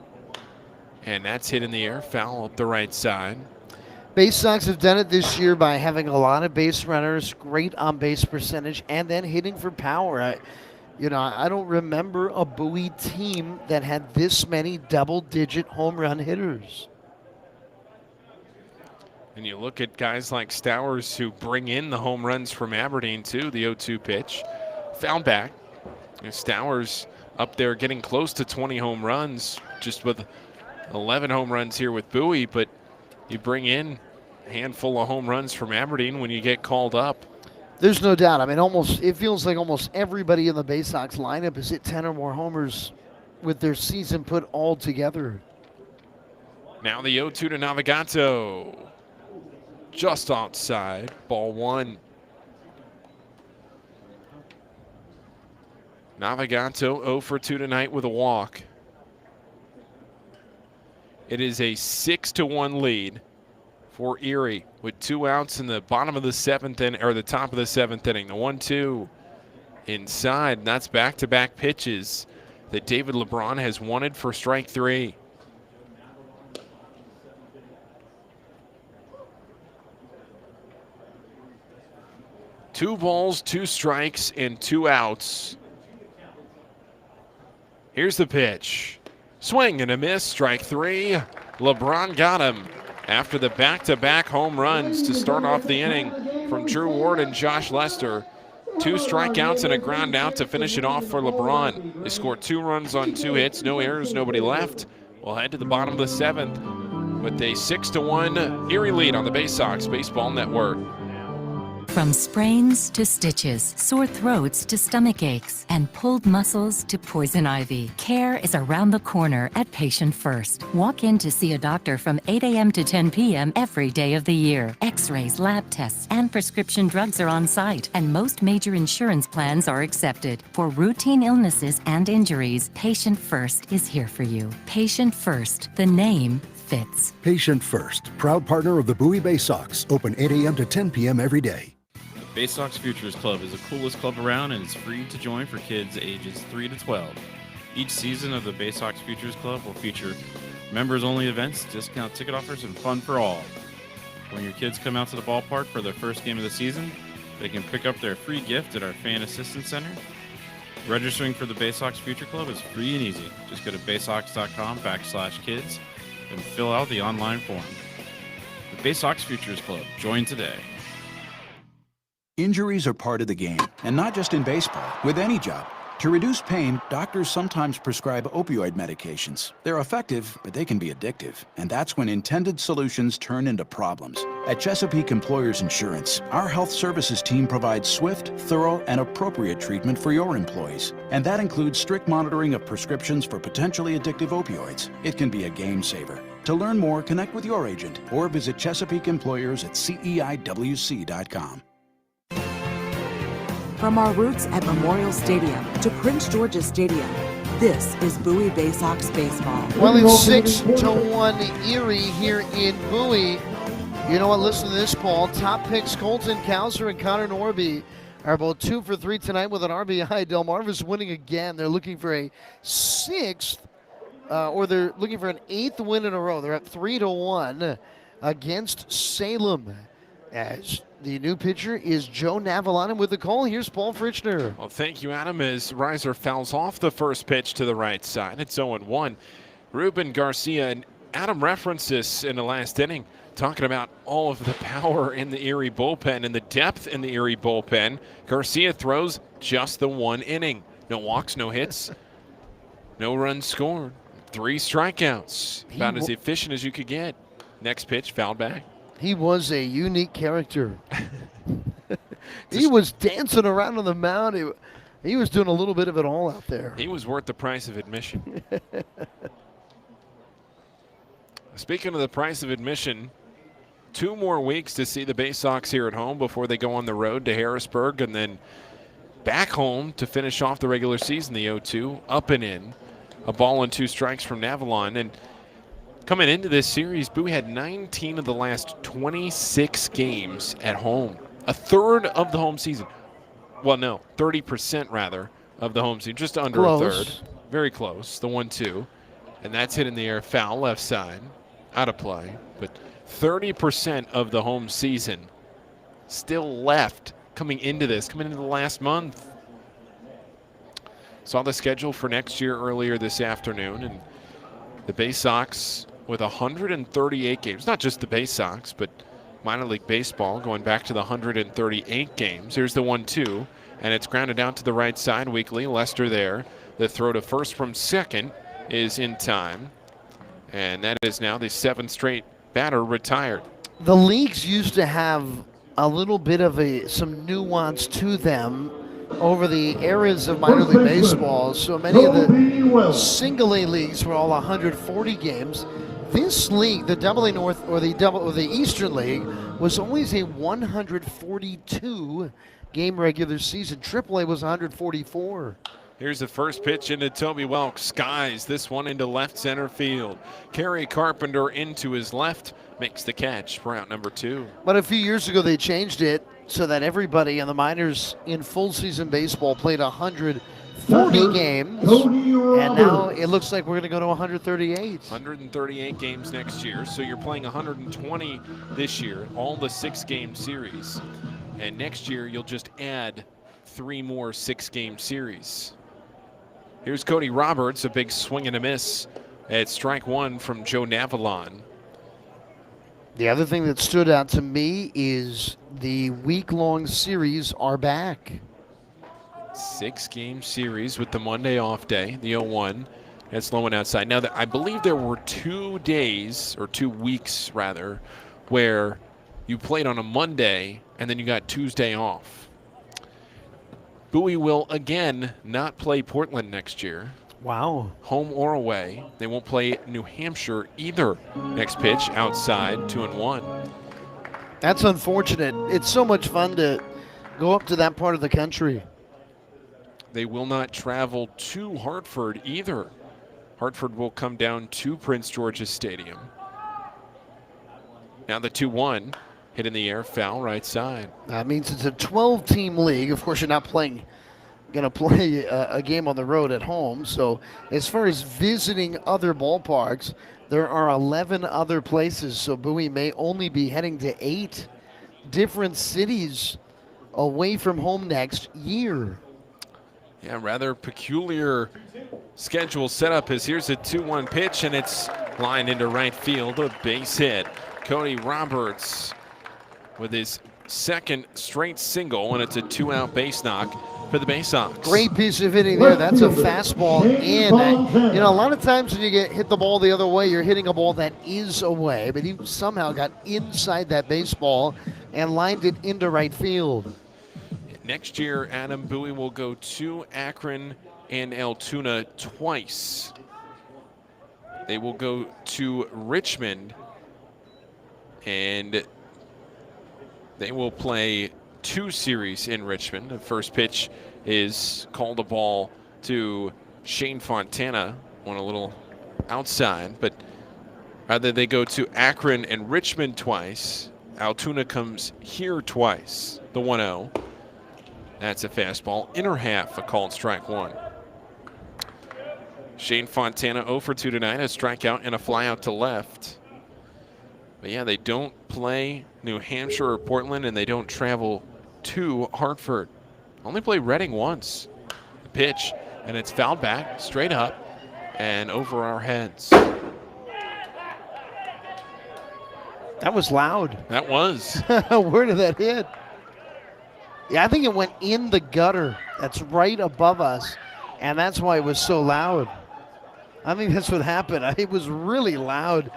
And that's hit in the air, foul up the right side. Bay Sox have done it this year by having a lot of base runners, great on-base percentage, and then hitting for power. I don't remember a Bowie team that had this many double-digit home run hitters. And you look at guys like Stowers who bring in the home runs from Aberdeen too. The 0-2 pitch, foul back. Stowers up there getting close to 20 home runs, just with 11 home runs here with Bowie, but you bring in a handful of home runs from Aberdeen when you get called up. There's no doubt. I mean, it feels like almost everybody in the Bay Sox lineup has hit 10 or more homers with their season put all together. Now the 0-2 to Navigato. Just outside, ball 1. Navigato 0 for 2 tonight with a walk. It is a 6-1 lead for Erie with 2 outs in the bottom of the 7th inning, or the top of the 7th inning. The 1-2 inside, and that's back-to-back pitches that David LeBron has wanted for strike 3. Two balls, 2 strikes, and 2 outs. Here's the pitch. Swing and a miss, strike 3. LeBron got him after the back-to-back home runs to start off the inning from Drew Ward and Josh Lester. 2 strikeouts and a ground out to finish it off for LeBron. They scored 2 runs on 2 hits, no errors, nobody left. We'll head to the bottom of the 7th with a 6-1 Erie lead on the Bay Sox Baseball Network. From sprains to stitches, sore throats to stomach aches, and pulled muscles to poison ivy, care is around the corner at Patient First. Walk in to see a doctor from 8 a.m. to 10 p.m. every day of the year. X-rays, lab tests, and prescription drugs are on site, and most major insurance plans are accepted. For routine illnesses and injuries, Patient First is here for you. Patient First, the name fits. Patient First, proud partner of the Bowie Bay Sox, open 8 a.m. to 10 p.m. every day. Bay Sox Futures Club is the coolest club around and it's free to join for kids ages 3 to 12. Each season of the Bay Sox Futures Club will feature members-only events, discount ticket offers, and fun for all. When your kids come out to the ballpark for their first game of the season, they can pick up their free gift at our Fan Assistance Center. Registering for the Bay Sox Future Club is free and easy. Just go to baysox.com/kids and fill out the online form. The Bay Sox Futures Club. Join today. Injuries are part of the game, and not just in baseball, with any job. To reduce pain, doctors sometimes prescribe opioid medications. They're effective, but they can be addictive, and that's when intended solutions turn into problems. At Chesapeake Employers Insurance, our health services team provides swift, thorough, and appropriate treatment for your employees. And that includes strict monitoring of prescriptions for potentially addictive opioids. It can be a game saver. To learn more, connect with your agent or visit Chesapeake Employers at CEIWC.com. From our roots at Memorial Stadium to Prince George's Stadium, this is Bowie Bay Sox baseball. Well, it's 6-1 Erie here in Bowie. You know what? Listen to this, Paul. Top picks Colton Cowser and Connor Norby are both 2 for 3 tonight with an RBI. Delmarva's winning again. They're looking for a 6th, or they're looking for an 8th win in a row. They're at 3-1 against Salem. As the new pitcher is Joe Navalana with the call. Here's Paul Fritschner. Well, thank you, Adam, as Reiser fouls off the first pitch to the right side. It's 0-1. Ruben Garcia, and Adam referenced this in the last inning, talking about all of the power in the Erie bullpen and the depth in the Erie bullpen. Garcia throws just the 1 inning. No walks, no hits, no runs scored, 3 strikeouts. About as efficient as you could get. Next pitch, fouled back. He was a unique character. He was dancing around on the mound. He was doing a little bit of it all out there. He was worth the price of admission. Speaking of the price of admission, 2 more weeks to see the Bay Sox here at home before they go on the road to Harrisburg and then back home to finish off the regular season, the 0-2, up and in. A ball and 2 strikes from Navalon. And coming into this series, Bowie had 19 of the last 26 games at home. A third of the home season. Well, no, 30% rather of the home season. Just under a third. Very close, the 1-2. And that's hit in the air, foul left side. Out of play. But 30% of the home season still left coming into the last month. Saw the schedule for next year earlier this afternoon, and the Bay Sox with 138 games, not just the Bay Sox, but minor league baseball going back to the 138 games. Here's the 1-2, and it's grounded out to the right side weakly. Lester there. The throw to first from second is in time, and that is now the 7th straight batter retired. The leagues used to have a little bit of some nuance to them over the eras of minor league baseball. So many of the single A leagues were all 140 games. This league, the AA North or the Eastern League, was always a 142 game regular season. AAA was 144. Here's the first pitch into Toby Welk. Skies this one into left center field. Kerry Carpenter into his left, makes the catch for out number 2. But a few years ago they changed it so that everybody in the minors in full season baseball played 140 games. And now it looks like we're going to go to 138. 138 games next year. So you're playing 120 this year, all the 6-game series. And next year you'll just add 3 more 6-game series. Here's Cody Roberts, a big swing and a miss at strike 1 from Joe Navalon. The other thing that stood out to me is the week-long series are back. 6-game series with the Monday off day, the 0-1. That's low and outside. Now, I believe there were 2 days, or 2 weeks rather, where you played on a Monday and then you got Tuesday off. Bowie will again not play Portland next year. Wow. Home or away. They won't play New Hampshire either. Next pitch outside, 2-1. That's unfortunate. It's so much fun to go up to that part of the country. They will not travel to Hartford either. Hartford will come down to Prince George's Stadium. Now the 2-1. Hit in the air, foul right side. That means it's a 12-team league. Of course, you're not going to play a game on the road at home. So as far as visiting other ballparks, there are 11 other places. So Bowie may only be heading to 8 different cities away from home next year. Yeah, rather peculiar schedule setup as here's a 2-1 pitch, and it's lined into right field, a base hit. Cody Roberts with his 2nd straight single, and it's a 2-out base knock for the Bay Sox. Great piece of hitting there. That's a fastball in. You know, a lot of times when you hit the ball the other way, you're hitting a ball that is away, but he somehow got inside that baseball and lined it into right field. Next year, Adam, Bowie will go to Akron and Altoona twice. They will go to Richmond, and they will play 2 series in Richmond. The first pitch is called a ball to Shane Fontana, went a little outside, but rather they go to Akron and Richmond twice. Altoona comes here twice. The 1-0. That's a fastball. Inner half, a called strike 1. Shane Fontana 0 for 2 tonight, a strikeout and a flyout to left. But yeah, they don't play New Hampshire or Portland, and they don't travel to Hartford. Only play Reading once. The pitch, and it's fouled back, straight up, and over our heads. That was loud. That was. Where did that hit? Yeah, I think it went in the gutter. That's right above us, and that's why it was so loud. I think that's what happened. It was really loud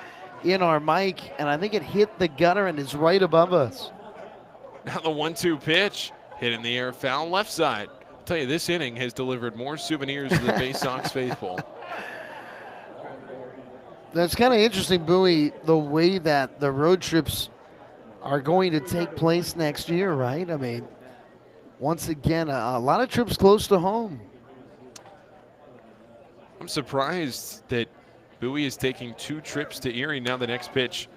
in our mic, and I think it hit the gutter and is right above us. Now the 1-2 pitch, hit in the air, foul left side. I'll tell you, this inning has delivered more souvenirs to the Bay Sox faithful. That's kind of interesting, Bowie, the way that the road trips are going to take place next year, right? I mean, once again, a lot of trips close to home. I'm surprised that Bowie is taking 2 trips to Erie. Now the next pitch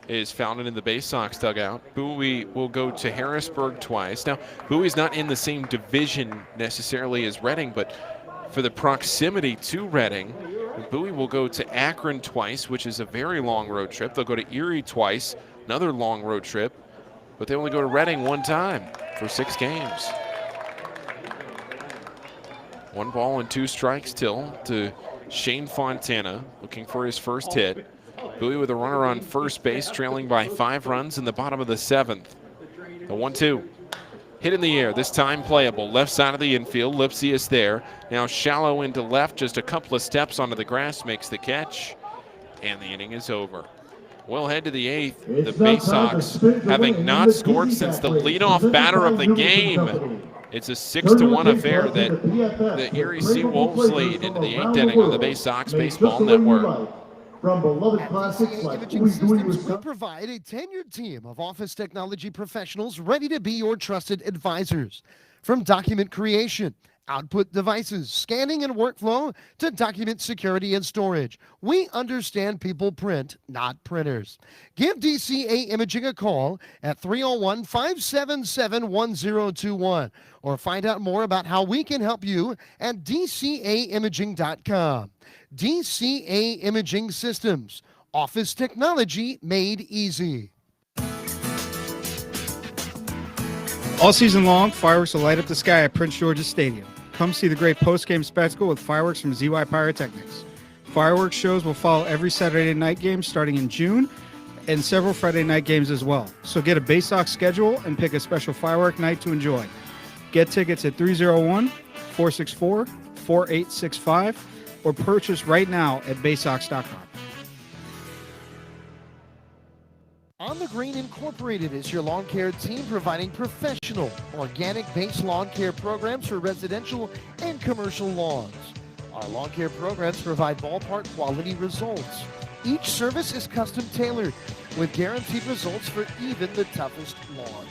is founded in the Bay Sox dugout. Bowie will go to Harrisburg twice. Now, Bowie's not in the same division necessarily as Reading, but for the proximity to Reading, Bowie will go to Akron twice, which is a very long road trip. They'll go to Erie twice, another long road trip, but they only go to Reading 1 time for 6 games. 1 ball and 2 strikes till to Shane Fontana, looking for his first hit. Bowie with a runner on first base, trailing by 5 runs in the bottom of the 7th. The 1-2. Hit in the air, this time playable. Left side of the infield, Lipsius there. Now shallow into left, just a couple of steps onto the grass, makes the catch, and the inning is over. We'll head to the 8th. The Bay Sox having not scored since the leadoff batter of the game. It's a 6-1 affair that the Erie SeaWolves lead into the 8th inning on the Bay Sox Baseball Network. From beloved classics like Imaging Systems, we provide a tenured team of office technology professionals ready to be your trusted advisors. From document creation, output devices, scanning and workflow, to document security and storage, we understand people print, not printers. Give DCA Imaging a call at 301-577-1021 or find out more about how we can help you at dcaimaging.com. DCA Imaging Systems, office technology made easy. All season long, fireworks will light up the sky at Prince George's Stadium. Come see the great post-game spectacle with fireworks from ZY Pyrotechnics. Fireworks shows will follow every Saturday night game starting in June and several Friday night games as well. So get a Bay Sox schedule and pick a special firework night to enjoy. Get tickets at 301-464-4865 or purchase right now at baysox.com. On the Green Incorporated is your lawn care team providing professional, organic-based lawn care programs for residential and commercial lawns. Our lawn care programs provide ballpark quality results. Each service is custom tailored with guaranteed results for even the toughest lawns.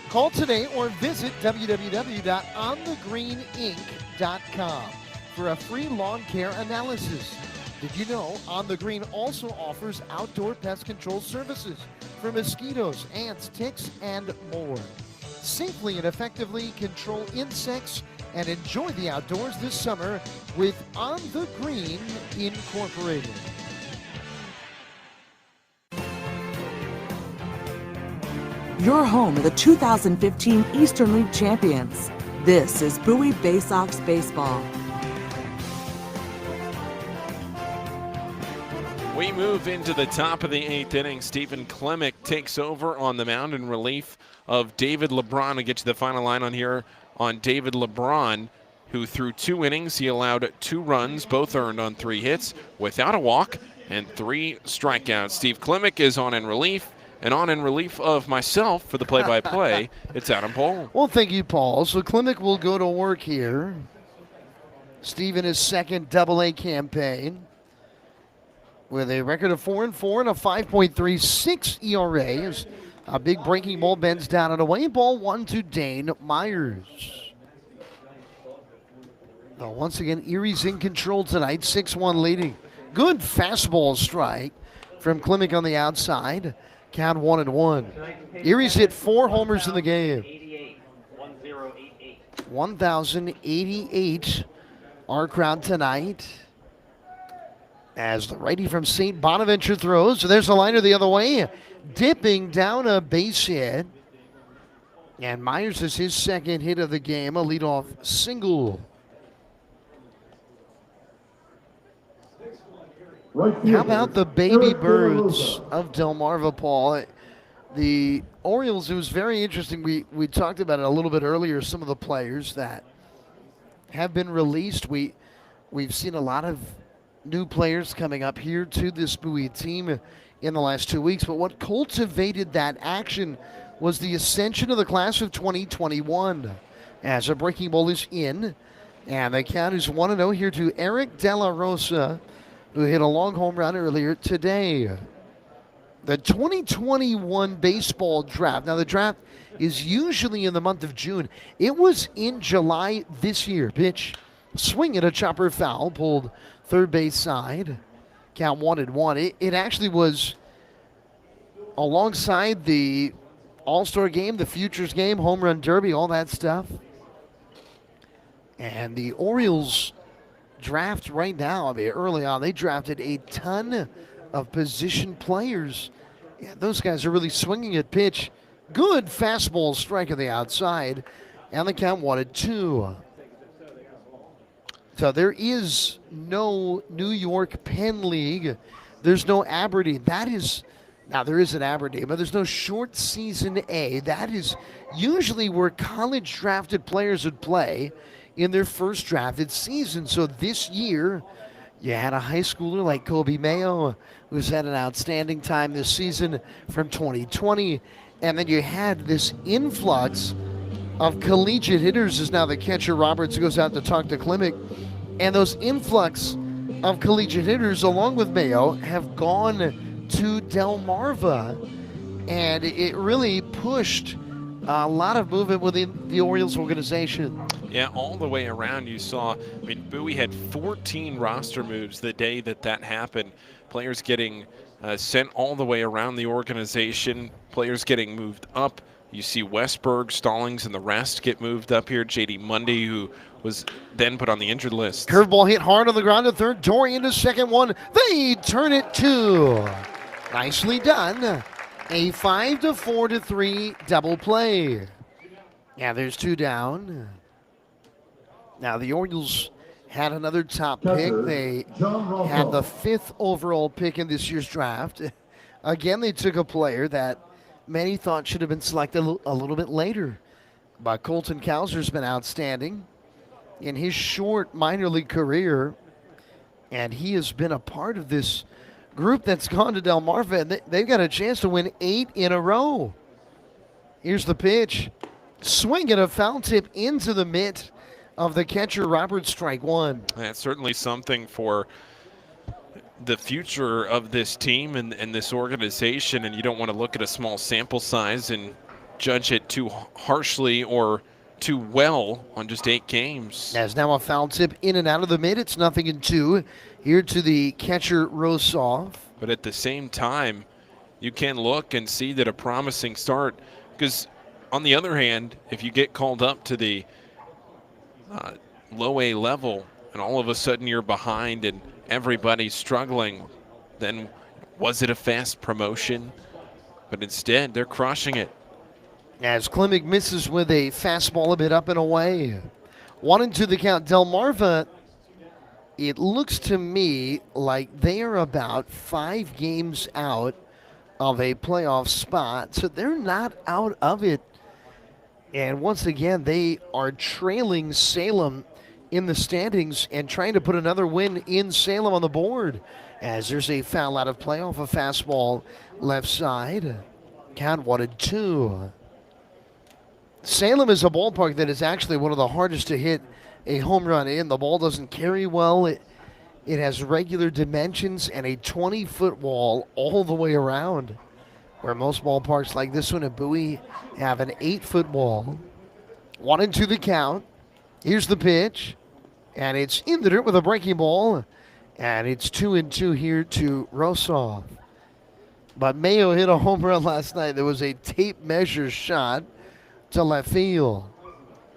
Call today or visit www.onthegreeninc.com for a free lawn care analysis. Did you know On the Green also offers outdoor pest control services for mosquitoes, ants, ticks, and more? Safely and effectively control insects and enjoy the outdoors this summer with On the Green Incorporated. Your home of the 2015 Eastern League champions. This is Bowie Bay Sox Baseball. We move into the top of the 8th inning. Stephen Klemick takes over on the mound in relief of David LeBron. I'll get you the final line on here on David LeBron, who through 2 innings, he allowed 2 runs, both earned on 3 hits, without a walk, and 3 strikeouts. Steve Klemick is on in relief, and on in relief of myself for the play-by-play, it's Adam Pohl. Well, thank you, Paul. So Klemick will go to work here. Steve in his second Double-A campaign, with a record of 4-4 and a 5.36 ERA. His A big breaking ball bends down and away. Ball 1 to Dane Myers. Now, once again, Erie's in control tonight, 6-1 leading. Good fastball strike from Klimek on the outside. Count 1-1. Erie's hit 4 homers in the game. 1,088 our crowd tonight. As the righty from St. Bonaventure throws. So there's a liner the other way. Dipping down a base hit. And Myers is his second hit of the game, a leadoff single. How about the baby birds of Delmarva, Paul? The Orioles, it was very interesting. We talked about it a little bit earlier, some of the players that have been released. We've seen a lot of new players coming up here to this Bowie team in the last 2 weeks. But what cultivated that action was the ascension of the class of 2021. As a breaking ball is in, and the count is 1-0 here to Eric De La Rosa, who hit a long home run earlier today. The 2021 baseball draft. Now, the draft is usually in the month of June. It was in July this year. Pitch, swing at a chopper foul, pulled third base side. Count 1-1. It actually was alongside the All-Star game, the Futures game, Home Run Derby, all that stuff. And the Orioles draft right now, I mean, early on, they drafted a ton of position players. Yeah, those guys are really swinging at pitch. Good fastball strike on the outside, and the count 1-2. So there is no New York Penn League. There's no Aberdeen. Now there is an Aberdeen, but there's no short season A. That is usually where college drafted players would play in their first drafted season. So this year, you had a high schooler like Kobe Mayo, who's had an outstanding time this season from 2020. And then you had this influx of collegiate hitters as now the catcher Roberts goes out to talk to Klimek. And those influx of collegiate hitters, along with Mayo, have gone to Delmarva. And it really pushed a lot of movement within the Orioles organization. Yeah, all the way around you saw, I mean, Bowie had 14 roster moves the day that happened. Players getting sent all the way around the organization, players getting moved up. You see Westberg, Stallings, and the rest get moved up here. J.D. Mundy, who was then put on the injured list. Curveball hit hard on the ground to third. Dorian to second one. They turn it 2. Nicely done. A 5-4-3 double play. Yeah, there's 2 down. Now the Orioles had another top pick. They had the 5th overall pick in this year's draft. Again, they took a player that many thought should have been selected a little bit later. But Colton Kauser's been outstanding in his short minor league career. And he has been a part of this group that's gone to Delmarva. And they've got a chance to win 8 in a row. Here's the pitch. Swing and a foul tip into the mitt of the catcher, Robert, strike 1. That's certainly something for the future of this team and this organization, and you don't want to look at a small sample size and judge it too harshly or too well on just 8 games. As now a foul tip in and out of the mid. It's 0-2 here to the catcher, Rosoff. But at the same time, you can look and see that a promising start, because on the other hand, if you get called up to the low A level and all of a sudden you're behind and everybody's struggling, then was it a fast promotion? But instead, they're crushing it. As Klimek misses with a fastball a bit up and away. 1-2 the count. Delmarva, it looks to me like they are about 5 games out of a playoff spot, so they're not out of it. And once again, they are trailing Salem in the standings and trying to put another win in Salem on the board. As there's a foul out of play off a fastball left side. Count 1-2. Salem is a ballpark that is actually one of the hardest to hit a home run in. The ball doesn't carry well. It has regular dimensions and a 20-foot wall all the way around. where most ballparks like this one at Bowie have an 8-foot ball. 1-2 the count. Here's the pitch, and it's in the dirt with a breaking ball, and it's 2-2 here to Rosov. But Mayo hit a home run last night. There was a tape measure shot to left field.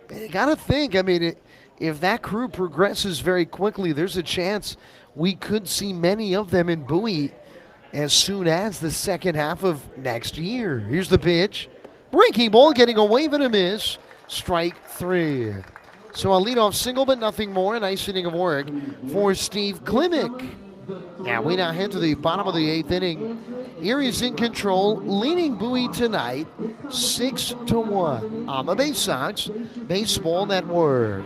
And you got to think, I mean, if that crew progresses very quickly, there's a chance we could see many of them in Bowie as soon as the second half of next year. Here's the pitch. Breaking ball, getting a wave and a miss. Strike 3. So a leadoff single, but nothing more. A nice inning of work for Steve Klimek. Now we now head to the bottom of the 8th inning. Erie's in control, leading Bowie tonight 6-1 on the Bay Sox Baseball Network.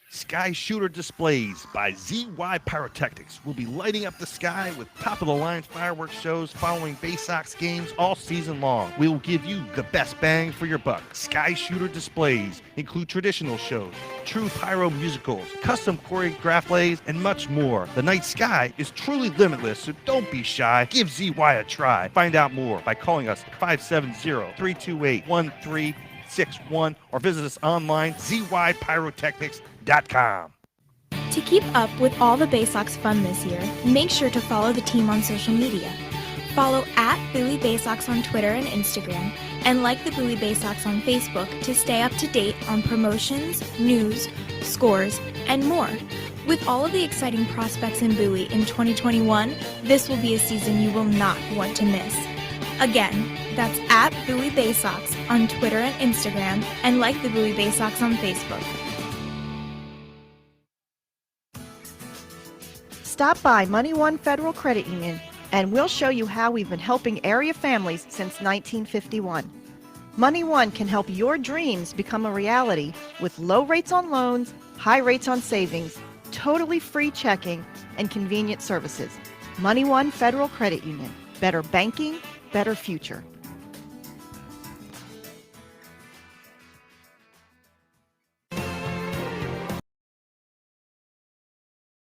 Sky Shooter Displays by ZY Pyrotechnics will be lighting up the sky with top-of-the-line fireworks shows following Bay Sox games all season long. We will give you the best bang for your buck. Sky Shooter Displays include traditional shows, true pyro musicals, custom choreographed plays, and much more. The night sky is truly limitless, so don't be shy. Give ZY a try. Find out more by calling us at 570-328-1361 or visit us online, zypyrotechnics.com. To keep up with all the Bay Sox fun this year, make sure to follow the team on social media. Follow at Bowie Bay Sox on Twitter and Instagram, and like the Bowie Bay Sox on Facebook to stay up to date on promotions, news, scores, and more. With all of the exciting prospects in Bowie in 2021, this will be a season you will not want to miss. Again, that's at Bowie Bay Sox on Twitter and Instagram, and like the Bowie Bay Sox on Facebook. Stop by Money One Federal Credit Union and we'll show you how we've been helping area families since 1951. Money One can help your dreams become a reality with low rates on loans, high rates on savings, totally free checking, and convenient services. Money One Federal Credit Union. Better banking, better future.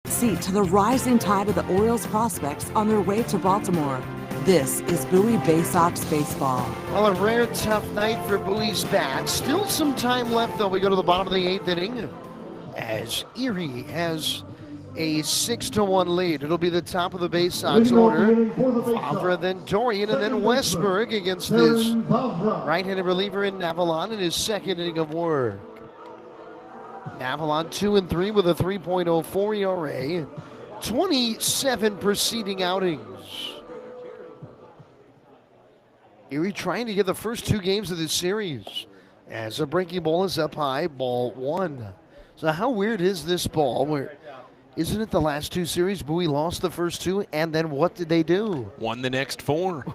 Seat to the rising tide of the Orioles prospects on their way to Baltimore. This is Bowie Bay Sox baseball. Well, a rare tough night for Bowie's bats. Still some time left, though. We go to the bottom of the 8th inning as Erie has a 6-1 lead. It'll be the top of the Bay Sox order. Favre, then Dorian, and then Westberg against this right-handed reliever in Navalon in his second inning of work. Navalon 2-3 with a 3.04 ERA, 27 preceding outings. Erie trying to get the first 2 games of this series as a breaking ball is up high, ball 1. So how weird is this ball? Where isn't it the last 2 series Bowie lost the first 2, and then what did they do? Won the next 4.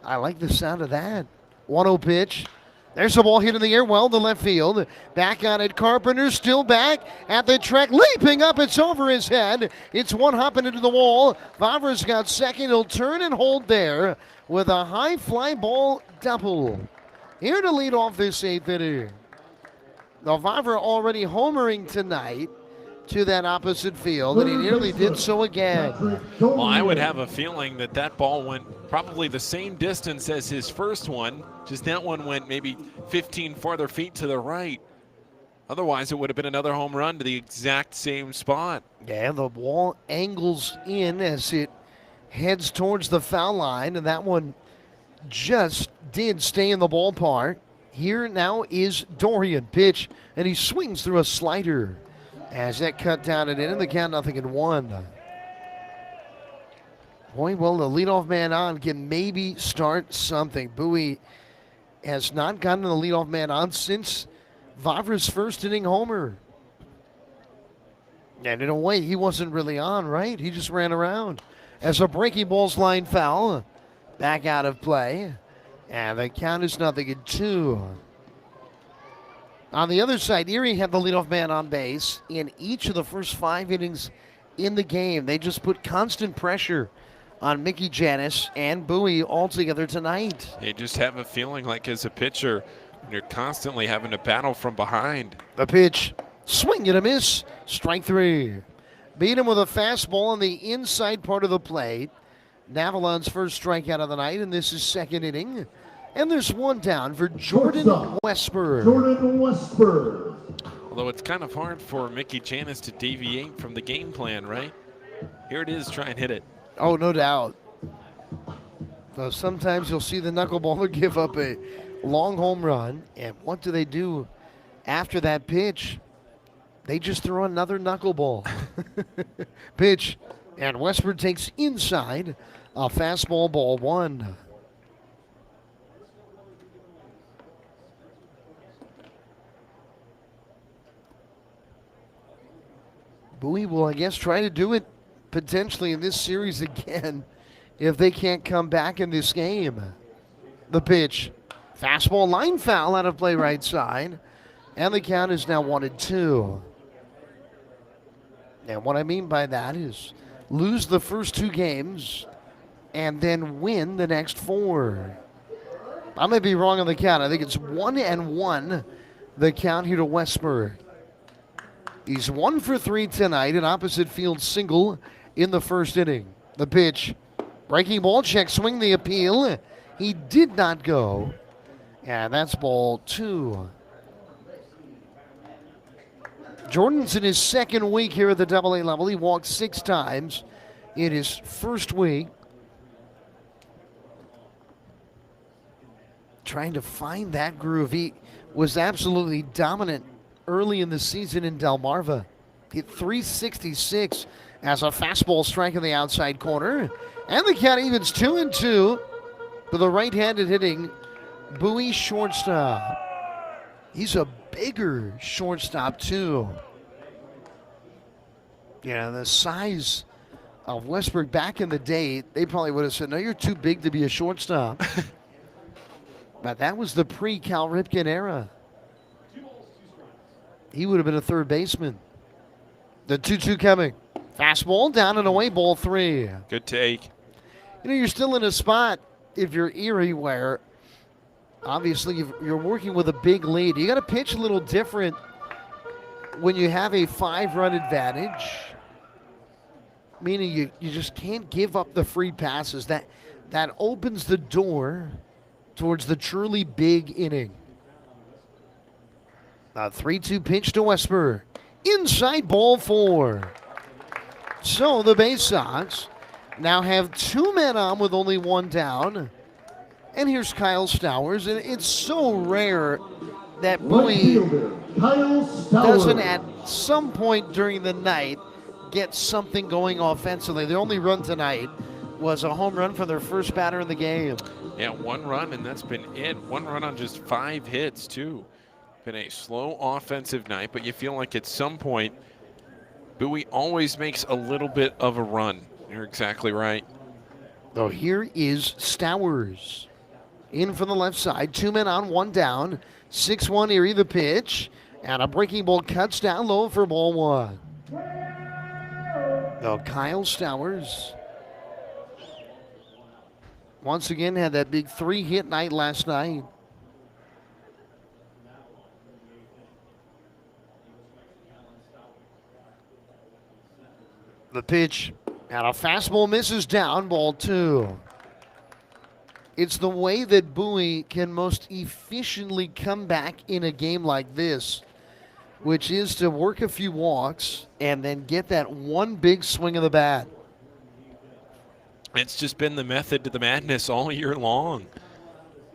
I like the sound of that. 1-0 pitch. There's a ball hit in the air, well to left field. Back on it, Carpenter still back at the track, leaping up, it's over his head. It's one hopping into the wall. Favre's got second, he'll turn and hold there with a high fly ball double. Here to lead off this 8th inning. Now Favre already homering tonight to that opposite field, and he nearly did so again. Well, I would have a feeling that that ball went probably the same distance as his first one, just that one went maybe 15 farther feet to the right. Otherwise, it would have been another home run to the exact same spot. Yeah, the ball angles in as it heads towards the foul line, and that one just did stay in the ballpark. Here now is Dorian, pitch, and he swings through a slider. As that cut down and in the count, 0-1. Boy, well, the leadoff man on can maybe start something. Bowie has not gotten the leadoff man on since Favre's first inning homer. And in a way, he wasn't really on, right? He just ran around. As a breaking ball's line foul, back out of play. And the count is 0-2. On the other side, Erie had the leadoff man on base in each of the first 5 innings in the game. They just put constant pressure on Mickey Jannis and Bowie all together tonight. You just have a feeling like as a pitcher, you're constantly having to battle from behind. The pitch, swing and a miss, strike 3. Beat him with a fastball on the inside part of the plate. Navalon's first strikeout of the night, and this is second inning. And there's one down for Jordan Westberg. Jordan Westberg. Although it's kind of hard for Mickey Jannis to deviate from the game plan, right? Here it is, try and hit it. Oh, no doubt. Sometimes you'll see the knuckleballer give up a long home run, and what do after that pitch? They just throw another knuckleball. Pitch, and Westberg takes inside, a fastball, ball one. Bowie will, I guess, try to do it potentially in this series again if they can't come back in this game. The pitch, fastball, line foul out of play right side, and the count is now 1-2. And what I mean by that is lose the first 2 games and then win the next 4. I may be wrong on the count. I think it's 1-1, the count here to Westberg. He's 1 for 3 tonight, an opposite field single in the first inning. The pitch, breaking ball, check swing, the appeal. He did not go, and that's ball 2. Jordan's in his second week here at the AA level. He walked 6 times in his first week. Trying to find that groove. He was absolutely dominant early in the season in Delmarva. Hit 366 as a fastball strike in the outside corner. And the count evens 2-2 for the right-handed hitting Bowie shortstop. He's a bigger shortstop too. Yeah, the size of Westberg back in the day, they probably would have said, no, you're too big to be a shortstop. But that was the pre-Cal Ripken era. He would have been a third baseman. The 2-2 coming. Fastball down and away, ball 3. Good take. You know, you're still in a spot if you're Erie where obviously you're working with a big lead. You got to pitch a little different when you have a 5-run advantage, meaning you just can't give up the free passes. That opens the door towards the truly big inning. A 3-2 pitch to Westberg. Inside, ball 4. So the Bay Sox now have 2 men on with only 1 down. And here's Kyle Stowers. And it's so rare that Bowie doesn't at some point during the night get something going offensively. The only run tonight was a home run for their first batter in the game. Yeah, 1 run, and that's been it. 1 run on just 5 hits, too. Been a slow offensive night, but you feel like at some point, Bowie always makes a little bit of a run. You're exactly right. So here is Stowers. In from the left side, 2 men on, 1 down. 6-1 Erie, the pitch. And a breaking ball cuts down low for ball 1. So Kyle Stowers once again had that big 3-hit night last night. The pitch, and a fastball misses down, ball 2. It's the way that Bowie can most efficiently come back in a game like this, which is to work a few walks and then get that one big swing of the bat. It's just been the method to the madness all year long.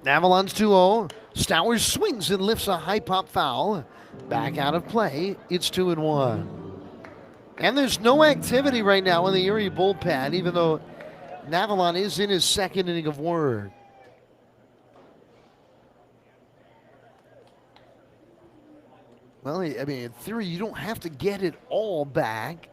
Avalon's 2-0. Stowers swings and lifts a high pop foul. Back out of play. It's 2-1. And there's no activity right now in the Erie bullpen, even though Navalon is in his second inning of work. Well, I mean, in theory, you don't have to get it all back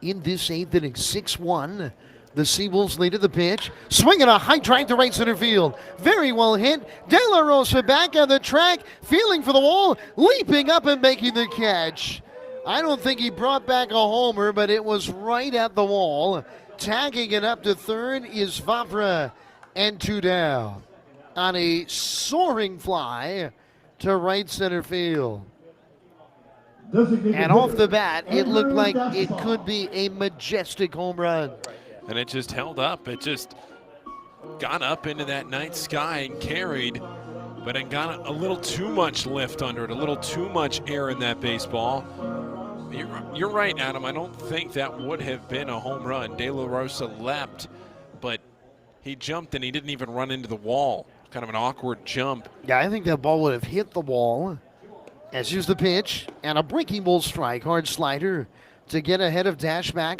in this 8th inning. 6-1. The SeaWolves lead at the pitch. Swinging a high drive to right center field. Very well hit. De La Rosa back on the track, feeling for the wall, leaping up and making the catch. I don't think he brought back a homer, but it was right at the wall. Tagging it up to third is Vavra, and 2 down. On a soaring fly to right center field. And off the bat, it looked like it could be a majestic home run. and it just held up. It just got up into that night sky and carried, but it got a little too much lift under it, a little too much air in that baseball. You're right, Adam. I don't think that would have been a home run. De La Rosa leapt, but he jumped and he didn't even run into the wall. Kind of an awkward jump. Yeah, I think that ball would have hit the wall. As here's the pitch, and a breaking ball strike, hard slider to get ahead of Dashback,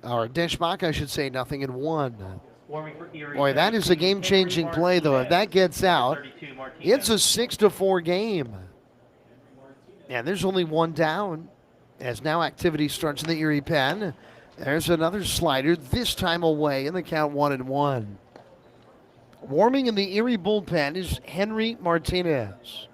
or Dashback, I should say, 0-1. Boy, that is a game-changing play, though. If that gets out, it's a 6-4 game. And there's only one down, as now activity starts in the Erie pen. There's another slider, this time away, in the count 1-1. Warming in the Erie bullpen is Henry Martinez.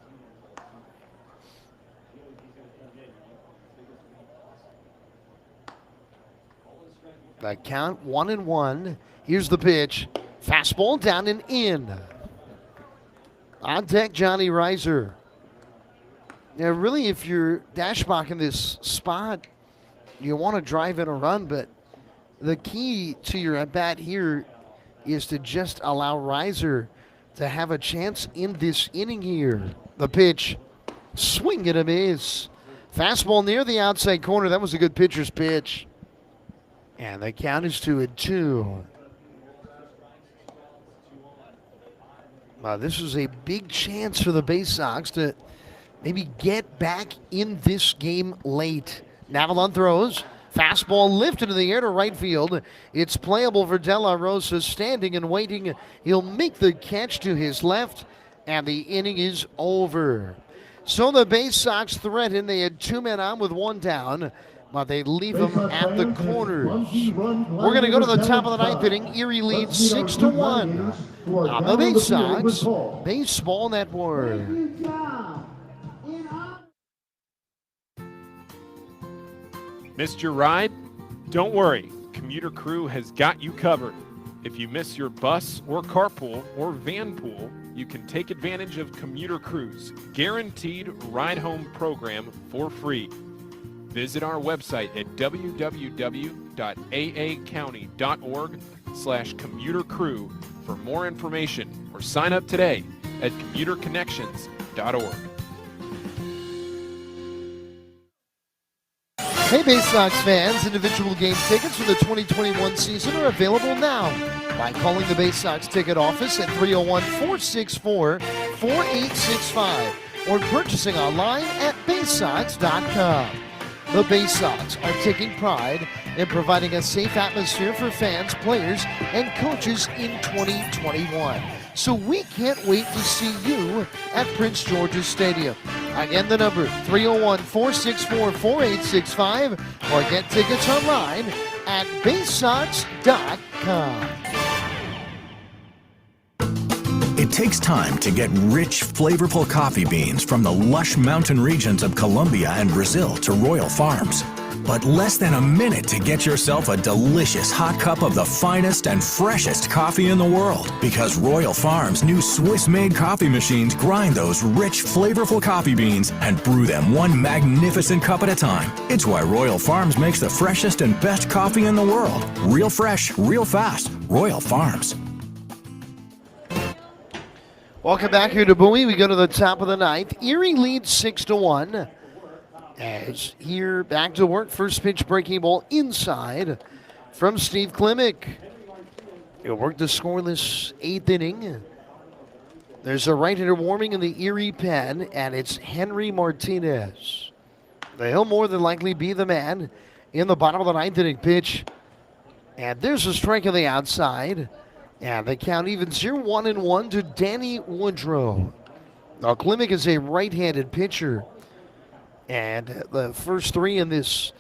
The count 1-1. Here's the pitch. Fastball down and in. On deck, Johnny Reiser. Now, really, if you're Dashbach in this spot, you want to drive in a run, but the key to your at-bat here is to just allow Reiser to have a chance in this inning here. The pitch, swing and a miss. Fastball near the outside corner. That was a good pitcher's pitch. And the count is 2-2. This is a big chance for the Bay Sox to maybe get back in this game late. Navalon throws. Fastball lifted in the air to right field. It's playable for De La Rosa, standing and waiting. He'll make the catch to his left, and the inning is over. So the Bay Sox threatened. They had 2 men on with 1 down, but they leave them at the corners. We're going to go to the top of the 9th inning. Erie leads 6-1 on the Bay Sox Baseball Network. Missed your ride? Don't worry, Commuter Crew has got you covered. If you miss your bus or carpool or van pool, you can take advantage of Commuter Crew's guaranteed ride home program for free. Visit our website at www.aacounty.org/commutercrew for more information, or sign up today at commuterconnections.org. Hey, Bay Sox fans, individual game tickets for the 2021 season are available now by calling the Bay Sox ticket office at 301-464-4865 or purchasing online at baysox.com. The Bay Sox are taking pride in providing a safe atmosphere for fans, players, and coaches in 2021. So we can't wait to see you at Prince George's Stadium. Again, the number 301-464-4865 or get tickets online at baysox.com. It takes time to get rich, flavorful coffee beans from the lush mountain regions of Colombia and Brazil to Royal Farms. But less than a minute to get yourself a delicious hot cup of the finest and freshest coffee in the world. Because Royal Farms' new Swiss-made coffee machines grind those rich, flavorful coffee beans and brew them one magnificent cup at a time. It's why Royal Farms makes the freshest and best coffee in the world. Real fresh, real fast. Royal Farms. Welcome back here to Bowie. We go to the top of the 9th. Erie leads 6-1. As here, back to work. First pitch breaking ball inside from Steve Klimek. He'll work the scoreless 8th inning. There's a right-hander warming in the Erie pen, and it's Henry Martinez. He'll more than likely be the man in the bottom of the 9th inning pitch. And there's a strike on the outside. And the count evens here 1-1 to Danny Woodrow. Now, Klimek is a right-handed pitcher. And the first 3 in this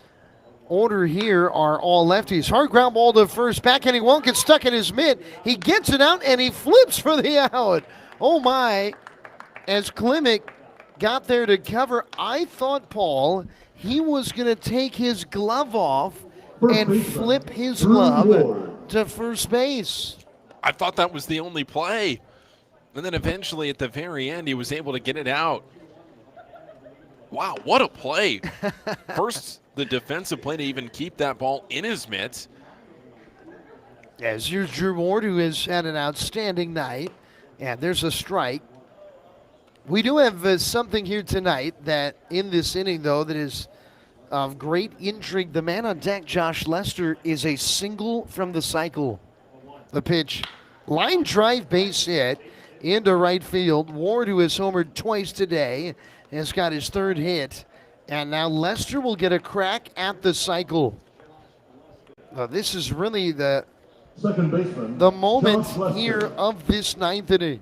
order here are all lefties. Hard ground ball to first. Backhanding won't get stuck in his mitt. He gets it out and he flips for the out. Oh my. As Klimek got there to cover, I thought, Paul, he was going to take his glove off and flip his glove to first base. I thought that was the only play. And then eventually at the very end, he was able to get it out. Wow, what a play. First, the defensive play to even keep that ball in his mitts. As here's Drew Ward, who has had an outstanding night. And there's a strike. We do have something here tonight that in this inning, though, that is of great intrigue. The man on deck, Josh Lester, is a single from the cycle. The pitch, line drive base hit into right field. Ward, who has homered twice today, has got his third hit. And now Lester will get a crack at the cycle. This is really the Second baseman, the moment Josh Lester. here of this ninth inning.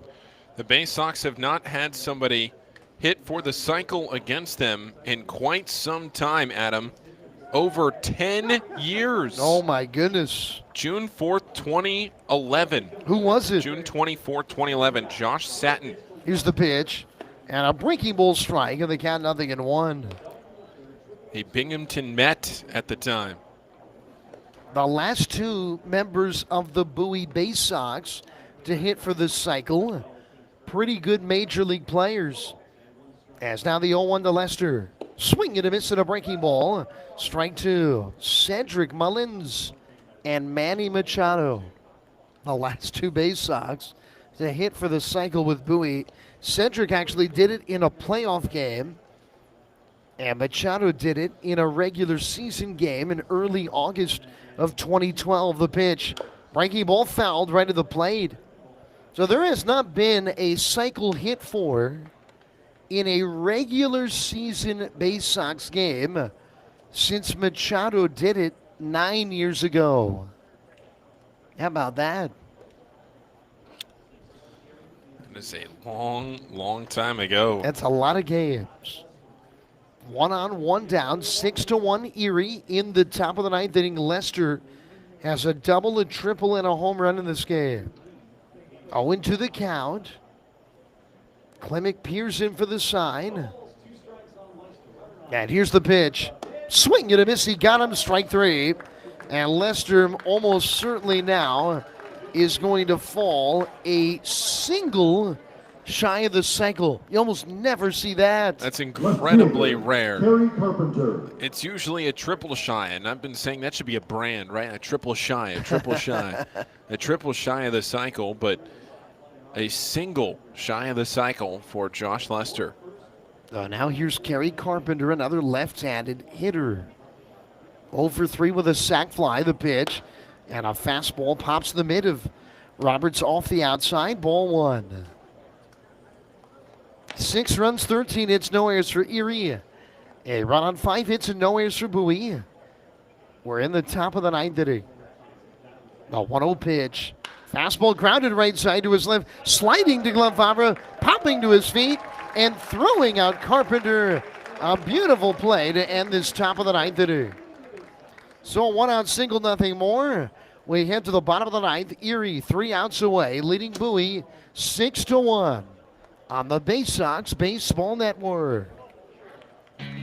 The Bay Sox have not had somebody hit for the cycle against them in quite some time, Adam. Over 10 years. Oh, my goodness. June 4th, 2011. Who was it? June 24th, 2011. Josh Satin. Here's the pitch. And a breaking ball strike, and they count 0-1. A Binghamton Met at the time. The last two members of the Bowie Bay Sox to hit for the cycle. Pretty good major league players. As now the 0-1 to Lester. Swing and a miss at a breaking ball. Strike two. Cedric Mullins and Manny Machado. The last two Bay Sox to hit for the cycle with Bowie. Cedric actually did it in a playoff game. And Machado did it in a regular season game in early August of 2012. The pitch. Breaking ball fouled right at the plate. So there has not been a cycle hit for in a regular season Bay Sox game since Machado did it 9 years ago. How about that? That is a long, long time ago. That's a lot of games. 1 on, 1 down, 6-1 Erie in the top of the ninth inning. Lester has a double, a triple, and a home run in this game. 0-2 the count. Clemick peers in for the sign. And here's the pitch. Swing and a miss. He got him. Strike three. And Lester almost certainly now is going to fall a single shy of the cycle. You almost never see that. That's incredibly rare. Terry Carpenter. It's usually a triple shy, and I've been saying that should be a brand, right? A triple shy, a triple shy. A triple shy of the cycle, but a single shy of the cycle for Josh Lester. Now here's Kerry Carpenter, another left-handed hitter. 0 for 3 with a sac fly, the pitch. And a fastball pops the mid of Roberts off the outside. Ball one. 6 runs, 13 hits, no errors for Erie. A run on 5 hits and no errors for Bowie. We're in the top of the ninth inning. A 1-0 pitch. Fastball grounded right side to his left. Sliding to glove Favre, popping to his feet, and throwing out Carpenter. A beautiful play to end this top of the ninth inning. So 1 out single, nothing more. We head to the bottom of the ninth. Erie 3 outs away, leading Bowie 6-1 on the Bay Sox Baseball Network.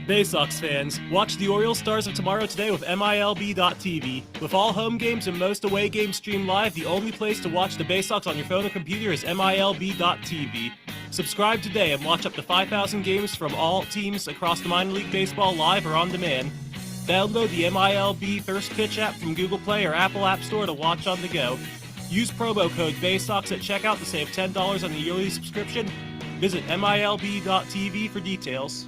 Bay Sox fans, watch the Orioles Stars of Tomorrow today with MILB.TV. With all home games and most away games streamed live, the only place to watch the Bay Sox on your phone or computer is MILB.TV. Subscribe today and watch up to 5,000 games from all teams across the minor league baseball live or on demand. Download the MILB First Pitch app from Google Play or Apple App Store to watch on the go. Use promo code BAYSOX at checkout to save $10 on the yearly subscription. Visit MILB.TV for details.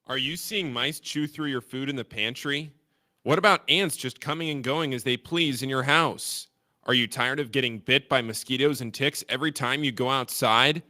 Are you seeing mice chew through your food in the pantry? What about ants just coming and going as they please in your house? Are you tired of getting bit by mosquitoes and ticks every time you go outside?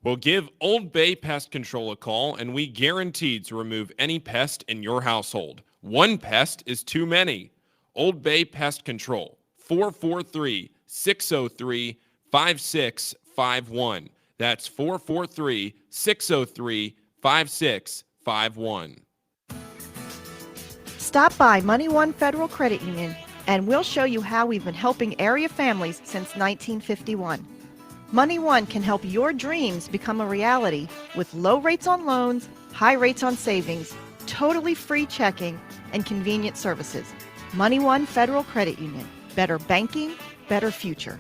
Well, give Old Bay Pest Control a call, and we guarantee to remove any pest in your household. One pest is too many. Old Bay Pest Control, 443-603-5651. That's 443-603-5651. Stop by Money One Federal Credit Union, and we'll show you how we've been helping area families since 1951. Money One can help your dreams become a reality with low rates on loans, high rates on savings, totally free checking, and convenient services. Money One Federal Credit Union. Better banking, better future.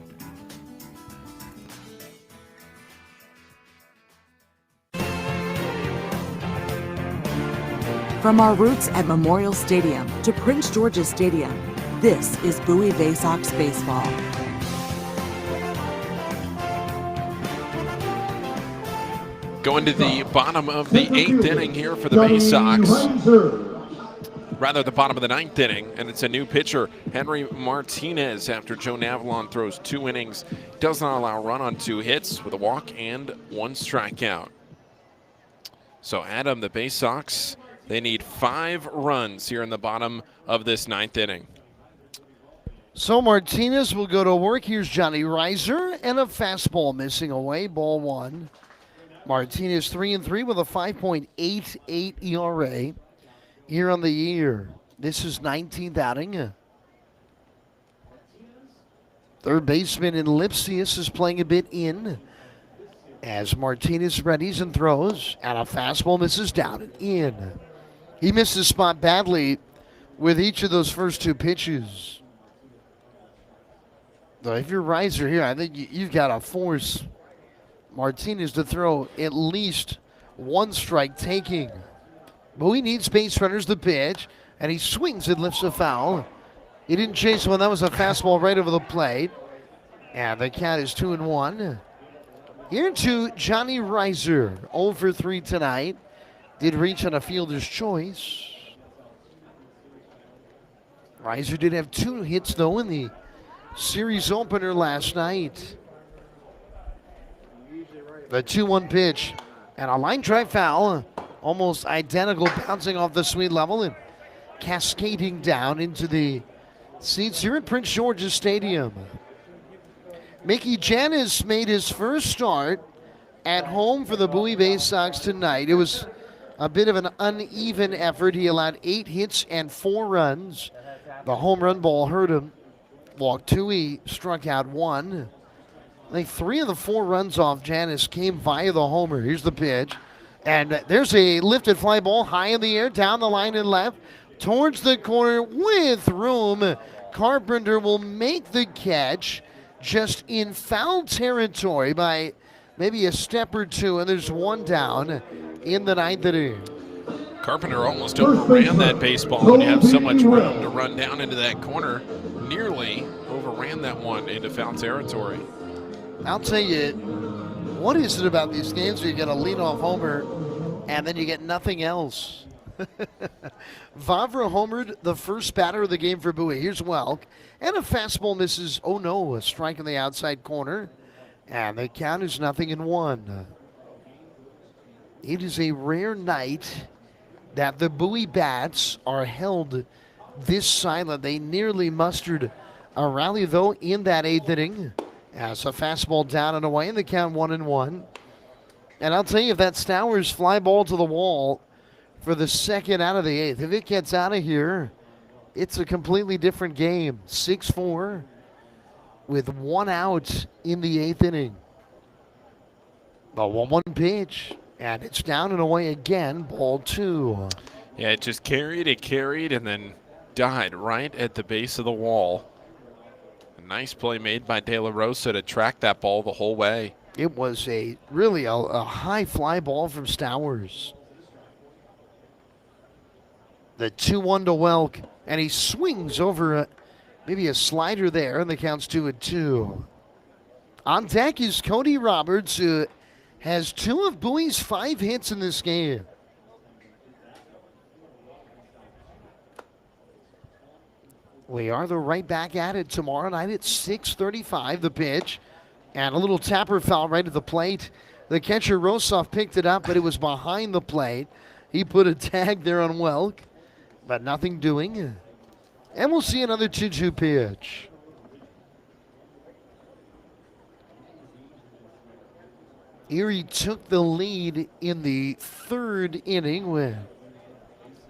From our roots at Memorial Stadium to Prince George's Stadium, This is Bowie Bay Sox baseball. Going to the bottom of the 8th inning here for the Bay Sox. Rather, the bottom of the 9th inning, and it's a new pitcher, Henry Martinez, after Joe Navalon throws 2 innings. Does not allow a run on 2 hits with a walk and 1 strikeout. So, Adam, the Bay Sox, they need 5 runs here in the bottom of this 9th inning. So Martinez will go to work. Here's Johnny Reiser, and a fastball missing away, ball 1. Martinez 3-3 with a 5.88 ERA here on the year. This is 19th outing. Third baseman in Lipsius is playing a bit in as Martinez readies and throws, and a fastball misses down and in. He missed his spot badly with each of those first 2 pitches. So if you're Reiser here, I think you've got to force Martinez to throw at least 1 strike taking. Bowie needs base runners to pitch, and he swings and lifts a foul. He didn't chase one. That was a fastball right over the plate. And the count is 2-1. Here to Johnny Reiser, 0 for 3 tonight. Did reach on a fielder's choice. Reiser did have 2 hits, though, in the series opener last night. The 2-1 pitch, and a line drive foul, almost identical, bouncing off the sweet level and cascading down into the seats here at Prince George's Stadium. Mickey Jannis made his first start at home for the Bowie Bay Sox tonight. It was a bit of an uneven effort. He allowed 8 hits and 4 runs. The home run ball hurt him. Walked 2, he struck out 1. I think 3 of the 4 runs off Jannis came via the homer. Here's the pitch. And there's a lifted fly ball high in the air, down the line and left, towards the corner with room. Carpenter will make the catch just in foul territory by maybe a step or 2, and there's 1 down in the 9th inning. Carpenter almost overran that baseball, and you have so much room to run down into that corner. Nearly overran that one into foul territory. I'll tell you, what is it about these games where you get a leadoff homer and then you get nothing else? Vavra homered the first batter of the game for Bowie. Here's Welk, and a fastball misses. Oh no, a strike in the outside corner, and the count is 0-1. It is a rare night that the Bowie bats are held this silent. They nearly mustered a rally, though, in that 8th inning. As a fastball down and away, and the count 1-1. And I'll tell you, if that Stowers fly ball to the wall for the 2nd out of the 8th, if it gets out of here, it's a completely different game. 6-4 with 1 out in the 8th inning. The 1-1 pitch, and it's down and away again, ball 2. Yeah, it just carried, and then died right at the base of the wall. Nice play made by De La Rosa to track that ball the whole way. It was really a high fly ball from Stowers. The 2-1 to Welk, and he swings over maybe a slider there, and the count's 2-2. On deck is Cody Roberts, who has 2 of Bowie's 5 hits in this game. We are right back at it tomorrow night at 6:35. The pitch, and a little tapper foul right at the plate. The catcher Rosoff picked it up, but it was behind the plate. He put a tag there on Welk, but nothing doing. And we'll see another 2-2 pitch. Erie took the lead in the 3rd inning when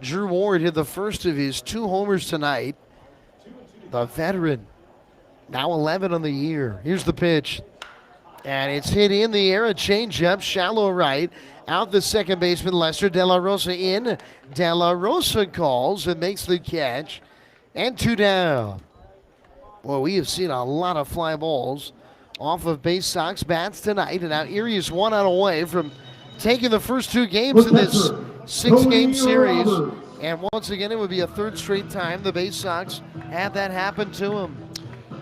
Drew Ward hit the first of his 2 homers tonight. The veteran, now 11 on the year. Here's the pitch. And it's hit in the air, a changeup, shallow right. Out the second baseman, Lester. De La Rosa in. De La Rosa calls and makes the catch. And 2 down. Well, we have seen a lot of fly balls off of Bay Sox bats tonight. And now Erie is 1 out away from taking the first 2 games in this 6-game series. And once again, it would be a third straight time the Bay Sox had that happen to him.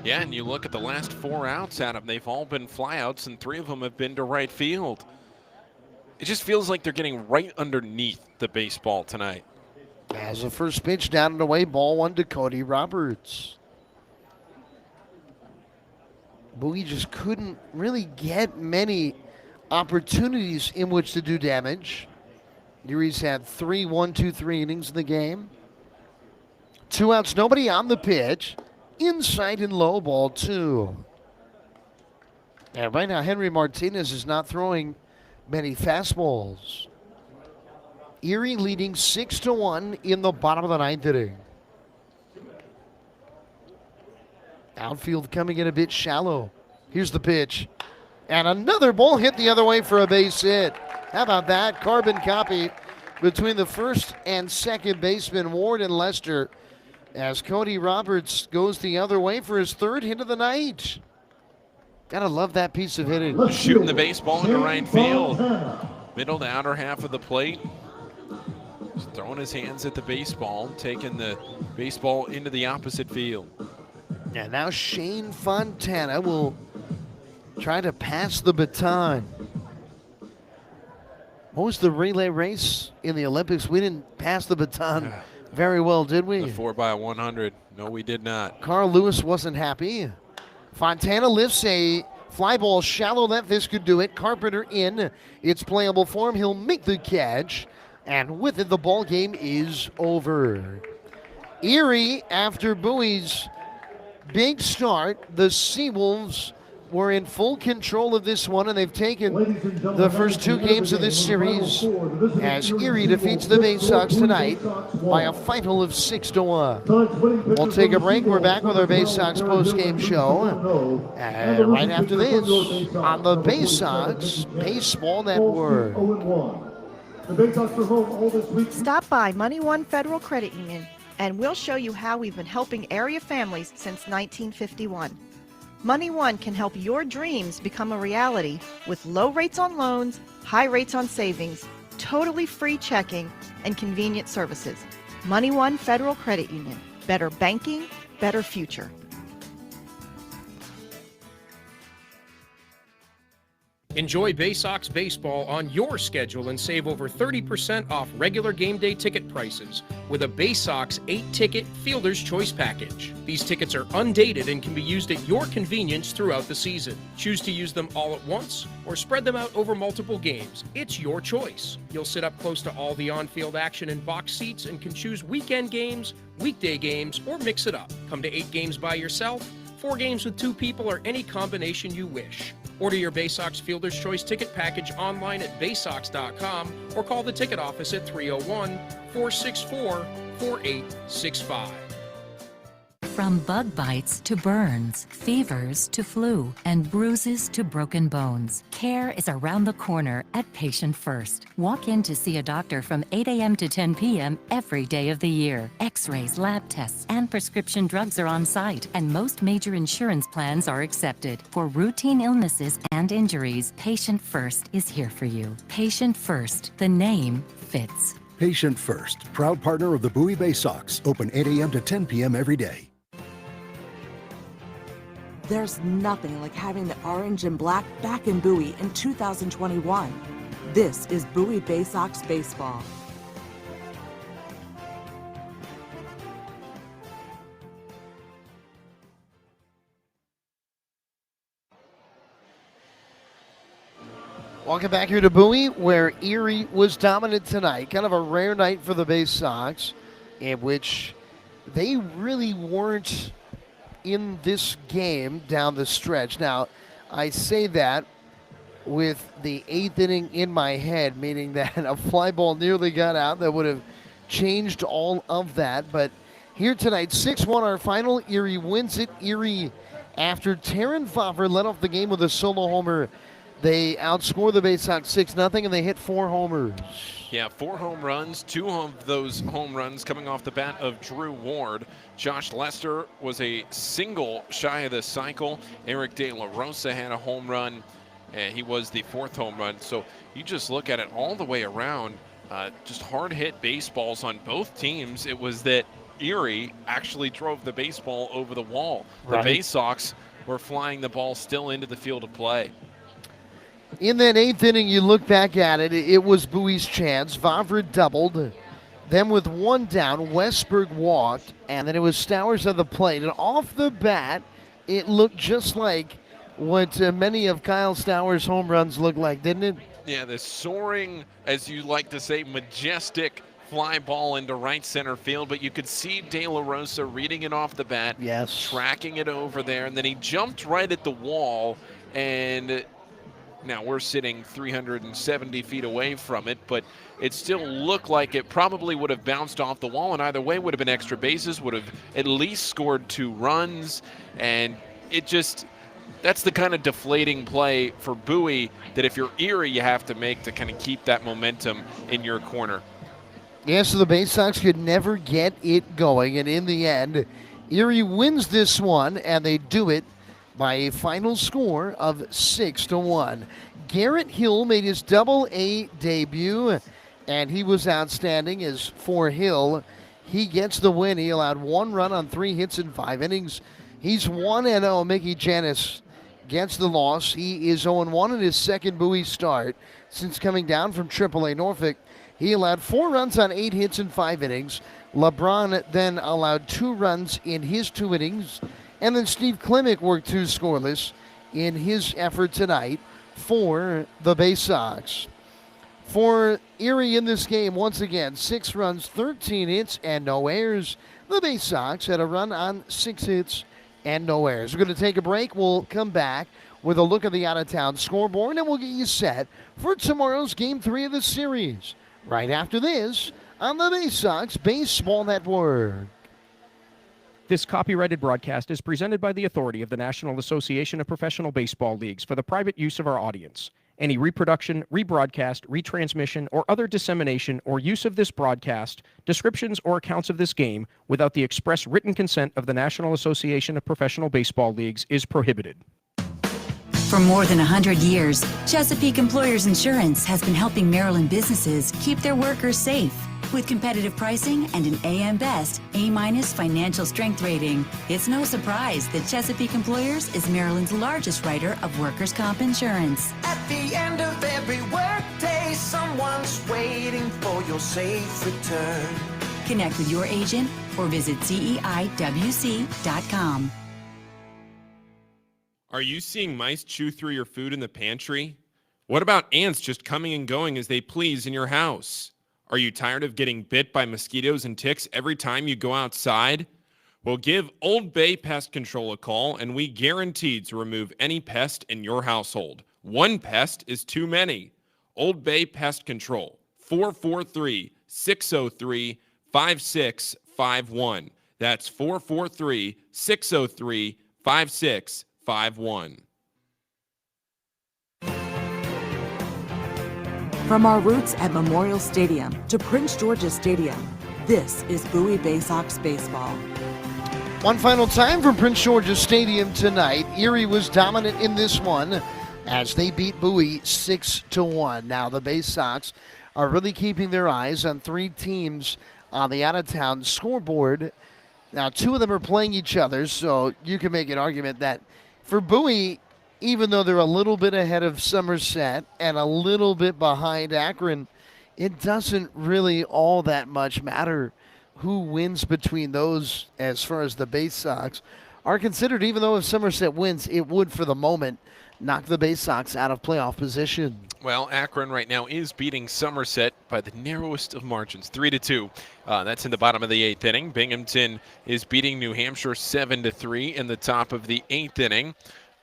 Yeah, and you look at the last 4 outs, Adam, they've all been flyouts, and 3 of them have been to right field. It just feels like they're getting right underneath the baseball tonight. As the first pitch down and away, ball 1 to Cody Roberts. Bowie just couldn't really get many opportunities in which to do damage. Erie's had 3 1-2-3 innings in the game. 2 outs, nobody on the pitch. Inside and low, ball 2. And right now, Henry Martinez is not throwing many fastballs. Erie leading 6-1 in the bottom of the 9th inning. Outfield coming in a bit shallow. Here's the pitch. And another ball hit the other way for a base hit. How about that? Carbon copy between the first and second baseman, Ward and Lester, as Cody Roberts goes the other way for his 3rd hit of the night. Gotta love that piece of hitting. Shooting the baseball into right field. Middle to outer half of the plate. Just throwing his hands at the baseball, taking the baseball into the opposite field. And now Shane Fontana will try to pass the baton. What was the relay race in the Olympics? We didn't pass the baton very well, did we? The 4x100. No, we did not. Carl Lewis wasn't happy. Fontana lifts a fly ball shallow left. This could do it. Carpenter in. It's playable for him. He'll make the catch. And with it, the ball game is over. Erie, after Bowie's big start, the SeaWolves were in full control of this one, and they've taken the first 2 games of this series as Erie defeats the Bay Sox tonight by a final of 6-1. We'll take a break. We're back with our Bay Sox post-game show. And right after this, on the Bay Sox Baseball Network. Stop by Money One Federal Credit Union, and we'll show you how we've been helping area families since 1951. Money One can help your dreams become a reality with low rates on loans, high rates on savings, totally free checking, and convenient services. Money One Federal Credit Union. Better banking, better future. Enjoy Bay Sox baseball on your schedule and save over 30% off regular game day ticket prices with a Bay Sox 8-ticket Fielder's Choice package. These tickets are undated and can be used at your convenience throughout the season. Choose to use them all at once or spread them out over multiple games. It's your choice. You'll sit up close to all the on-field action in box seats and can choose weekend games, weekday games, or mix it up. Come to 8 games by yourself, 4 games with 2 people, or any combination you wish. Order your Bay Sox Fielder's Choice ticket package online at baysox.com or call the ticket office at 301-464-4865. From bug bites to burns, fevers to flu, and bruises to broken bones, care is around the corner at Patient First. Walk in to see a doctor from 8 a.m. to 10 p.m. every day of the year. X-rays, lab tests, and prescription drugs are on site, and most major insurance plans are accepted. For routine illnesses and injuries, Patient First is here for you. Patient First, the name fits. Patient First, proud partner of the Bowie Bay Sox, open 8 a.m. to 10 p.m. every day. There's nothing like having the orange and black back in Bowie in 2021. This is Bowie Bay Sox baseball. Welcome back here to Bowie, where Erie was dominant tonight. Kind of a rare night for the Bay Sox, in which they really weren't in this game down the stretch. Now, I say that with the 8th inning in my head, meaning that a fly ball nearly got out that would have changed all of that. But here tonight, 6-1 our final. Erie wins it. Erie, after Taryn Pfaffer led off the game with a solo homer, they outscore the Bay Sox 6-0, and they hit 4 homers. Yeah, 4 home runs, 2 of those home runs coming off the bat of Drew Ward. Josh Lester was a single shy of the cycle. Eric De La Rosa had a home run, and he was the 4th home run. So you just look at it all the way around. just hard-hit baseballs on both teams. It was that Erie actually drove the baseball over the wall. The Right. Bay Sox were flying the ball still into the field of play. In that 8th inning, you look back at it, it was Bowie's chance. Vavra doubled. Then with one down, Westberg walked, and then it was Stowers at the plate. And off the bat, it looked just like what many of Kyle Stowers' home runs looked like, didn't it? Yeah, the soaring, as you like to say, majestic fly ball into right center field, but you could see De La Rosa reading it off the bat, yes, tracking it over there, and then he jumped right at the wall, and now we're sitting 370 feet away from it, but it still looked like it probably would have bounced off the wall, and either way would have been extra bases, would have at least scored 2 runs, and it just... That's the kind of deflating play for Bowie that if you're Erie, you have to make to kind of keep that momentum in your corner. Yeah, so the Bay Sox could never get it going, and in the end, Erie wins this one, and they do it by a final score of 6-1. Garrett Hill made his Double-A debut, and he was outstanding as for Hill. He gets the win. He allowed 1 run on 3 hits in 5 innings. He's 1-0. Mickey Jannis gets the loss. He is 0-1 in his second Bowie start since coming down from AAA Norfolk. He allowed 4 runs on 8 hits in 5 innings. LeBron then allowed 2 runs in his 2 innings. And then Steve Klimek worked 2 scoreless in his effort tonight for the Bay Sox. For Erie in this game, once again, 6 runs, 13 hits, and no errors. The Bay Sox had a run on 6 hits and no errors. We're going to take a break. We'll come back with a look at the out-of-town scoreboard, and we'll get you set for tomorrow's Game 3 of the series. Right after this on the Bay Sox Baseball Network. This copyrighted broadcast is presented by the authority of the National Association of Professional Baseball Leagues for the private use of our audience. Any reproduction, rebroadcast, retransmission, or other dissemination or use of this broadcast, descriptions, or accounts of this game without the express written consent of the National Association of Professional Baseball Leagues is prohibited. For more than 100 years, Chesapeake Employers Insurance has been helping Maryland businesses keep their workers safe. With competitive pricing and an AM Best A- financial strength rating, it's no surprise that Chesapeake Employers is Maryland's largest writer of workers' comp insurance. At the end of every workday, someone's waiting for your safe return. Connect with your agent or visit CEIWC.com. Are you seeing mice chew through your food in the pantry? What about ants just coming and going as they please in your house? Are you tired of getting bit by mosquitoes and ticks every time you go outside? Well, give Old Bay Pest Control a call, and we guarantee to remove any pest in your household. One pest is too many. Old Bay Pest Control, 443-603-5651. That's 443-603-5651. From our roots at Memorial Stadium to Prince George's Stadium, this is Bowie Bay Sox Baseball. One final time from Prince George's Stadium tonight. Erie was dominant in this one as they beat Bowie 6-1. Now the Bay Sox are really keeping their eyes on 3 teams on the out-of-town scoreboard. Now 2 of them are playing each other, so you can make an argument that for Bowie, even though they're a little bit ahead of Somerset and a little bit behind Akron, it doesn't really all that much matter who wins between those as far as the Bay Sox are considered. Even though if Somerset wins, it would for the moment knock the Bay Sox out of playoff position. Well, Akron right now is beating Somerset by the narrowest of margins, 3-2. That's in the bottom of the 8th inning. Binghamton is beating New Hampshire 7-3 in the top of the 8th inning.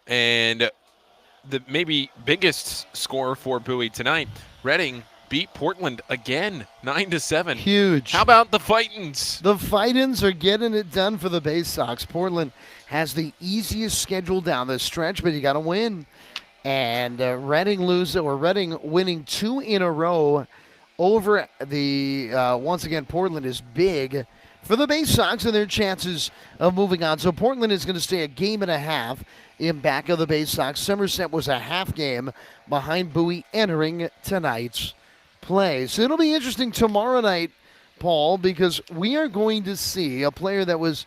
And the maybe biggest score for Bowie tonight, Reading beat Portland again, 9-7. Huge. How about the Fightins? The Fightins are getting it done for the Bay Sox. Portland has the easiest schedule down the stretch, but you got to win. And Reading winning 2 in a row over the, once again, Portland is big for the Bay Sox and their chances of moving on. So Portland is going to stay a game and a half in back of the Bay Sox. Somerset was a half game behind Bowie entering tonight's play. So it'll be interesting tomorrow night, Paul, because we are going to see a player that was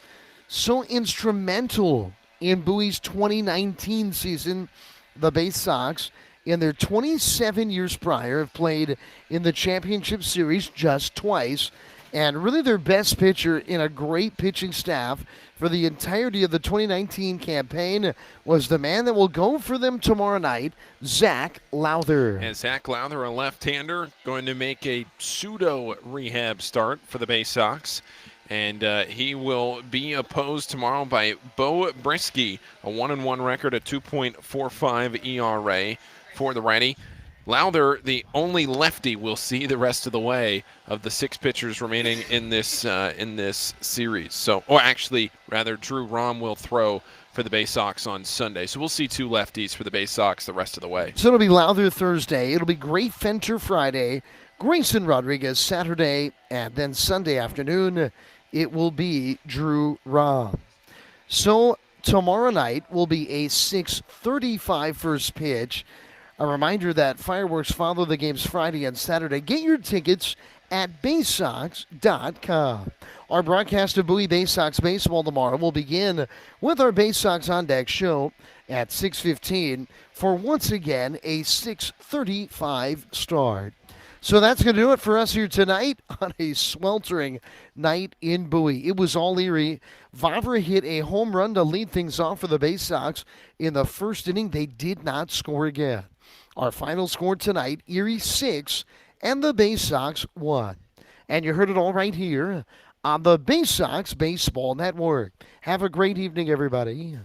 so instrumental in Bowie's 2019 season. The Bay Sox, in their 27 years prior, have played in the championship series just twice. And really their best pitcher in a great pitching staff for the entirety of the 2019 campaign was the man that will go for them tomorrow night, Zach Lowther. And Zach Lowther, a left-hander, going to make a pseudo-rehab start for the Bay Sox. And he will be opposed tomorrow by Bo Brisky, a 1-1 record, a 2.45 ERA for the righty. Lowther, the only lefty we'll see the rest of the way of the 6 pitchers remaining in this series. So, or actually, rather, Drew Rom will throw for the Bay Sox on Sunday. So we'll see 2 lefties for the Bay Sox the rest of the way. So it'll be Lowther Thursday. It'll be Gray Fenter Friday, Grayson Rodriguez Saturday, and then Sunday afternoon it will be Drew Rom. So tomorrow night will be a 6:35 first pitch. A reminder that fireworks follow the games Friday and Saturday. Get your tickets at baysox.com. Our broadcast of Bowie Bay Sox baseball tomorrow will begin with our Bay Sox On Deck show at 6:15 for once again a 6:35 start. So that's going to do it for us here tonight on a sweltering night in Bowie. It was all Erie. Vavra hit a home run to lead things off for the Bay Sox. In the first inning, they did not score again. Our final score tonight, Erie 6 and the Bay Sox 1. And you heard it all right here on the Bay Sox Baseball Network. Have a great evening, everybody.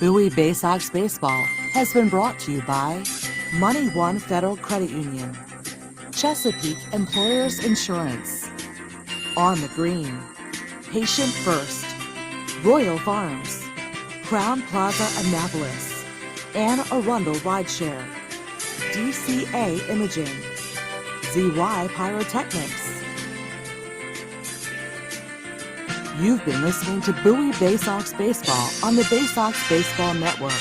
Bowie Bay Sox Baseball has been brought to you by Money One Federal Credit Union, Chesapeake Employers Insurance, On the Green, Patient First, Royal Farms, Crown Plaza Annapolis, Anne Arundel Rideshare, DCA Imaging, ZY Pyrotechnics. You've been listening to Bowie Bay Sox Baseball on the Bay Sox Baseball Network.